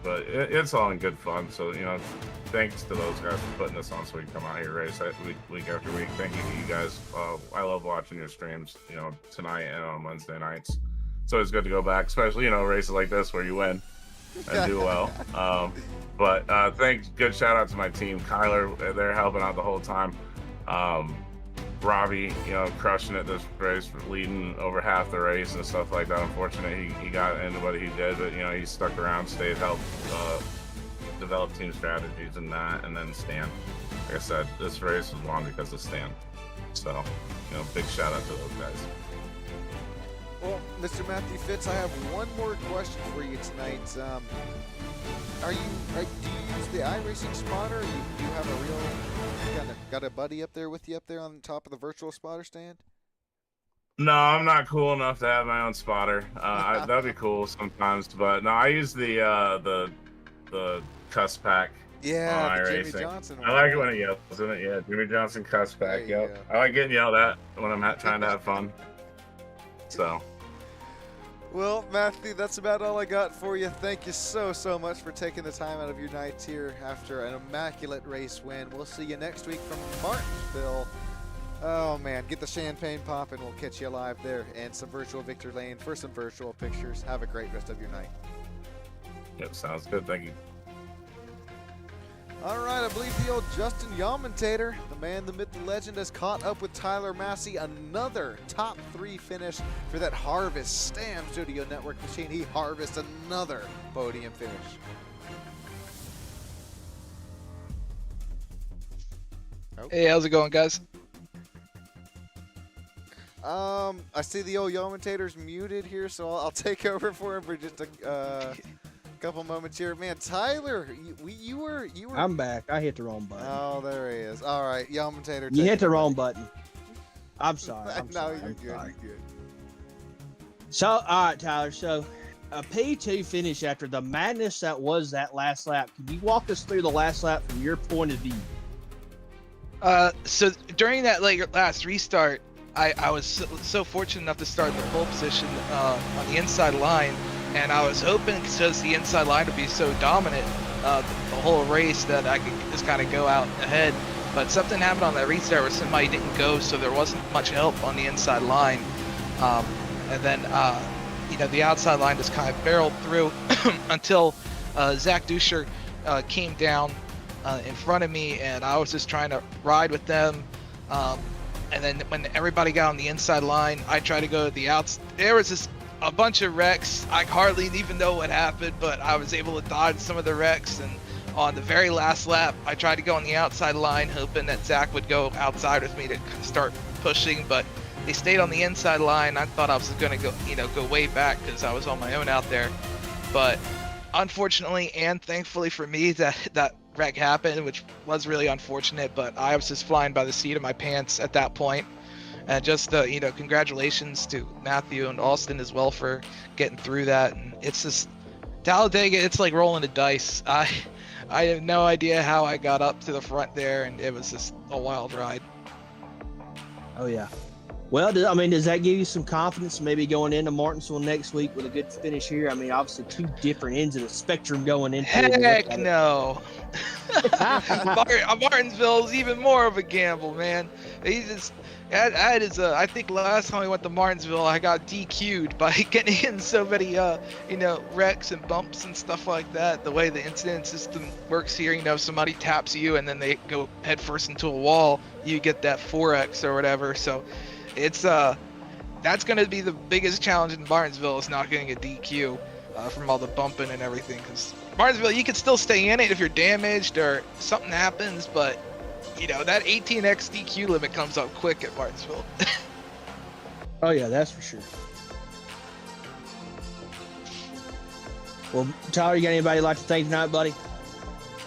S4: but it's all in good fun. So, thanks to those guys for putting this on so we can come out here race week after week. Thank you to you guys. I love watching your streams, tonight and on Wednesday nights. So it's good to go back, especially, races like this where you win and do well. Good shout out to my team. Kyler, they're helping out the whole time. Robbie, crushing it this race, leading over half the race and stuff like that. Unfortunately, he got into what he did, but, he stuck around, stayed, helped develop team strategies and that. And then Stan, like I said, this race was won because of Stan. So, big shout out to those guys.
S3: Well, Mr. Matthew Fitz, I have one more question for you tonight. Do you use the iRacing spotter? Or do you have a real kind of Got a buddy up there with you up there on top of the virtual spotter stand?
S4: No, I'm not cool enough to have my own spotter. That'd be cool sometimes, but no, I use the cuss pack
S3: Yeah,
S4: on
S3: the Jimmy
S4: iRacing.
S3: Johnson
S4: I
S3: one.
S4: like it when it yells, isn't it? Yeah, Jimmy Johnson cuss
S3: There
S4: pack.
S3: you
S4: Yep.
S3: go.
S4: I like getting yelled at when I'm trying to have fun. So.
S3: Well, Matthew, that's about all I got for you. Thank you so much for taking the time out of your night here after an immaculate race win. We'll see you next week from Martinsville. Oh, man, get the champagne popping. We'll catch you live there and some virtual Victor Lane for some virtual pictures. Have a great rest of your night.
S4: Yep, sounds good. Thank you.
S3: All right, I believe the old Justin Yamentator, the man, the myth, the legend, has caught up with Tyler Massey. Another top 3 finish for that Harvest Stam Studio Network machine. He harvests another podium finish.
S5: Hey, how's it going, guys?
S3: I see the old Yamentator's muted here, so I'll take over for him for just a couple moments here. Man, Tyler, you were.
S6: I'm back. I hit the wrong button.
S3: Oh, there he is. All right, Yamentator.
S6: You hit the wrong button. I'm sorry. I'm
S3: No,
S6: sorry.
S3: you're
S6: I'm
S3: good.
S6: sorry.
S3: You're good.
S6: So, all right, Tyler. So, a P2 finish after the madness that was that last lap. Can you walk us through the last lap from your point of view?
S5: So during that last restart, I was so fortunate enough to start in the pole position on the inside line, and I was hoping because the inside line would be so dominant the whole race that I could just kind of go out ahead. But something happened on that restart where somebody didn't go, so there wasn't much help on the inside line. And then the outside line just kind of barreled through until Zach Duscher came down in front of me, and I was just trying to ride with them. And then when everybody got on the inside line, I tried to go to the outs. There was just a bunch of wrecks. I hardly even know what happened, but I was able to dodge some of the wrecks. And on the very last lap, I tried to go on the outside line, hoping that Zach would go outside with me to start pushing, but they stayed on the inside line. I thought I was going to go way back because I was on my own out there. But unfortunately and thankfully for me, that wreck happened, which was really unfortunate, but I was just flying by the seat of my pants at that point. And just congratulations to Matthew and Austin as well for getting through that. And it's just Talladega, it's like rolling the dice. I have no idea how I got up to the front there, and it was just a wild ride.
S6: Oh, yeah. Well, does that give you some confidence maybe going into Martinsville next week with a good finish here? I mean, obviously 2 different ends of the spectrum going into it.
S5: Heck no. Martinsville is even more of a gamble, man. I think last time we went to Martinsville, I got DQ'd by getting in so many, wrecks and bumps and stuff like that. The way the incident system works here, if somebody taps you and then they go headfirst into a wall, you get that 4X or whatever. So it's that's going to be the biggest challenge in Martinsville, is not getting a DQ from all the bumping and everything. Because Martinsville, you can still stay in it if you're damaged or something happens, but that 18x DQ limit comes up quick at Martinsville.
S6: Oh, yeah, that's for sure. Well, Tyler, you got anybody you'd like to thank tonight, buddy?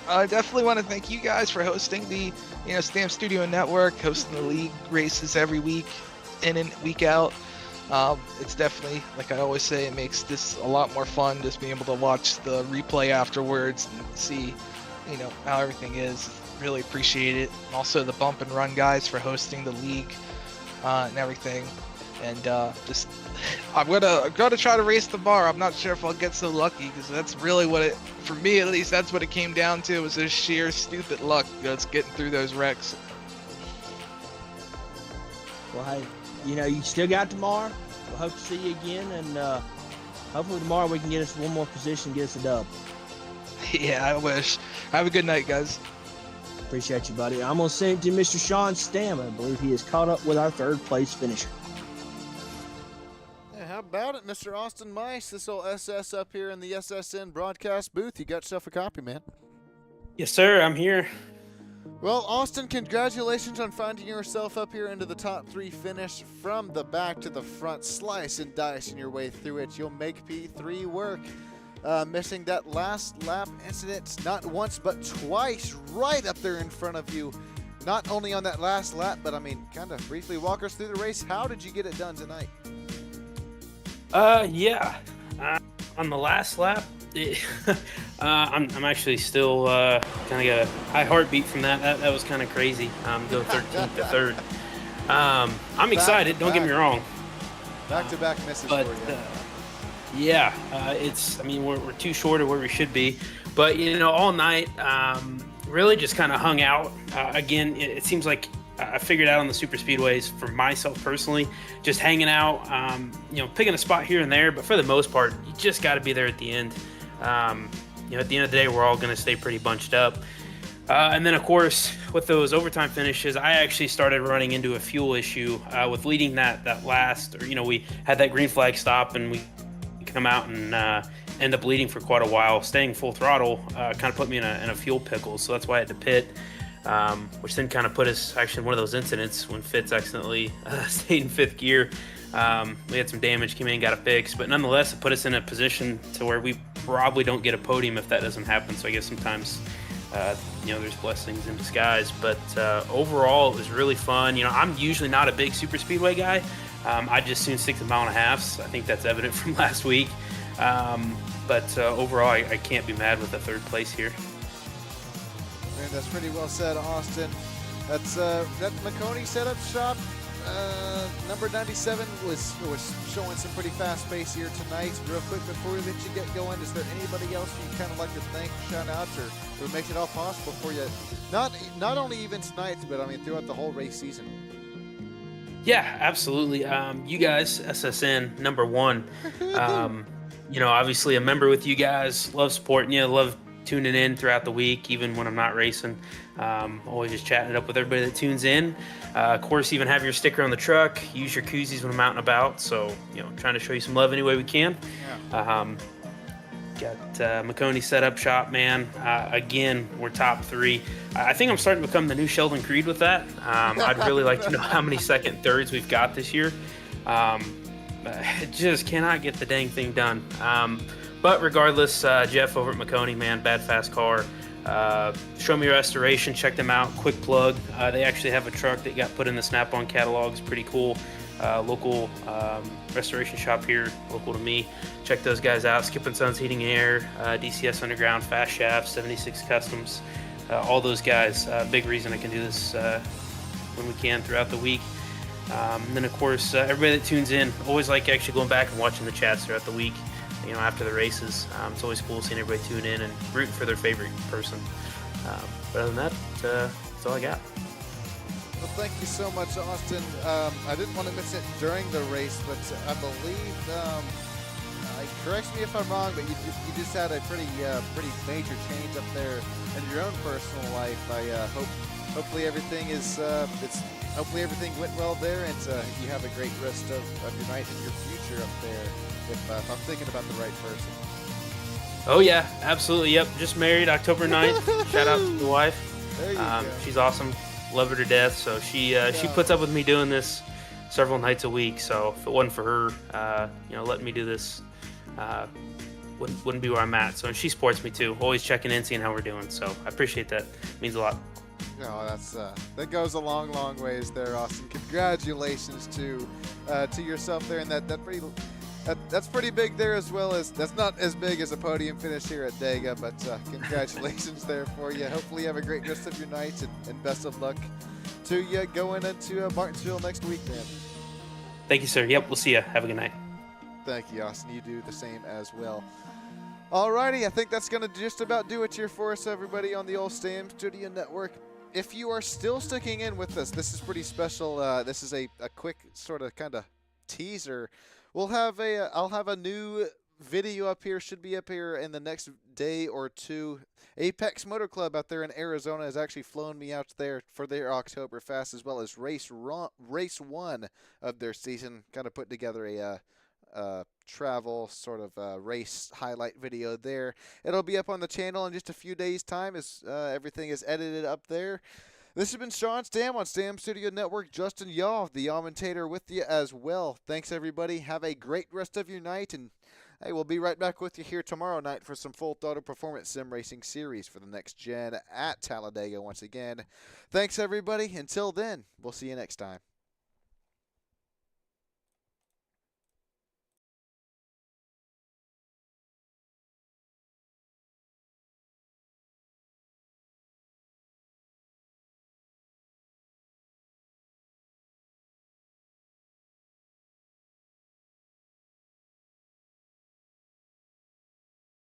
S5: I definitely want to thank you guys for hosting the Stam Studio Network, hosting the league races every week, in and week out. It's definitely, like I always say, it makes this a lot more fun, just being able to watch the replay afterwards and see, how everything is. Really appreciate it. Also the Bump and Run guys for hosting the league and everything. And just I'm gonna try to race the bar. I'm not sure if I'll get so lucky, because that's really what it, for me at least, that's what it came down to, was just sheer stupid luck that's getting through those wrecks.
S6: Well, hey, you still got tomorrow. We'll hope to see you again, and hopefully tomorrow we can get us one more position, get us a dub.
S5: Yeah, I wish. Have a good night, guys.
S6: Appreciate you, buddy. I'm going to send it to Mr. Sean Stam. I believe he is caught up with our 3rd place finisher.
S3: Yeah, how about it, Mr. Austin Mice? This old SS up here in the SSN broadcast booth. You got yourself a copy, man.
S7: Yes, sir. I'm here.
S3: Well, Austin, congratulations on finding yourself up here into the top 3 finish. From the back to the front, slice and dicing your way through it. You'll make P3 work. Missing that last lap incident, not once but twice, right up there in front of you. not only on that last lap, but I mean, kind of briefly walk us through the race. How did you get it done tonight?
S7: Yeah. On the last lap, I'm actually still kind of got a high heartbeat from that. That was kind of crazy. Go 13th to 3rd. I'm excited. Don't get me wrong.
S3: Back-to-back misses
S7: But
S3: for you.
S7: yeah, I mean, we're too short of where we should be. But all night, really just kind of hung out. Again, it seems like I figured out on the super speedways for myself personally, just hanging out, picking a spot here and there. But for the most part, you just got to be there at the end. At the end of the day, we're all going to stay pretty bunched up. And then, of course, with those overtime finishes, I actually started running into a fuel issue with leading that last, we had that green flag stop and we come out and end up leading for quite a while. Staying full throttle kind of put me in a fuel pickle, so that's why I had to pit, which then kind of put us actually in one of those incidents when Fitz accidentally stayed in 5th gear. We had some damage, came in, got it fixed, but nonetheless, it put us in a position to where we probably don't get a podium if that doesn't happen. So I guess sometimes there's blessings in disguise, but overall it was really fun. I'm usually not a big super speedway guy. I just soon stick to 1.5 miles. I think that's evident from last week. But overall, I can't be mad with the 3rd place here.
S3: Man, that's pretty well said, Austin. That's that McConey setup shop. Number 97 was showing some pretty fast pace here tonight. Real quick before we let you get going, is there anybody else you kind of like to thank, shout out, or make it all possible for you? Not only even tonight, but I mean throughout the whole race season.
S7: Yeah, absolutely. You guys, SSN number 1. Obviously a member with you guys. Love supporting you. Love tuning in throughout the week, even when I'm not racing. Always just chatting it up with everybody that tunes in. Of course, even have your sticker on the truck. Use your koozies when I'm out and about. So, trying to show you some love any way we can. Yeah. Got McConey Setup Shop, man. Again, we're top 3. I think I'm starting to become the new Sheldon Creed with that. I'd really like to know how many second thirds we've got this year. Just cannot get the dang thing done. But regardless, Jeff over at McConey, man, bad fast car. Show Me Restoration, check them out. Quick plug. They actually have a truck that got put in the Snap-on catalog. It's pretty cool. Local restoration shop here, local to me. Check those guys out. Skip and Sons Heating and Air, DCS Underground, Fast Shaft, 76 Customs. All those guys. Big reason I can do this when we can throughout the week. And then, of course, everybody that tunes in, always like actually going back and watching the chats throughout the week, after the races. It's always cool seeing everybody tune in and rooting for their favorite person. But other than that, that's all I got.
S3: Well, thank you so much, Austin. I didn't want to miss it during the race, but I believe, correct me if I'm wrong, but you just had a pretty major change up there in your own personal life. I hopefully everything is hopefully everything went well there, and you have a great rest of your night and your future up there. If I'm thinking about the right person.
S7: Oh yeah, absolutely. Yep, just married October 9th. Shout out to the wife.
S3: There you go.
S7: She's awesome. Love her to death. So she puts up with me doing this several nights a week. So if it wasn't for her, letting me do this, wouldn't be where I'm at. So and she supports me too. Always checking in, seeing how we're doing. So I appreciate that. It means a lot.
S3: No, that goes a long ways there, Austin. Congratulations to yourself there, and that's pretty big there, as well as that's not as big as a podium finish here at Dega, but congratulations there for you. Hopefully you have a great rest of your night, and best of luck to you going into Martinsville next week, man.
S7: Thank you, sir. Yep, we'll see you. Have a good night.
S3: Thank you, Austin. You do the same as well. Alrighty, I think that's going to just about do it here for us, everybody, on the Old Stam Studio Network. If you are still sticking in with us, this is pretty special. This is a quick sort of kind of teaser. I'll have a new video up here, should be up here in the next day or two. Apex Motor Club out there in Arizona has actually flown me out there for their Oktoberfest, as well as race 1 of their season. Kind of put together a travel sort of race highlight video there. It'll be up on the channel in just a few days' time as everything is edited up there. This has been Sean Stam on Stam Studio Network. Justin Yaw, the commentator, with you as well. Thanks, everybody. Have a great rest of your night, and Hey, we'll be right back with you here tomorrow night for some Full Throttle Performance Sim Racing Series for the next gen at Talladega once again. Thanks, everybody. Until then, we'll see you next time.